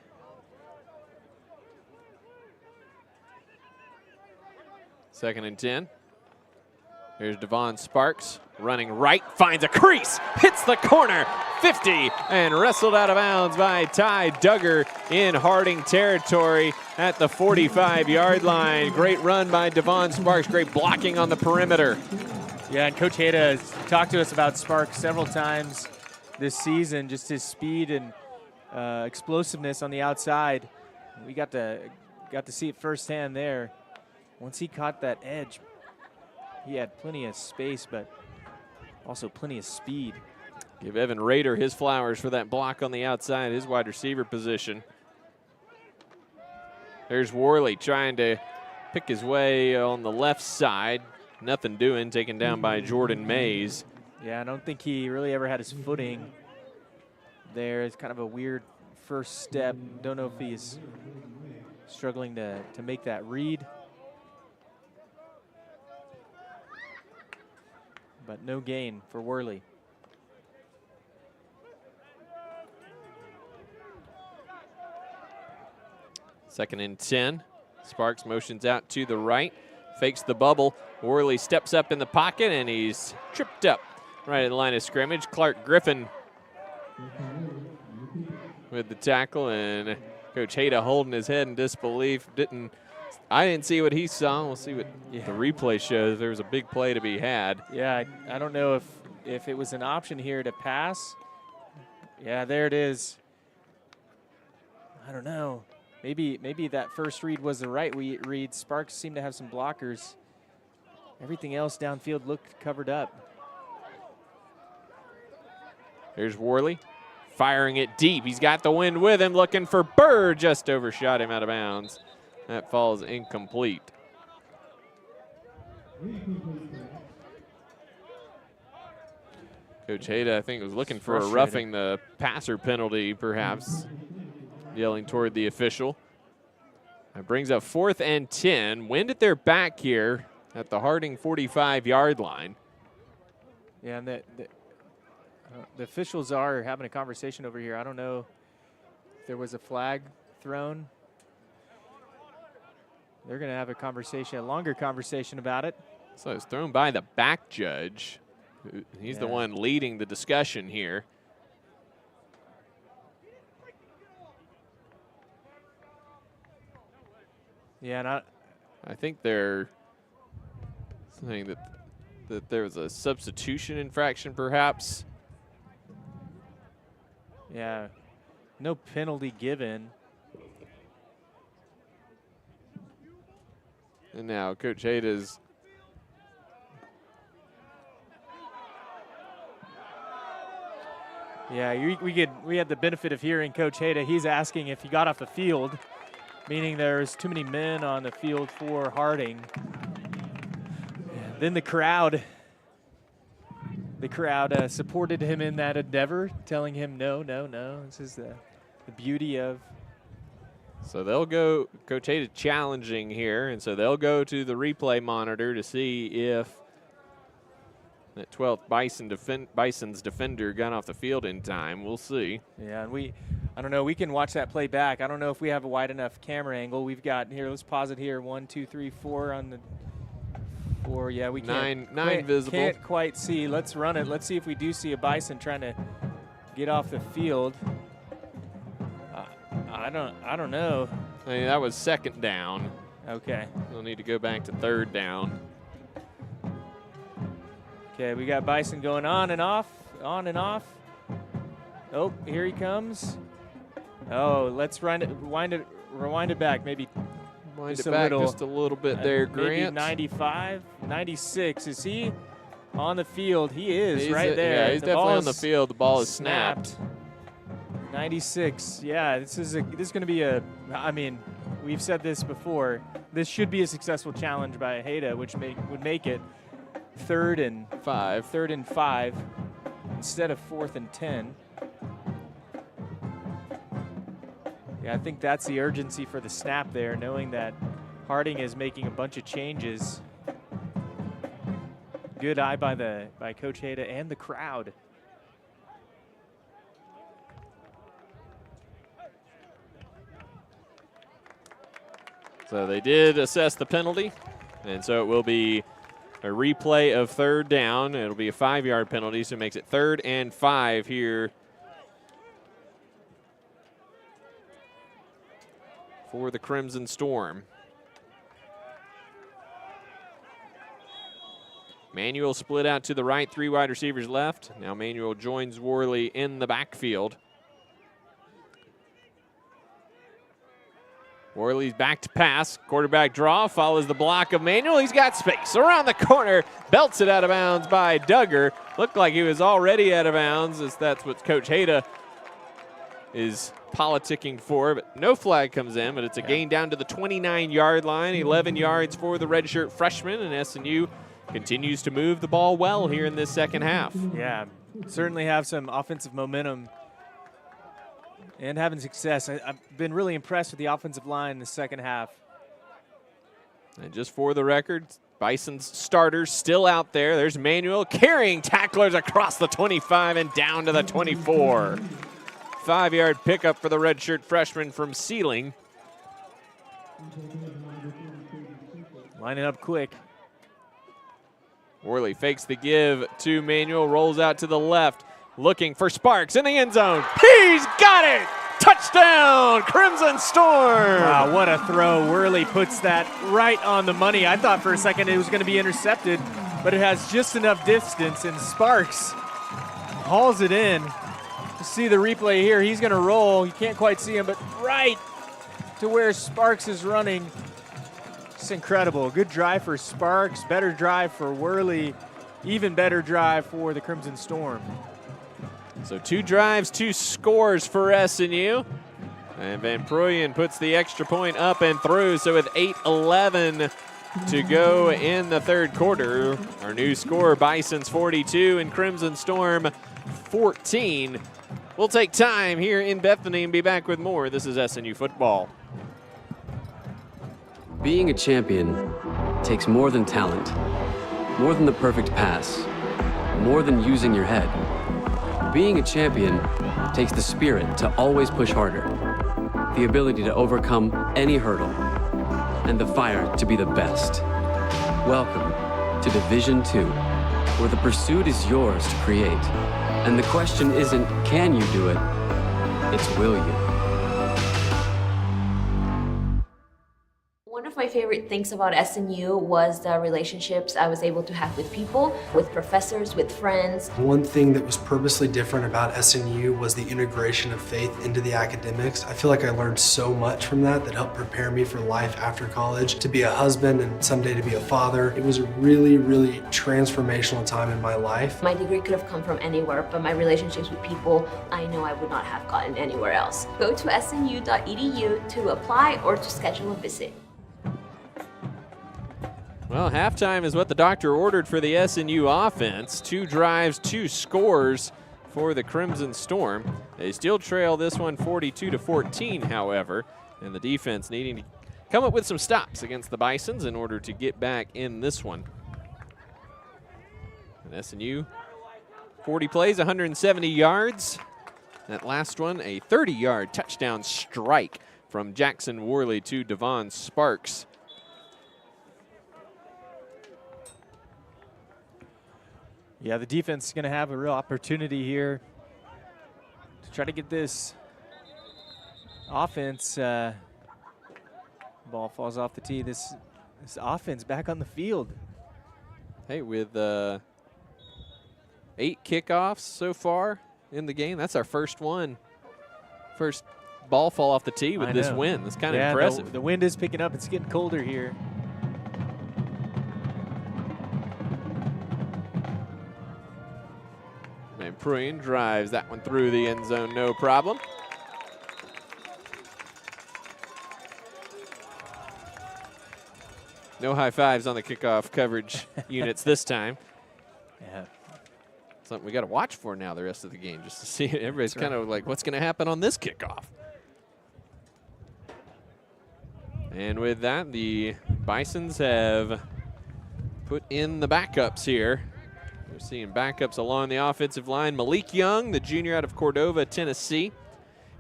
Second and 10. Here's Devon Sparks running right, finds a crease, hits the corner, 50, and wrestled out of bounds by Ty Duggar in Harding territory at the 45-yard line. Great run by Devon Sparks, great blocking on the perimeter. Yeah, and Coach Hayda has talked to us about Sparks several times this season, just his speed and explosiveness on the outside. We got to see it firsthand there. Once he caught that edge, he had plenty of space, but also plenty of speed. Give Evan Rader his flowers for that block on the outside, his wide receiver position. There's Worley trying to pick his way on the left side. Nothing doing, taken down by Jordan Mays. Yeah, I don't think he really ever had his footing there. It's kind of a weird first step. Don't know if he's struggling to make that read. But no gain for Worley. Second and 10. Sparks motions out to the right, fakes the bubble. Worley steps up in the pocket, and he's tripped up right at the line of scrimmage. Clark Griffin with the tackle, and Coach Hayda holding his head in disbelief. I didn't see what he saw. We'll see what the replay shows. There was a big play to be had. Yeah, I don't know if it was an option here to pass. Yeah, there it is. I don't know. Maybe that first read was the right read. Sparks seemed to have some blockers. Everything else downfield looked covered up. Here's Worley firing it deep. He's got the wind with him, looking for Bird. Just overshot him out of bounds. That falls incomplete. Coach Hayda, I think, was looking for a roughing the passer penalty, perhaps, yelling toward the official. That brings up 4th and 10. Wind at their back here at the Harding 45-yard line. Yeah, and the officials are having a conversation over here. I don't know if there was a flag thrown. They're going to have a conversation, a longer conversation about it. So it's thrown by the back judge. He's the one leading the discussion here. Yeah, and I think they're saying that there was a substitution infraction, perhaps. Yeah, no penalty given. And now Coach Hayda's we had the benefit of hearing Coach Hayda. He's asking if he got off the field, meaning there's too many men on the field for Harding. Then the crowd supported him in that endeavor, telling him no. This is the beauty of. So they'll go, Coach Hayda challenging here, and so they'll go to the replay monitor to see if that 12th Bison's defender got off the field in time. We'll see. Yeah, and I don't know, we can watch that play back. I don't know if we have a wide enough camera angle. We've got, here, let's pause it here, 1, 2, 3, 4 on the 4, yeah, we can't. Nine visible. Can't quite see. Let's run it. Let's see if we do see a Bison trying to get off the field. I don't know. I mean, that was second down. Okay. We'll need to go back to third down. Okay, we got Bison going on and off. Oh, here he comes. Oh, let's rewind it back. Maybe Wind just it back little, just a little bit there, Grant. Maybe 95, 96. Is he on the field? He is. He's right there. Yeah, he's definitely on the field. The ball is snapped. 96. Yeah, this is going to be a. I mean, we've said this before. This should be a successful challenge by Hayda, which would make it 3rd and 5. 3rd and 5 instead of 4th and 10. Yeah, I think that's the urgency for the snap there, knowing that Harding is making a bunch of changes. Good eye by Coach Hayda and the crowd. So they did assess the penalty, and so it will be a replay of third down. It'll be a 5-yard penalty, so it makes it 3rd and 5 here for the Crimson Storm. Manuel split out to the right, 3 wide receivers left. Now Manuel joins Worley in the backfield. Worley's back to pass. Quarterback draw, follows the block of Manuel. He's got space around the corner, belts it out of bounds by Duggar. Looked like he was already out of bounds, as that's what Coach Hayda is politicking for, but no flag comes in, but it's a gain down to the 29-yard line, 11 yards for the redshirt freshman, and SNU continues to move the ball well here in this second half. Yeah, certainly have some offensive momentum and having success. I've been really impressed with the offensive line in the second half. And just for the record, Bison's starters still out there. There's Manuel carrying tacklers across the 25 and down to the 24. 5-yard pickup for the redshirt freshman from Sealing. Lining up quick. Worley fakes the give to Manuel, rolls out to the left, looking for Sparks in the end zone. He's got it! Touchdown, Crimson Storm! Wow, what a throw. Worley puts that right on the money. I thought for a second it was going to be intercepted, but it has just enough distance, and Sparks hauls it in. You see the replay here. He's going to roll. You can't quite see him, but right to where Sparks is running. It's incredible. Good drive for Sparks, better drive for Worley, even better drive for the Crimson Storm. So 2 drives, 2 scores for SNU. And Van Prooyen puts the extra point up and through. So with 8:11 to go in the third quarter, our new score, Bison's 42 and Crimson Storm 14. We'll take time here in Bethany and be back with more. This is SNU football. Being a champion takes more than talent, more than the perfect pass, more than using your head. Being a champion takes the spirit to always push harder, the ability to overcome any hurdle, and the fire to be the best. Welcome to Division II, where the pursuit is yours to create. And the question isn't, can you do it? It's, will you? One of my favorite things about SNU was the relationships I was able to have with people, with professors, with friends. One thing that was purposely different about SNU was the integration of faith into the academics. I feel like I learned so much from that helped prepare me for life after college, to be a husband and someday to be a father. It was a really, really transformational time in my life. My degree could have come from anywhere, but my relationships with people, I know I would not have gotten anywhere else. Go to snu.edu to apply or to schedule a visit. Well, halftime is what the doctor ordered for the SNU offense. 2 drives, 2 scores for the Crimson Storm. They still trail this one 42-14, however, and the defense needing to come up with some stops against the Bisons in order to get back in this one. And SNU, 40 plays, 170 yards. That last one, a 30-yard touchdown strike from Jackson Worley to Devon Sparks. Yeah, the defense is going to have a real opportunity here to try to get this offense. Ball falls off the tee. This offense back on the field. Hey, with 8 kickoffs so far in the game, that's our first one. First ball fall off the tee with this win. That's kind of impressive. The wind is picking up. It's getting colder here. And Pruitt drives that one through the end zone, no problem. No high fives on the kickoff coverage units this time. Yeah. Something we got to watch for now the rest of the game, just to see. Everybody's kind of like, what's going to happen on this kickoff? And with that, the Bisons have put in the backups here. We're seeing backups along the offensive line. Malik Young, the junior out of Cordova, Tennessee,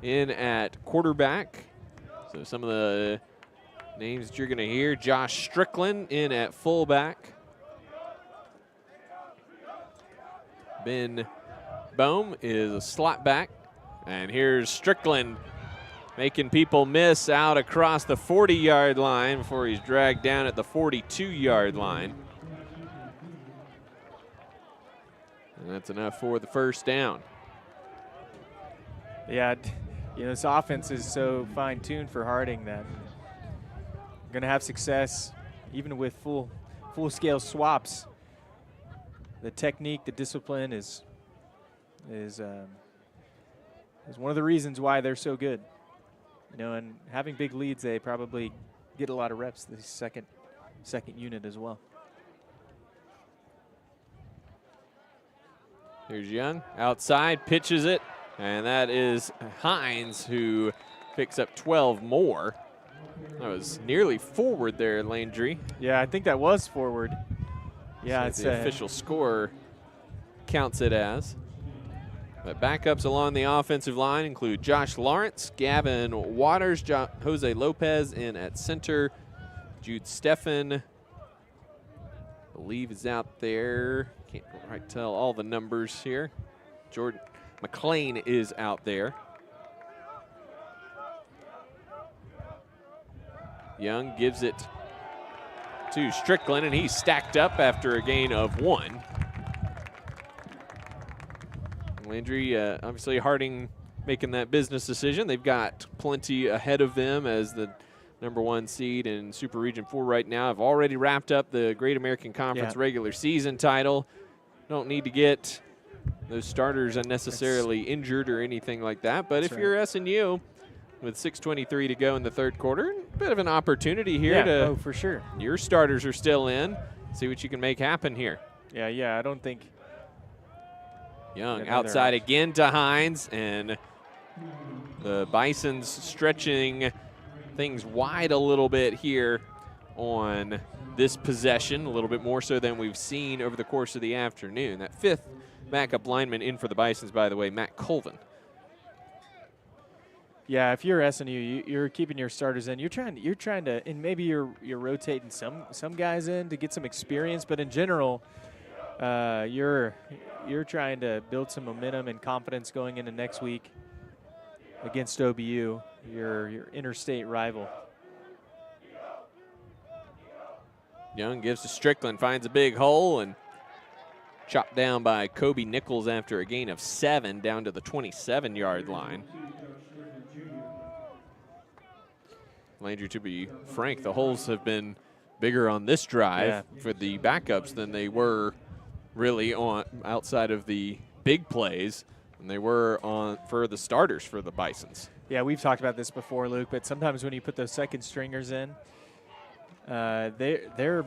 in at quarterback. So some of the names that you're going to hear: Josh Strickland in at fullback. Ben Bohm is a slot back. And here's Strickland making people miss out across the 40-yard line before he's dragged down at the 42-yard line. And that's enough for the first down. Yeah, you know, this offense is so fine-tuned for Harding that going to have success even with full-scale swaps. The technique, the discipline is one of the reasons why they're so good. You know, and having big leads, they probably get a lot of reps the second unit as well. Here's Young outside, pitches it, and that is Hines who picks up 12 more. That was nearly forward there, Landry. Yeah, I think that was forward. Yeah, so it's the official score counts it as. But backups along the offensive line include Josh Lawrence, Gavin Waters, Jose Lopez in at center, Jude Steffen, I believe is out there. Can't quite tell all the numbers here. Jordan McLean is out there. Young gives it to Strickland, and he's stacked up after a gain of 1. Landry, obviously Harding making that business decision. They've got plenty ahead of them as the #1 seed in Super Region 4 right now. Have already wrapped up the Great American Conference regular season title. Don't need to get those starters unnecessarily injured or anything like that. But if you're SNU, with 6:23 to go in the third quarter, a bit of an opportunity here for sure. Your starters are still in. See what you can make happen here. Yeah, I don't think. Young outside again to Hines, and the Bisons stretching things wide a little bit here on this possession, a little bit more so than we've seen over the course of the afternoon. That 5th backup lineman in for the Bisons, by the way, Matt Colvin. Yeah, if you're SNU, you're keeping your starters in. You're trying to, and maybe you're rotating some guys in to get some experience, but in general, you're trying to build some momentum and confidence going into next week against OBU, your interstate rival. Young gives to Strickland, finds a big hole, and chopped down by Kobe Nichols after a gain of 7 down to the 27-yard line. Landry, to be frank, the holes have been bigger on this drive for the backups than they were really on outside of the big plays than they were on for the starters for the Bisons. Yeah, we've talked about this before, Luke, but sometimes when you put those second stringers in, they're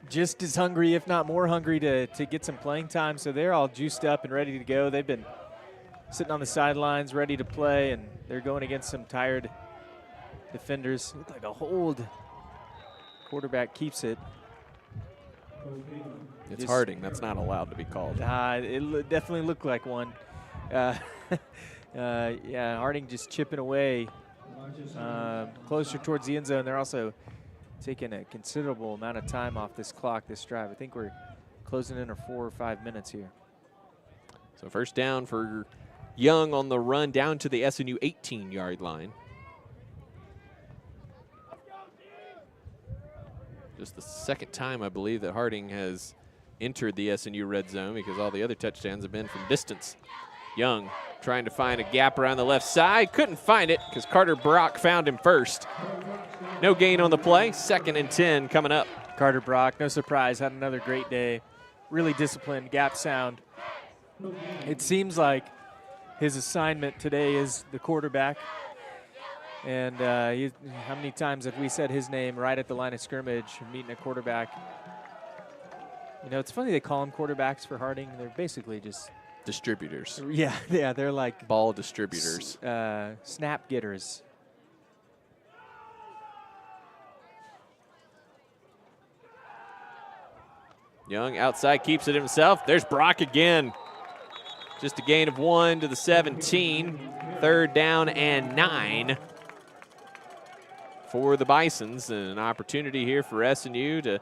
just as hungry, if not more hungry, to get some playing time. So they're all juiced up and ready to go. They've been sitting on the sidelines ready to play, and they're going against some tired defenders. Looked like a hold. Quarterback keeps it. It's Harding. That's not allowed to be called. It definitely looked like one. Yeah, Harding just chipping away closer towards the end zone. They're also taking a considerable amount of time off this clock, this drive. I think we're closing in 4 or 5 minutes here. So first down for Young on the run down to the SNU 18-yard line. Just the second time, I believe, that Harding has entered the SNU red zone because all the other touchdowns have been from distance. Young trying to find a gap around the left side. Couldn't find it because Carter Brock found him first. No gain on the play. 2nd and 10 coming up. Carter Brock, no surprise, had another great day. Really disciplined, gap sound. It seems like his assignment today is the quarterback. And how many times have we said his name right at the line of scrimmage, meeting a quarterback? You know, it's funny they call them quarterbacks for Harding. They're basically just distributors. Yeah, they're like ball distributors. Snap getters. Young outside, keeps it himself. There's Brock again. Just a gain of 1 to the 17. 3rd down and 9 for the Bisons. And an opportunity here for SNU to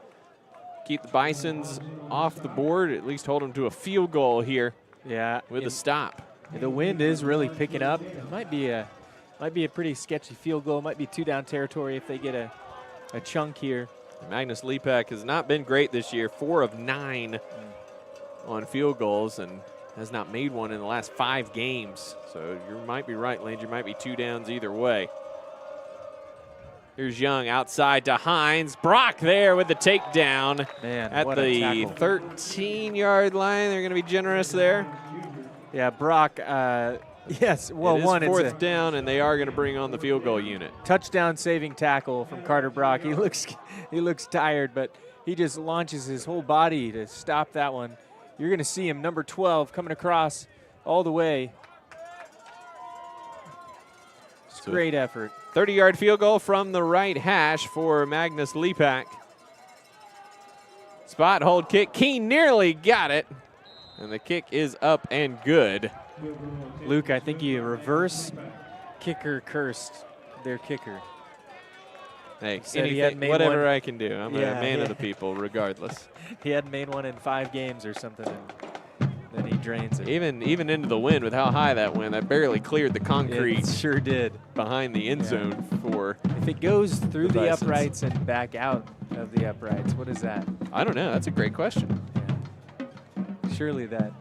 keep the Bisons off the board, at least hold them to a field goal here. Yeah, with a stop. The wind is really picking up. It might be a pretty sketchy field goal. Might be 2-down territory if they get a chunk here. Magnus Lepak has not been great this year. 4 of 9 on field goals and has not made one in the last 5 games. So you might be right, Landry. Might be 2 downs either way. Here's Young outside to Hines. Brock there with the takedown. Man, at the 13-yard line. They're going to be generous there. Yeah, Brock, yes, well, it is one, 4th down, and they are going to bring on the field goal unit. Touchdown saving tackle from Carter Brock. He looks tired, but he just launches his whole body to stop that one. You're going to see him, number 12, coming across all the way. So great effort. 30-yard field goal from the right hash for Magnus Lepak. Spot hold kick. Keene nearly got it. And the kick is up and good. Luke, I think you reverse kicker cursed their kicker. Hey, anything, whatever I can do. I'm a man of the people, regardless. He hadn't made one in 5 games or something, and then he drains it. Even into the wind with how high that went, that barely cleared the concrete. It sure did. Behind the end zone for. If it goes through the Bisons. uprights and back out of the uprights, what is that? I don't know. That's a great question. Surely the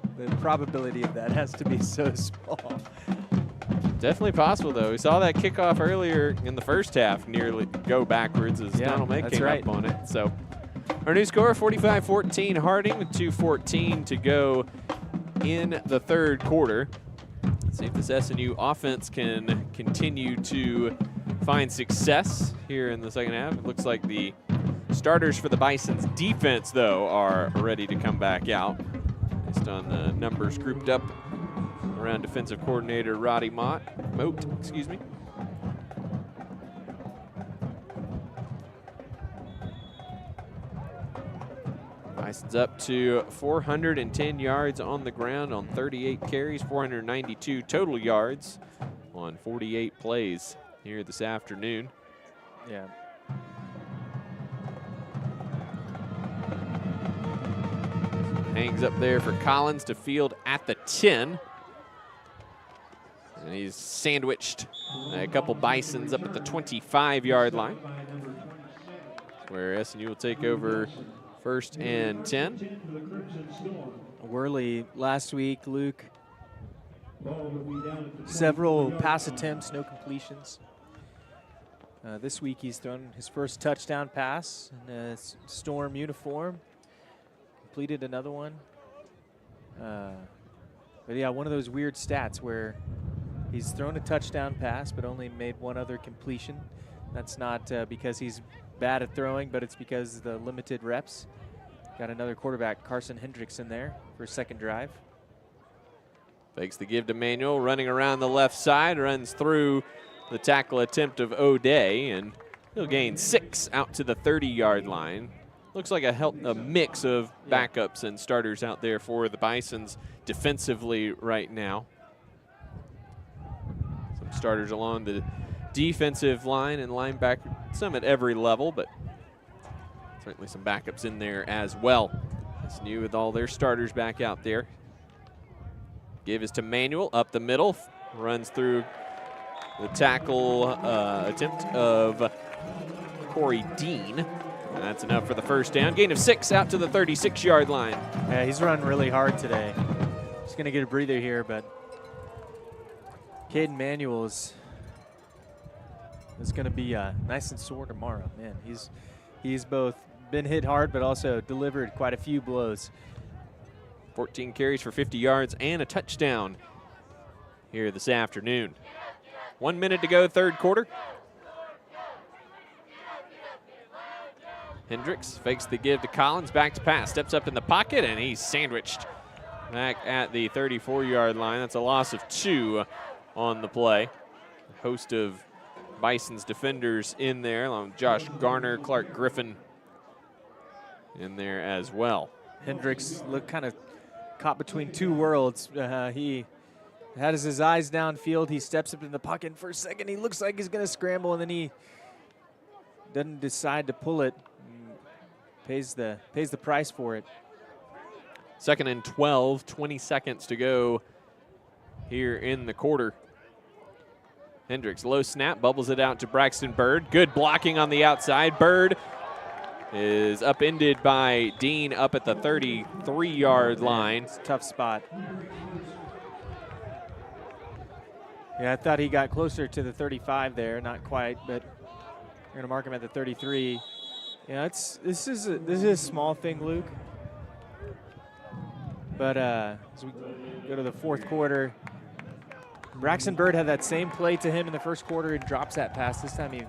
probability of that has to be so small. Definitely possible, though. We saw that kickoff earlier in the first half nearly go backwards as Donald May came up on it. So our new score, 45-14 Harding with 2:14 to go in the 3rd quarter. Let's see if this SNU offense can continue to find success here in the 2nd half. It looks like the starters for the Bisons defense, though, are ready to come back out based on the numbers grouped up around defensive coordinator Roddy Moat, excuse me. Bisons up to 410 yards on the ground on 38 carries, 492 total yards on 48 plays here this afternoon. Yeah. Hangs up there for Collins to field at the 10. And he's sandwiched a couple Bisons up at the 25-yard line, where SNU will take over 1st and 10. Worley last week, Luke. Several pass attempts, no completions. This week he's thrown his first touchdown pass in a Storm uniform. Completed another one. But yeah, one of those weird stats where he's thrown a touchdown pass but only made one other completion. That's not because he's bad at throwing, but it's because of the limited reps. Got another quarterback, Carson Hendrickson, there for a 2nd drive. Fakes the give to Manuel, running around the left side, runs through the tackle attempt of O'Day, and he'll gain 6 out to the 30-yard line. Looks like a mix of backups and starters out there for the Bisons defensively right now. Some starters along the defensive line and linebacker, some at every level, but certainly some backups in there as well. SNU with all their starters back out there. Give is to Manuel up the middle. Runs through the tackle attempt of Corey Dean. And that's enough for the first down. Gain of 6 out to the 36-yard line. Yeah, he's run really hard today. He's going to get a breather here, but Caden Manuel is going to be nice and sore tomorrow. Man, he's both been hit hard, but also delivered quite a few blows. 14 carries for 50 yards and a touchdown here this afternoon. 1 minute to go, third quarter. Hendricks fakes the give to Collins, back to pass, steps up in the pocket, and he's sandwiched back at the 34-yard line. That's a loss of 2 on the play. A host of Bison's defenders in there, along with Josh Garner, Clark Griffin in there as well. Hendricks looked kind of caught between two worlds. He had his eyes downfield. He steps up in the pocket, and for a second he looks like he's going to scramble, and then he doesn't decide to pull it. Pays the price for it. 2nd and 12, 20 seconds to go here in the quarter. Hendricks, low snap, bubbles it out to Braxton Bird. Good blocking on the outside. Bird is upended by Dean up at the 33-yard line. It's a tough spot. Yeah, I thought he got closer to the 35 there, not quite, but we're going to mark him at the 33. Yeah, this is a small thing, Luke. But as we go to the fourth quarter, Braxton Bird had that same play to him in the first quarter and drops that pass. This time he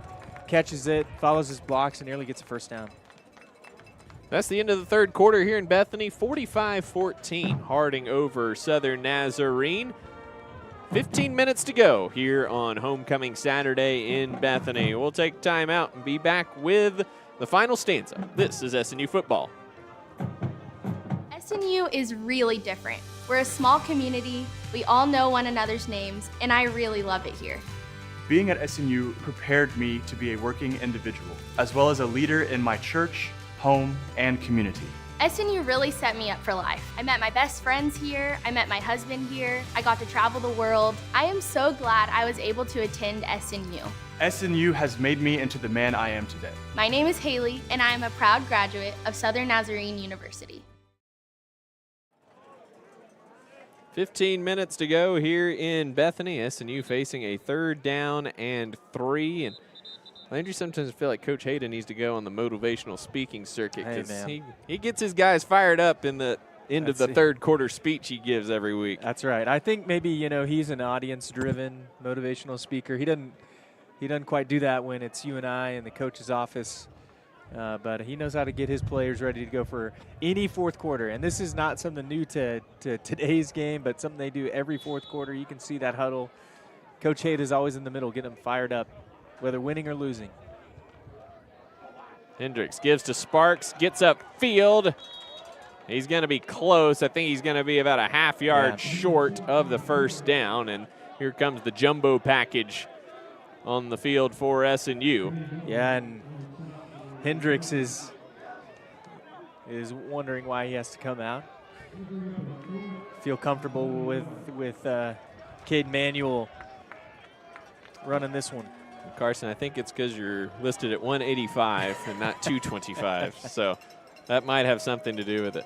catches it, follows his blocks, and nearly gets a first down. That's the end of the third quarter here in Bethany. 45-14, Harding over Southern Nazarene. 15 minutes to go here on Homecoming Saturday in Bethany. We'll take time out and be back with the final stanza. This is SNU football. SNU is really different. We're a small community, we all know one another's names, and I really love it here. Being at SNU prepared me to be a working individual, as well as a leader in my church, home, and community. SNU really set me up for life. I met my best friends here, I met my husband here, I got to travel the world. I am so glad I was able to attend SNU. SNU has made me into the man I am today. My name is Haley, and I am a proud graduate of Southern Nazarene University. 15 minutes to go here in Bethany. SNU facing a 3rd down and 3. And Landry, sometimes I feel like Coach Hayda needs to go on the motivational speaking circuit because he gets his guys fired up in the end of the third quarter speech he gives every week. That's right. I think maybe, he's an audience-driven motivational speaker. He doesn't quite do that when it's you and I in the coach's office. But he knows how to get his players ready to go for any fourth quarter. And this is not something new to today's game, but something they do every fourth quarter. You can see that huddle. Coach Hayda is always in the middle, getting them fired up, whether winning or losing. Hendricks gives to Sparks, gets upfield. He's going to be close. I think he's going to be about a half yard short of the first down. And here comes the jumbo package on the field for SNU. Yeah, and Hendricks is wondering why he has to come out. Feel comfortable with Caden Manuel running this one. Carson, I think it's because you're listed at 185 and not 225, so that might have something to do with it.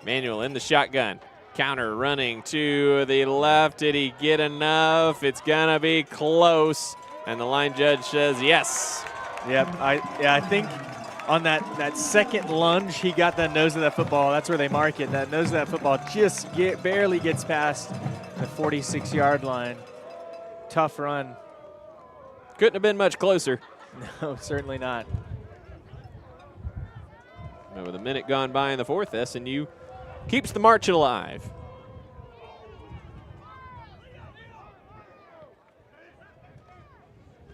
Manuel in the shotgun. Counter running to the left. Did he get enough? It's going to be close, and the line judge says yes. Yep, I think on that second lunge, he got the nose of that football. That's where they mark it. That nose of that football just barely gets past the 46-yard line. Tough run. Couldn't have been much closer. No, certainly not. With a minute gone by in the fourth, SNU keeps the march alive.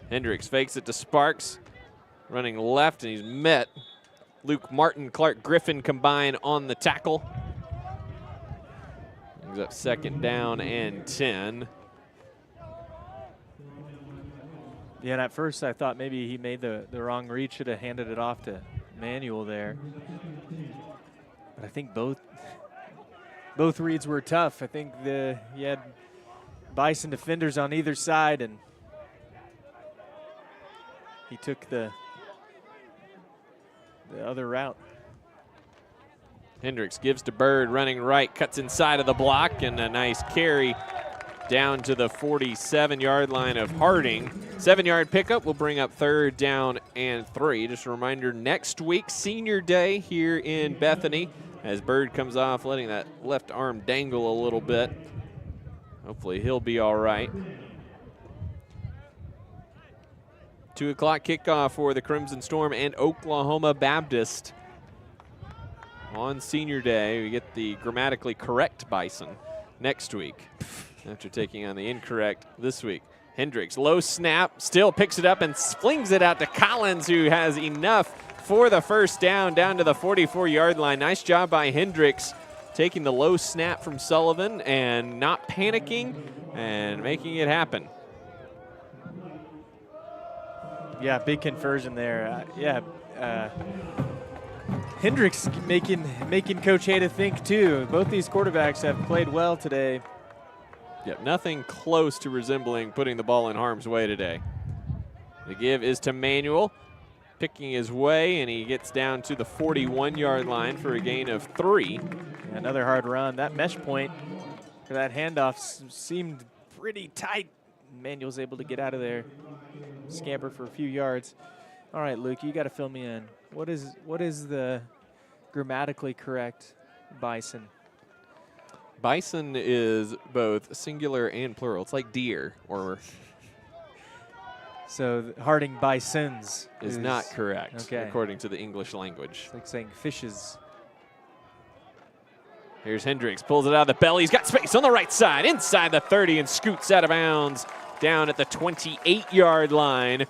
Hendricks fakes it to Sparks. Running left, and he's met. Luke Martin, Clark Griffin combine on the tackle. Brings up 2nd down and 10. Yeah, and at first I thought maybe he made the wrong read, should have handed it off to Manuel there. But I think both both reads were tough. I think you had Bison defenders on either side, and he took the other route. Hendricks gives to Bird, running right, cuts inside of the block, and a nice carry down to the 47-yard line of Harding. 7-yard pickup will bring up 3rd down and 3. Just a reminder, next week, Senior Day here in Bethany, as Bird comes off, letting that left arm dangle a little bit. Hopefully he'll be all right. 2 o'clock kickoff for the Crimson Storm and Oklahoma Baptist. On Senior Day, we get the grammatically correct Bison next week after taking on the incorrect this week. Hendricks, low snap, still picks it up and flings it out to Collins, who has enough for the first down to the 44-yard line. Nice job by Hendricks, taking the low snap from Sullivan and not panicking and making it happen. Yeah, big conversion there. Hendricks making Coach Hayda think too. Both these quarterbacks have played well today. Yep, nothing close to resembling putting the ball in harm's way today. The give is to Manuel, picking his way, and he gets down to the 41-yard line for a gain of 3. Another hard run. That mesh point for that handoff seemed pretty tight. Manuel's able to get out of there, scamper for a few yards. All right, Luke, you got to fill me in. What is the grammatically correct Bison? Bison is both singular and plural. It's like deer, or so Harding Bisons is not correct, okay, according to the English language. It's like saying fishes. Here's Hendricks, pulls it out of the belly. He's got space on the right side, inside the 30, and scoots out of bounds down at the 28-yard line.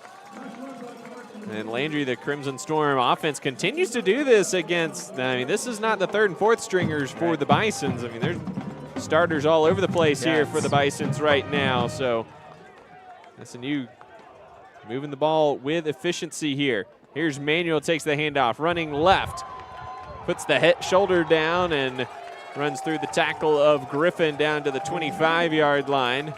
And Landry, the Crimson Storm offense, continues to do this against, I mean, this is not the 3rd and 4th stringers for the Bisons. I mean, there's starters all over the place here for the Bisons right now. So SNU moving the ball with efficiency here. Here's Manuel, takes the handoff, running left, puts the shoulder down and runs through the tackle of Griffin down to the 25-yard line.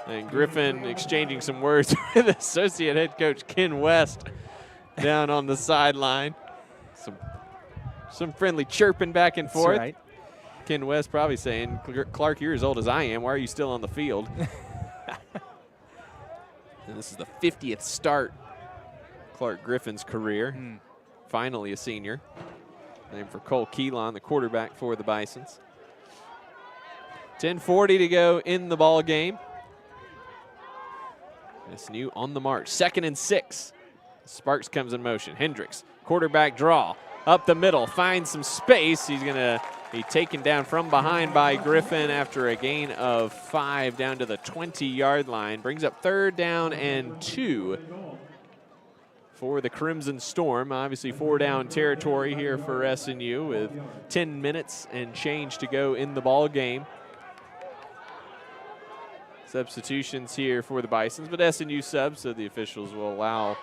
And Griffin exchanging some words with associate head coach Ken West down on the sideline. Some friendly chirping back and forth. Right. Ken West probably saying, Clark, you're as old as I am. Why are you still on the field? And this is the 50th start Clark Griffin's career. Finally a senior. Named for Cole Keelan, the quarterback for the Bisons. 10:40 to go in the ball game. SNU on the march. 2nd and 6. Sparks comes in motion. Hendricks, quarterback draw. Up the middle, finds some space. He's going to be taken down from behind by Griffin after a gain of 5 down to the 20-yard line. Brings up 3rd down and 2 for the Crimson Storm. Obviously 4-down territory here for SNU with 10 minutes and change to go in the ball game. Substitutions here for the Bisons, but SNU subs, so the officials will allow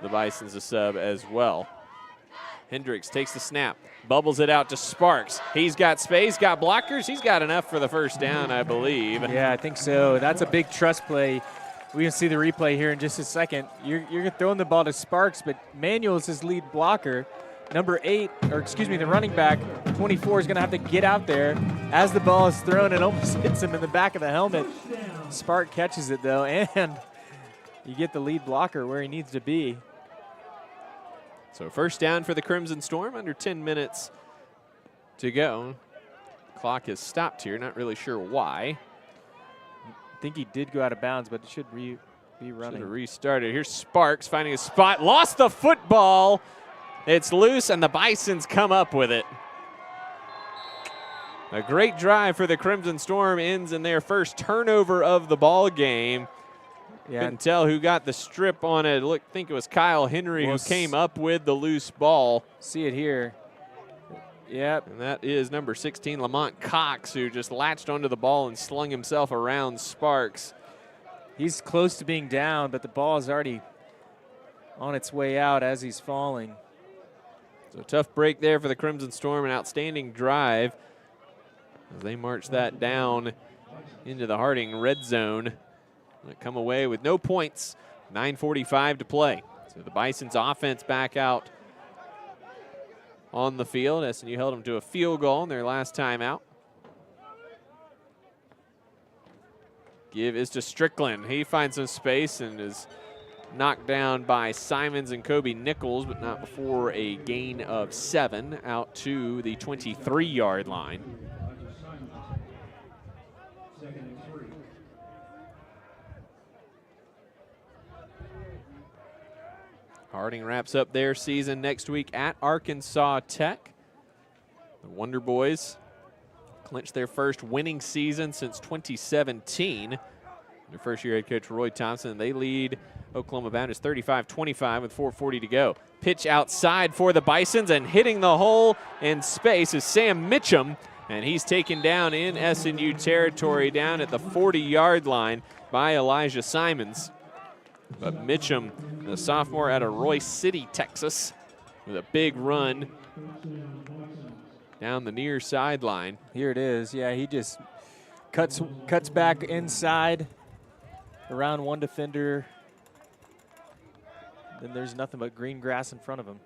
the Bisons to sub as well. Hendricks takes the snap, bubbles it out to Sparks. He's got space, got blockers. He's got enough for the first down, I believe. Yeah, I think so. That's a big trust play. We can see the replay here in just a second. You're throwing the ball to Sparks, but Manuel is his lead blocker. Number 8, or excuse me, the running back, 24, is going to have to get out there. As the ball is thrown, it almost hits him in the back of the helmet. Spark catches it, though, and you get the lead blocker where he needs to be. So first down for the Crimson Storm, under 10 minutes to go. Clock is stopped here, not really sure why. I think he did go out of bounds, but it should be running. Should have restarted. Here's Sparks finding a spot, lost the football. It's loose, and the Bisons come up with it. A great drive for the Crimson Storm ends in their first turnover of the ball game. Yeah. Couldn't tell who got the strip on it. I think it was Kyle Henry who came up with the loose ball. See it here. Yep. And that is number 16, Lamont Cox, who just latched onto the ball and slung himself around Sparks. He's close to being down, but the ball is already on its way out as he's falling. So tough break there for the Crimson Storm, an outstanding drive as they march that down into the Harding red zone. They come away with no points, 9:45 to play. So the Bison's offense back out on the field. SNU held them to a field goal in their last time out. Give is to Strickland. He finds some space and is knocked down by Simons and Kobe Nichols, but not before a gain of 7 out to the 23-yard line. Harding wraps up their season next week at Arkansas Tech. The Wonder Boys clinched their first winning season since 2017. Their first-year head coach Roy Thompson, they lead Oklahoma Baptist 35-25 with 4:40 to go. Pitch outside for the Bisons, and hitting the hole in space is Sam Mitchum, and he's taken down in SNU territory down at the 40-yard line by Elijah Simons. But Mitchum, the sophomore out of Royce City, Texas, with a big run down the near sideline. Here it is. Yeah, he just cuts back inside around one defender. Then there's nothing but green grass in front of him.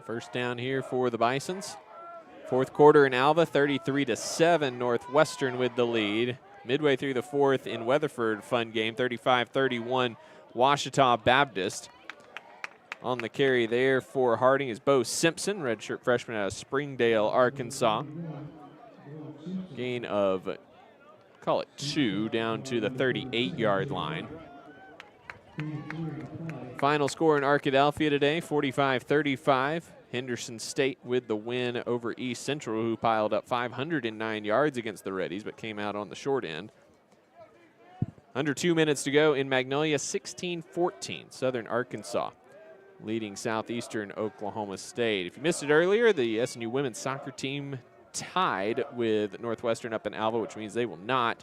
First down here for the Bisons. Fourth quarter in Alva, 33-7, Northwestern with the lead. Midway through the fourth in Weatherford, fun game, 35-31, Ouachita Baptist. On the carry there for Harding is Bo Simpson, redshirt freshman out of Springdale, Arkansas. Gain of, call it 2, down to the 38-yard line. Final score in Arkadelphia today, 45-35. Henderson State with the win over East Central, who piled up 509 yards against the Reddies, but came out on the short end. Under 2 minutes to go in Magnolia, 16-14, Southern Arkansas leading Southeastern Oklahoma State. If you missed it earlier, the SNU women's soccer team tied with Northwestern up in Alva, which means they will not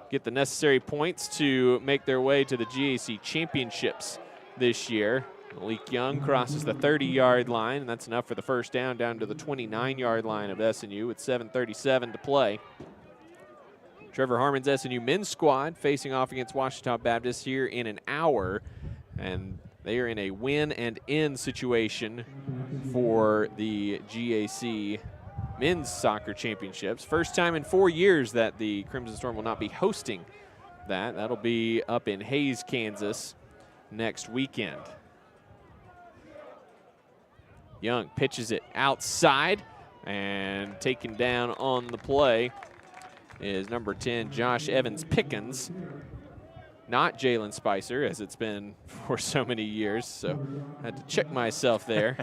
get the necessary points to make their way to the GAC championships this year. Malik Young crosses the 30-yard line, and that's enough for the first down to the 29-yard line of SNU with 7:37 to play. Trevor Harmon's SNU men's squad facing off against Ouachita Baptist here in an hour, and they are in a win and in situation for the GAC men's soccer championships. First time in 4 years that the Crimson Storm will not be hosting that. That'll be up in Hays, Kansas next weekend. Young pitches it outside, and taken down on the play is number 10, Josh Evans Pickens. Not Jalen Spicer, as it's been for so many years, so I had to check myself there.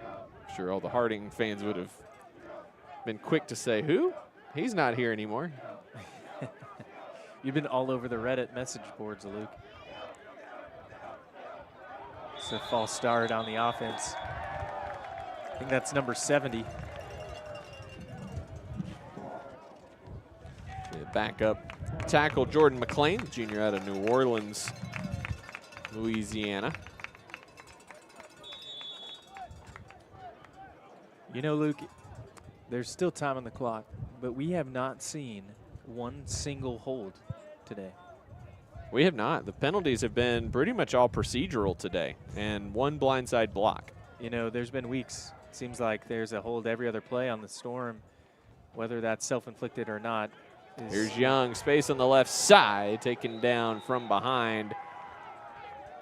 I'm sure all the Harding fans would have been quick to say, who? He's not here anymore. You've been all over the Reddit message boards, Luke. It's a false start on the offense. I think that's number 70. The backup tackle, Jordan McClain, the junior out of New Orleans, Louisiana. You know, Luke, there's still time on the clock, but we have not seen one single hold today. We have not. The penalties have been pretty much all procedural today, and one blindside block. You know, there's been weeks. It seems like there's a hold every other play on the Storm, whether that's self-inflicted or not. Here's Young, space on the left side, taken down from behind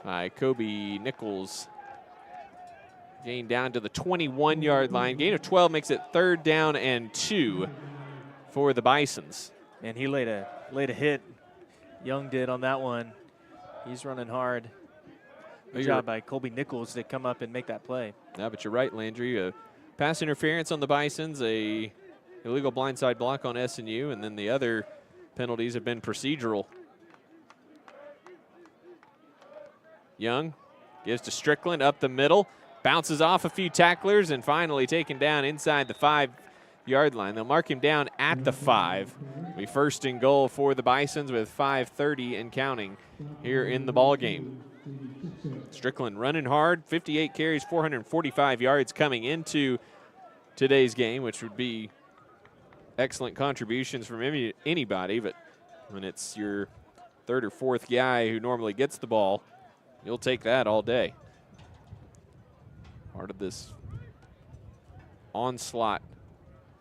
by Kobe Nichols. Gain down to the 21-yard line. Gain of 12 makes it 3rd down and 2 for the Bisons. And he laid a hit. Young did on that one. He's running hard. Good job by Colby Nichols to come up and make that play. Yeah, but you're right, Landry. Pass interference on the Bisons, a illegal blindside block on SNU, and then the other penalties have been procedural. Young gives to Strickland up the middle, bounces off a few tacklers, and finally taken down inside the 5-yard line. They'll mark him down at the 5. Be first and goal for the Bisons with 5:30 and counting here in the ball game. Strickland running hard, 58 carries, 445 yards coming into today's game, which would be excellent contributions from anybody, but when it's your third or fourth guy who normally gets the ball, you'll take that all day. Part of this onslaught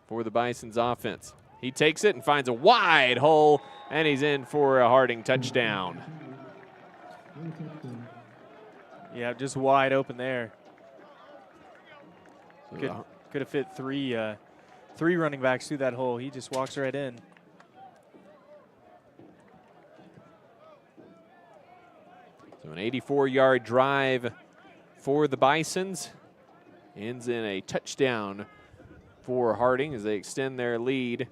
for the Bisons offense. He takes it and finds a wide hole, and he's in for a Harding touchdown. Yeah, just wide open there. Could have fit three running backs through that hole. He just walks right in. So an 84-yard drive for the Bisons ends in a touchdown for Harding as they extend their lead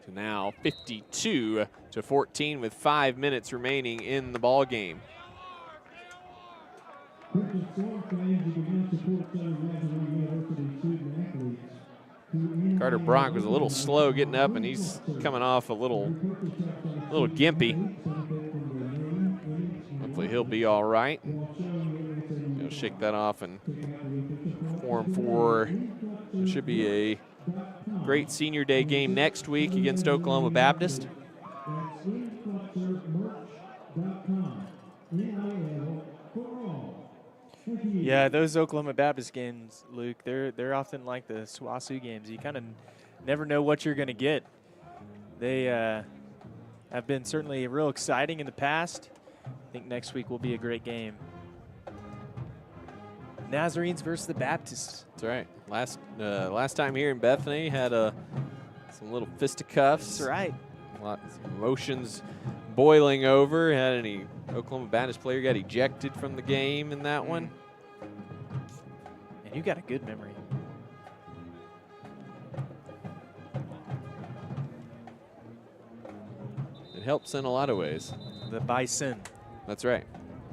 to now 52-14 with 5 minutes remaining in the ball game. Carter Brock was a little slow getting up, and he's coming off a little gimpy. Hopefully he'll be all right. He'll shake that off and form for what should be a great senior day game next week against Oklahoma Baptist. Yeah, those Oklahoma Baptist games, Luke, they're often like the SWASU games. You kind of never know what you're going to get. They have been certainly real exciting in the past. I think next week will be a great game. Nazarenes versus the Baptists. That's right. Last time here in Bethany had some little fisticuffs. That's right. Lots of emotions boiling over. Had any Oklahoma Baptist player got ejected from the game in that one. And you got a good memory. It helps in a lot of ways. The Bison. That's right.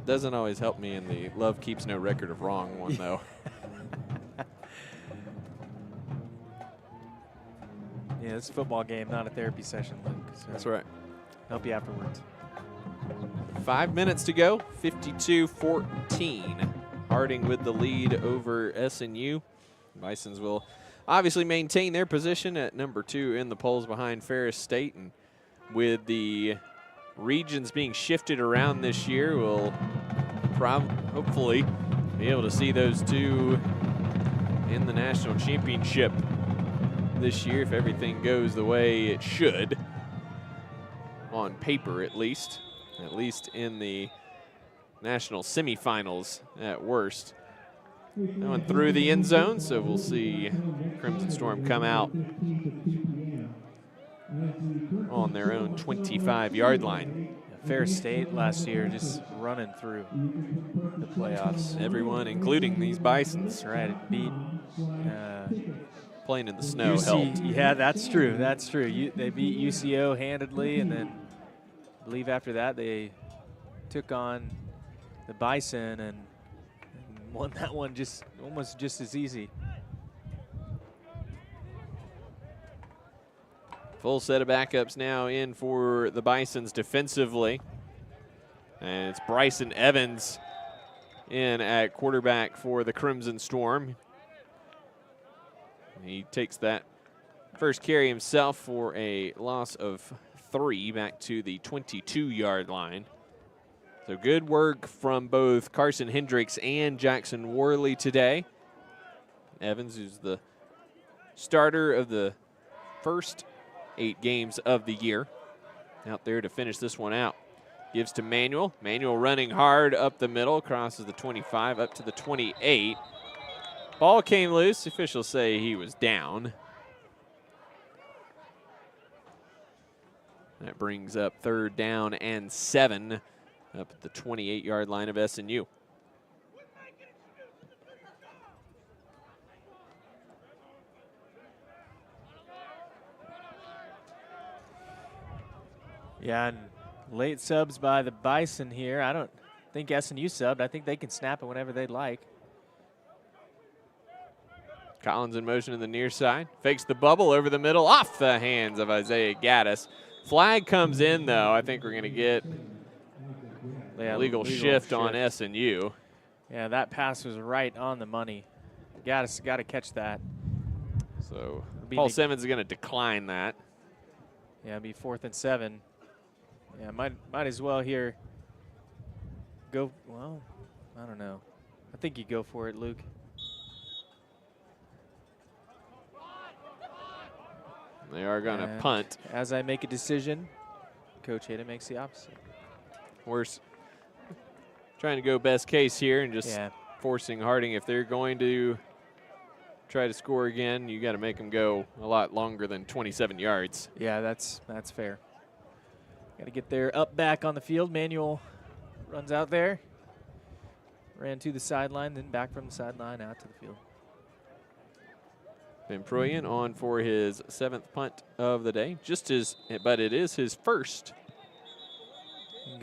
Doesn't always help me in the love keeps no record of wrong one, though. Yeah, it's a football game, not a therapy session, Luke. So that's right. Help you afterwards. 5 minutes to go, 52-14. Harding with the lead over SNU. Bisons will obviously maintain their position at number 2 in the polls behind Ferris State. And with the regions being shifted around this year, we'll hopefully be able to see those two in the national championship this year if everything goes the way it should, on paper at least in the national semifinals at worst. That one through the end zone, so we'll see Crimson Storm come out on their own 25-yard line. Ferris State last year just running through the playoffs. Everyone, including these Bisons. Right, it beat. Playing in the snow helped. Yeah, that's true. That's true. They beat UCO handedly, and then I believe after that they took on the Bison and won that one almost just as easy. Full set of backups now in for the Bisons defensively. And it's Bryson Evans in at quarterback for the Crimson Storm. He takes that first carry himself for a loss of 3 back to the 22-yard line. So good work from both Carson Hendricks and Jackson Worley today. Evans, who's the starter of the first 8 games of the year, out there to finish this one out. Gives to Manuel. Manuel running hard up the middle, crosses the 25 up to the 28. Ball came loose. Officials say he was down. That brings up 3rd down and 7 up at the 28-yard line of SNU. Yeah, and late subs by the Bison here. I don't think SNU subbed. I think they can snap it whenever they'd like. Collins in motion in the near side. Fakes the bubble over the middle, off the hands of Isaiah Gaddis. Flag comes in, though. I think we're going to get legal shift on SNU. Yeah, that pass was right on the money. Gaddis got to catch that. So Paul Simmons is going to decline that. Yeah, it'll be 4th and 7. Yeah, might as well here go. Well, I don't know. I think you go for it, Luke. They are going to punt. As I make a decision, Coach Hayda makes the opposite. We're trying to go best case here and just forcing Harding. If they're going to try to score again, you got to make them go a lot longer than 27 yards. Yeah, that's fair. Got to get their up back on the field. Manuel runs out there. Ran to the sideline, then back from the sideline out to the field. Van Proyen on for his 7th punt of the day. But it is his first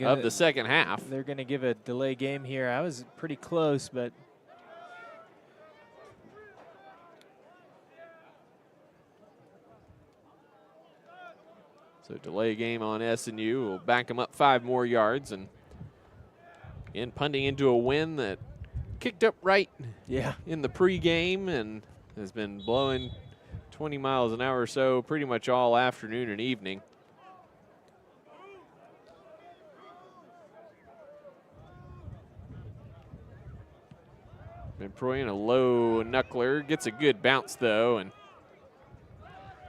of the second half. They're going to give a delay game here. I was pretty close, but so delay game on SNU will back them up 5 more yards, and punting into a wind that kicked up right in the pregame and has been blowing 20 miles an hour or so pretty much all afternoon and evening. Van Proyen, a low knuckler, gets a good bounce though, and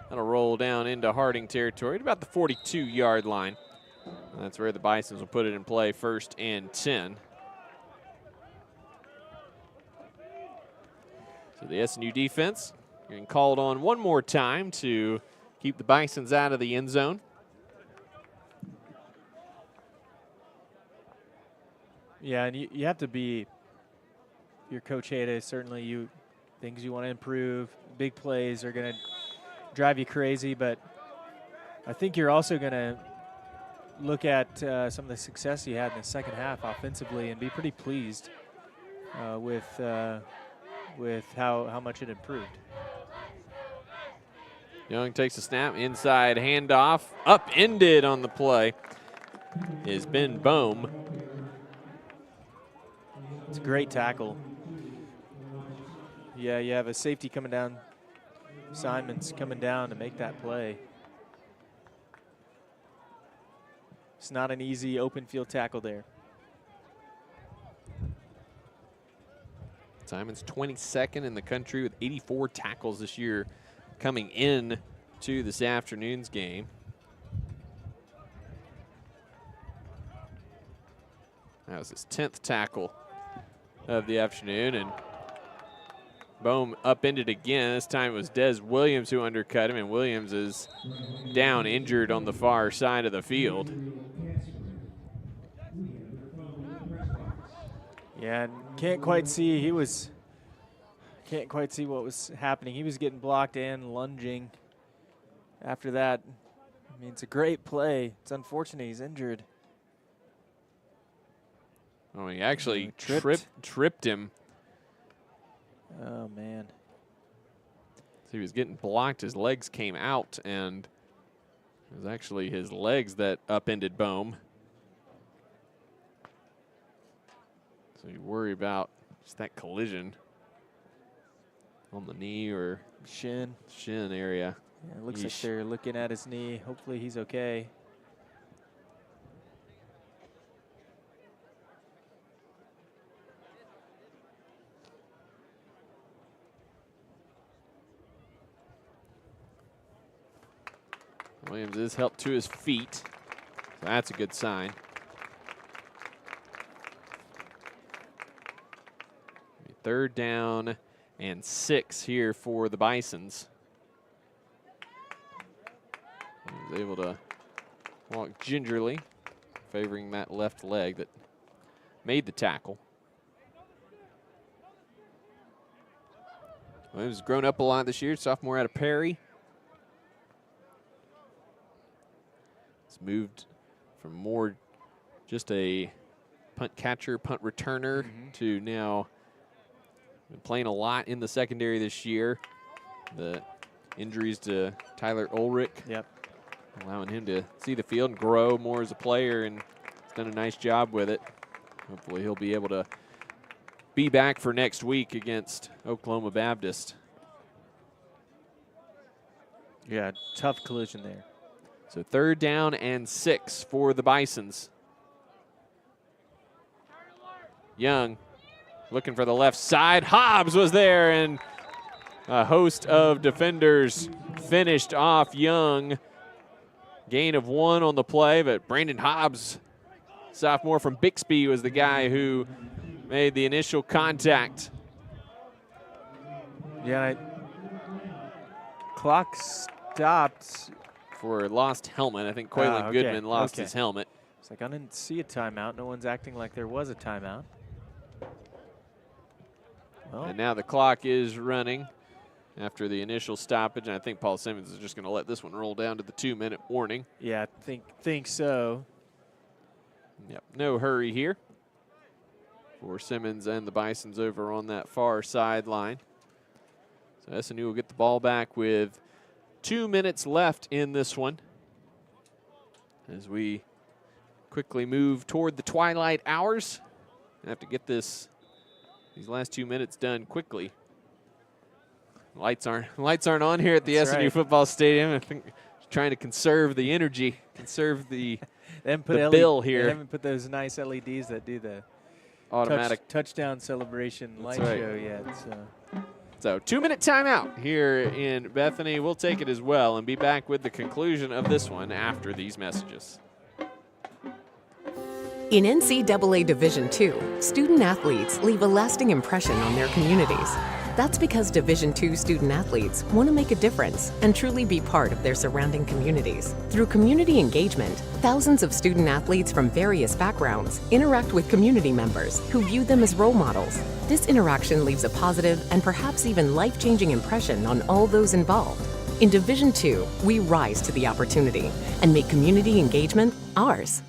that'll roll down into Harding territory at about the 42-yard line. And that's where the Bisons will put it in play, 1st and 10. So the SNU defense getting called on one more time to keep the Bisons out of the end zone. yeah, and you have to be your Coach Hayda. Certainly, things you want to improve. Big plays are going to drive you crazy, but I think you're also going to look at some of the success you had in the second half offensively and be pretty pleased with how much it improved. Young takes a snap, inside handoff, upended on the play is Ben Bohm. It's a great tackle. Yeah, you have a safety coming down. Simon's coming down to make that play. It's not an easy open field tackle there. Simon's 22nd in the country with 84 tackles this year coming in to this afternoon's game. That was his 10th tackle of the afternoon, and Bohm upended again. This time it was Des Williams who undercut him, and Williams is down injured on the far side of the field. Yeah, and can't quite see what was happening. He was getting blocked and lunging after that. I mean, it's a great play. It's unfortunate he's injured. Oh, he actually tripped him. Oh, man. So he was getting blocked. His legs came out, and it was actually his legs that upended Bohm. So you worry about just that collision on the knee or shin area. Yeah, it looks like they're looking at his knee. Hopefully he's okay. Williams is helped to his feet. So that's a good sign. 3rd down and 6 here for the Bisons. He was able to walk gingerly, favoring that left leg that made the tackle. Williams has grown up a lot this year, sophomore out of Perry. He's moved from more just a punt catcher, punt returner to now Been playing a lot in the secondary this year. The injuries to Tyler Ulrich. Yep. Allowing him to see the field and grow more as a player, and he's done a nice job with it. Hopefully he'll be able to be back for next week against Oklahoma Baptist. Yeah, tough collision there. So 3rd down and 6 for the Bisons. Young looking for the left side. Hobbs was there, and a host of defenders finished off Young. Gain of 1 on the play, but Brandon Hobbs, sophomore from Bixby, was the guy who made the initial contact. Yeah, clock stopped. For lost helmet. I think Quaylen Goodman lost his helmet. It's like, I didn't see a timeout. No one's acting like there was a timeout. Well, And now the clock is running after the initial stoppage. And I think Paul Simmons is just going to let this one roll down to the 2-minute warning. yeah, I think so. Yep, no hurry here for Simmons and the Bisons over on that far sideline. So SNU will get the ball back with 2 minutes left in this one as we quickly move toward the twilight hours. I have to get these last 2 minutes done quickly. Lights aren't on here at the That's SNU right. football stadium. I think trying to conserve the energy, conserve the They bill They here. haven't put those nice LEDs that do the Automatic touchdown celebration light right. show yet. So 2-minute timeout here in Bethany. We'll take it as well and be back with the conclusion of this one after these messages. In NCAA Division II, student athletes leave a lasting impression on their communities. That's because Division II student athletes want to make a difference and truly be part of their surrounding communities. Through community engagement, thousands of student athletes from various backgrounds interact with community members who view them as role models. This interaction leaves a positive and perhaps even life-changing impression on all those involved. In Division II, we rise to the opportunity and make community engagement ours.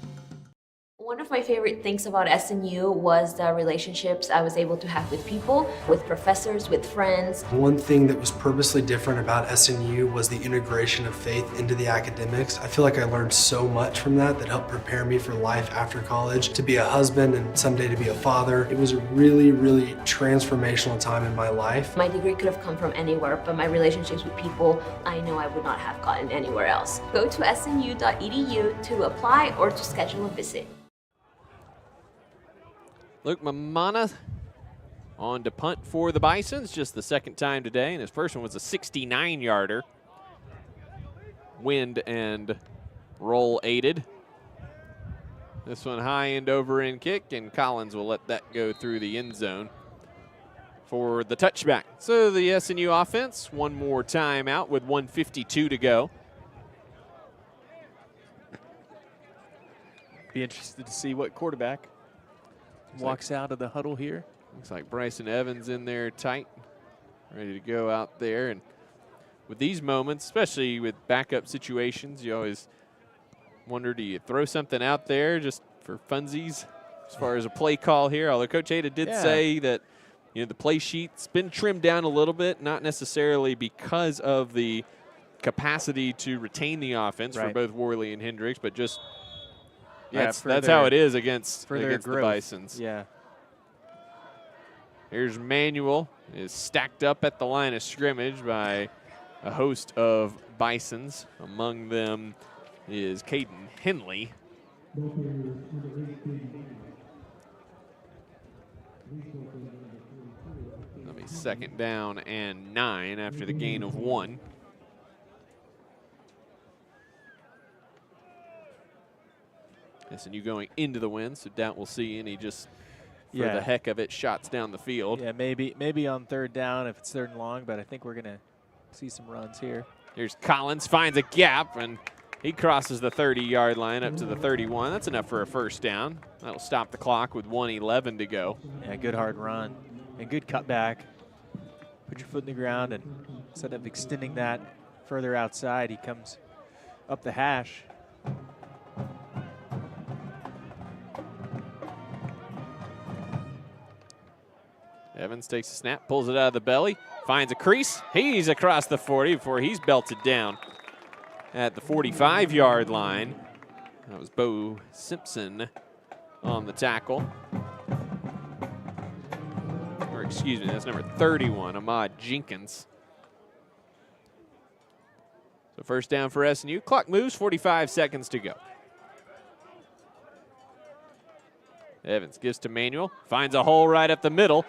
One of my favorite things about SNU was the relationships I was able to have with people, with professors, with friends. One thing that was purposely different about SNU was the integration of faith into the academics. I feel like I learned so much from that helped prepare me for life after college, to be a husband and someday to be a father. It was a really, really transformational time in my life. My degree could have come from anywhere, but my relationships with people, I know I would not have gotten anywhere else. Go to snu.edu to apply or to schedule a visit. Luke Mamana on to punt for the Bisons, just the 2nd time today, and his first one was a 69-yarder. Wind and roll aided. This one high end over end kick, and Collins will let that go through the end zone for the touchback. So the SNU offense, one more time out with 1:52 to go. Be interested to see what quarterback walks out of the huddle here. Looks like Bryson Evans in there tight, ready to go out there. And with these moments, especially with backup situations, you always wonder, do you throw something out there just for funsies as far as a play call here? Although Coach Hayda did say that the play sheet's been trimmed down a little bit, not necessarily because of the capacity to retain the offense for both Worley and Hendricks, but just that's how it is against the Bisons. Yeah. Here's Manuel, is stacked up at the line of scrimmage by a host of Bisons. Among them is Caden Henley. That'll be 2nd down and 9 after the gain of 1. SNU going into the wind, so doubt we'll see any just for the heck of it shots down the field. Yeah, maybe on 3rd down if it's 3rd and long, but I think we're going to see some runs here. Here's Collins, finds a gap, and he crosses the 30-yard line up to the 31. That's enough for a 1st down. That'll stop the clock with 1:11 to go. Yeah, good hard run and good cutback. Put your foot in the ground, and instead of extending that further outside, he comes up the hash. Evans takes a snap, pulls it out of the belly, finds a crease. He's across the 40 before he's belted down at the 45-yard line. That was Bo Simpson on the tackle. Or excuse me, that's number 31, Ahmad Jenkins. So first down for SNU. Clock moves, 45 seconds to go. Evans gives to Manuel, finds a hole right up the middle,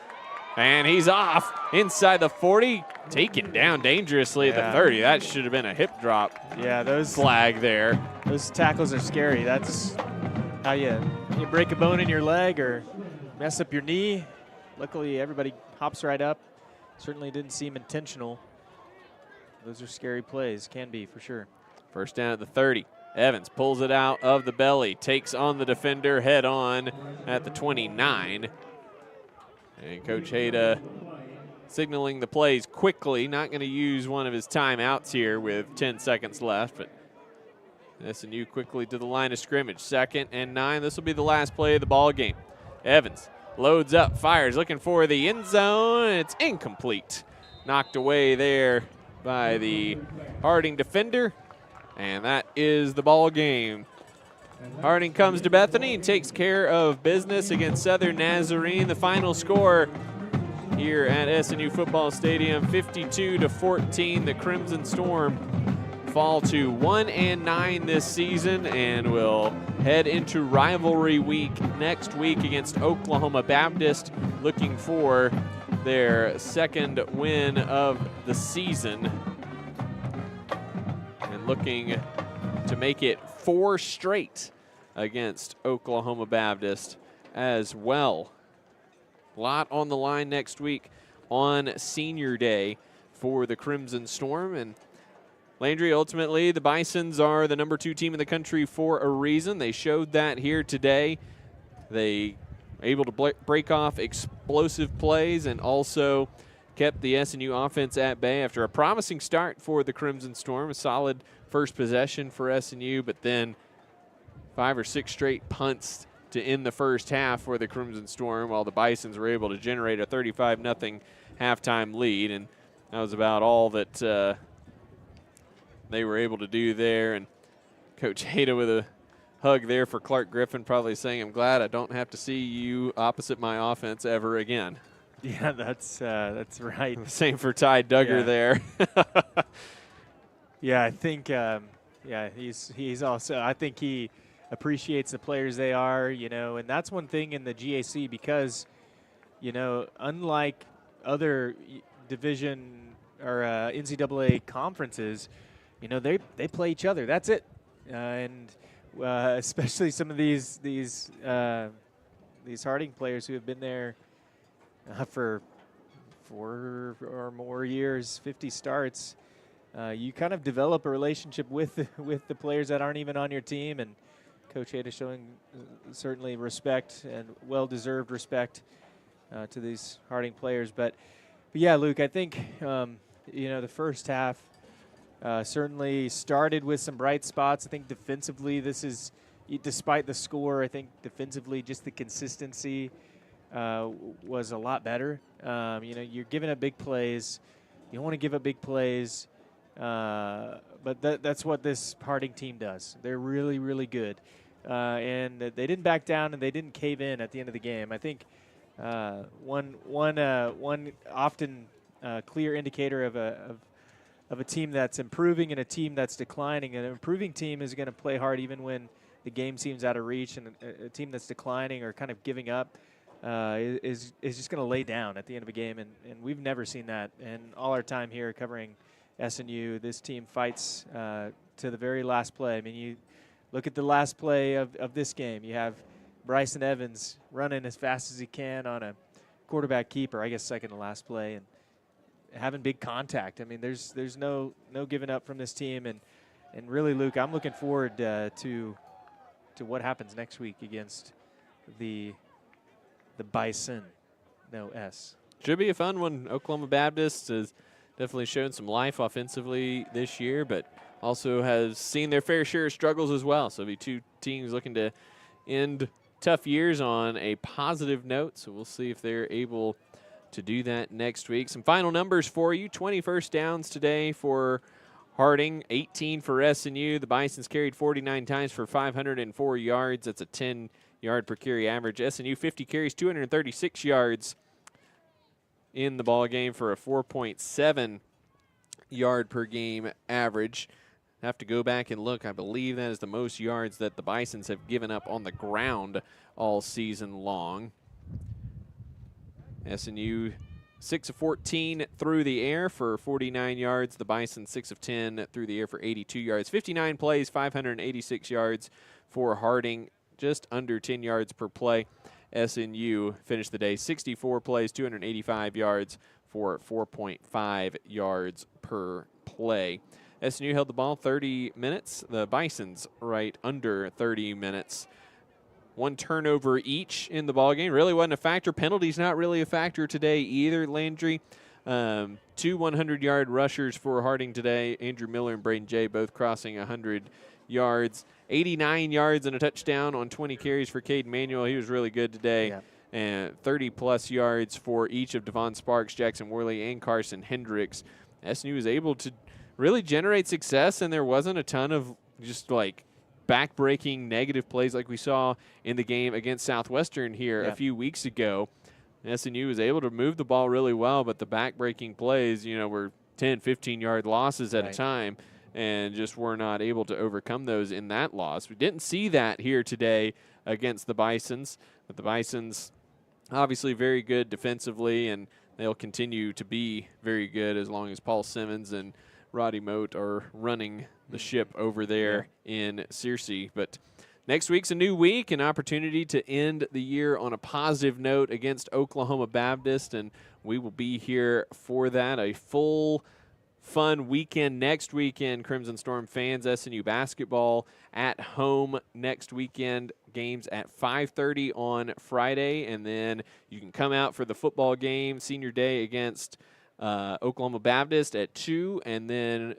and he's off inside the 40, taken down dangerously at the 30. That should have been a hip drop. Yeah, those flag there. Those tackles are scary. That's how you break a bone in your leg or mess up your knee. Luckily, everybody hops right up. Certainly didn't seem intentional. Those are scary plays, can be for sure. First down at the 30. Evans pulls it out of the belly, takes on the defender head on at the 29. And Coach Hayda signaling the plays quickly, not going to use one of his timeouts here with 10 seconds left, but SNU quickly to the line of scrimmage. 2nd and 9. This will be the last play of the ball game. Evans loads up, fires, looking for the end zone. It's incomplete. Knocked away there by the Harding defender. And that is the ball game. Harding comes to Bethany and takes care of business against Southern Nazarene. The final score here at SNU Football Stadium, 52-14. The Crimson Storm fall to 1-9 this season and will head into rivalry week next week against Oklahoma Baptist, looking for their second win of the season. Looking to make it 4 straight against Oklahoma Baptist as well. A lot on the line next week on Senior Day for the Crimson Storm. And Landry, ultimately, the Bisons are the number 2 team in the country for a reason. They showed that here today. They able to break off explosive plays and also kept the SNU offense at bay after a promising start for the Crimson Storm. A solid first possession for SNU, but then 5 or 6 straight punts to end the first half for the Crimson Storm, while the Bisons were able to generate a 35-0 halftime lead. And that was about all that they were able to do there. And Coach Hayda with a hug there for Clark Griffin, probably saying, I'm glad I don't have to see you opposite my offense ever again. Yeah, that's right. Same for Ty Duggar there. Yeah, I think he's also, I think he appreciates the players they are, and that's one thing in the GAC because, unlike other division or NCAA conferences, they play each other. That's it. And especially some of these Harding players who have been there for 4 or more years, 50 starts. You kind of develop a relationship with the players that aren't even on your team, and Coach Hayda showing certainly respect and well-deserved respect to these Harding players. But yeah, Luke, I think the first half certainly started with some bright spots. I think defensively, this is, despite the score, I think defensively just the consistency was a lot better. You're giving up big plays. You don't want to give up big plays. But that's what this Harding team does. They're really, really good. And they didn't back down and they didn't cave in at the end of the game. I think one often clear indicator of a team that's improving and a team that's declining. An improving team is going to play hard even when the game seems out of reach, and a team that's declining or kind of giving up is just going to lay down at the end of a game. And we've never seen that in all our time here covering SNU. This team fights to the very last play. I mean, you look at the last play of this game. You have Bryson Evans running as fast as he can on a quarterback keeper, I guess second to last play, and having big contact. I mean, there's no giving up from this team. And really, Luke, I'm looking forward to what happens next week against the Bison. No S. Should be a fun one. Oklahoma Baptist has definitely shown some life offensively this year, but also has seen their fair share of struggles as well. So it'll be 2 teams looking to end tough years on a positive note. So we'll see if they're able to do that next week. Some final numbers for you. 20 first downs today for Harding, 18 for SNU. The Bisons carried 49 times for 504 yards. That's a 10-yard per carry average. SNU 50 carries, 236 yards in the ball game for a 4.7 yard per game average. Have to go back and look. I believe that is the most yards that the Bisons have given up on the ground all season long. SNU 6 of 14 through the air for 49 yards. The Bison 6 of 10 through the air for 82 yards. 59 plays, 586 yards for Harding, just under 10 yards per play. SNU finished the day 64 plays, 285 yards for 4.5 yards per play. SNU held the ball 30 minutes. The Bisons right under 30 minutes. One turnover each in the ballgame. Really wasn't a factor. Penalties not really a factor today either, Landry. 2 100-yard rushers for Harding today. Andrew Miller and Braden Jay both crossing 100 yards. 89 yards and a touchdown on 20 carries for Cade Manuel. He was really good today. Yeah. And 30-plus yards for each of Devon Sparks, Jackson Worley, and Carson Hendricks. SNU was able to really generate success, and there wasn't a ton of just like back-breaking negative plays like we saw in the game against Southwestern here a few weeks ago. SNU was able to move the ball really well, but the back-breaking plays, were 10, 15-yard losses at a time, and just were not able to overcome those in that loss. We didn't see that here today against the Bisons, but the Bisons obviously very good defensively, and they'll continue to be very good as long as Paul Simmons and Roddy Moat are running the ship over there in Searcy. But next week's a new week, an opportunity to end the year on a positive note against Oklahoma Baptist, and we will be here for that. A full fun weekend next weekend, Crimson Storm fans. SNU basketball at home next weekend. Games at 5:30 on Friday, and then you can come out for the football game, senior day against Oklahoma Baptist at 2, and then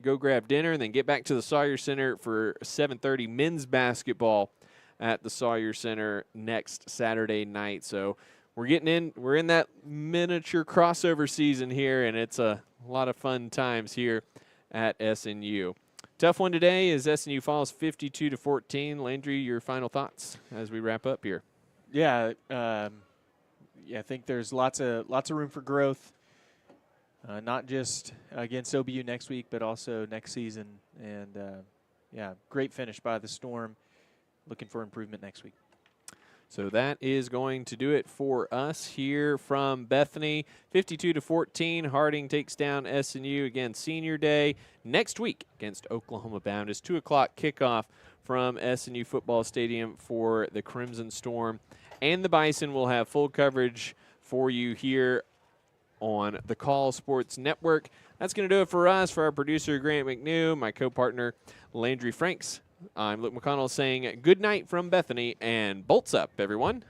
go grab dinner, and then get back to the Sawyer Center for 7:30 men's basketball at the Sawyer Center next Saturday night. So we're in that miniature crossover season here, and it's a lot of fun times here at SNU. Tough one today as SNU falls 52-14. Landry, your final thoughts as we wrap up here? Yeah, I think there's lots of room for growth. Not just against OBU next week, but also next season. And, great finish by the Storm. Looking for improvement next week. So that is going to do it for us here from Bethany. 52-14, Harding takes down SNU again senior day next week against Oklahoma Baptist. 2 o'clock kickoff from SNU Football Stadium for the Crimson Storm. And the Bison will have full coverage for you here on the Call Sports Network. That's going to do it for us. For our producer, Grant McNew, my co-partner, Landry Franks, I'm Luke McConnell saying good night from Bethany, and bolts up, everyone.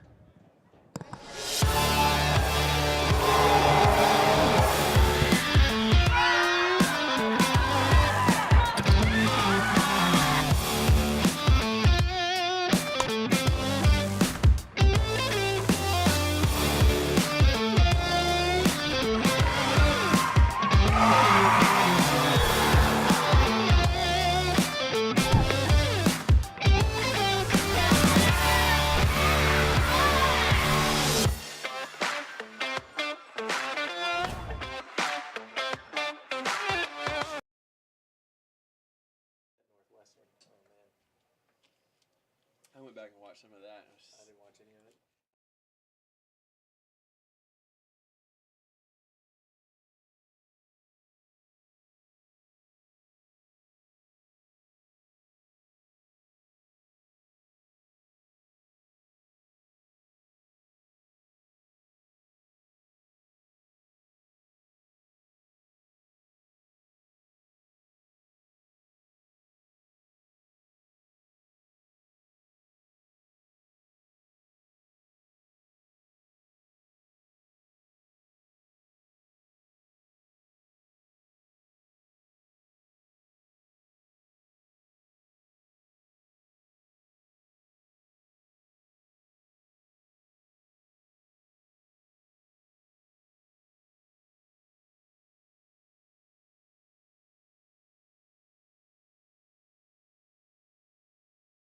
I went back and watched some of that. I didn't watch any of it.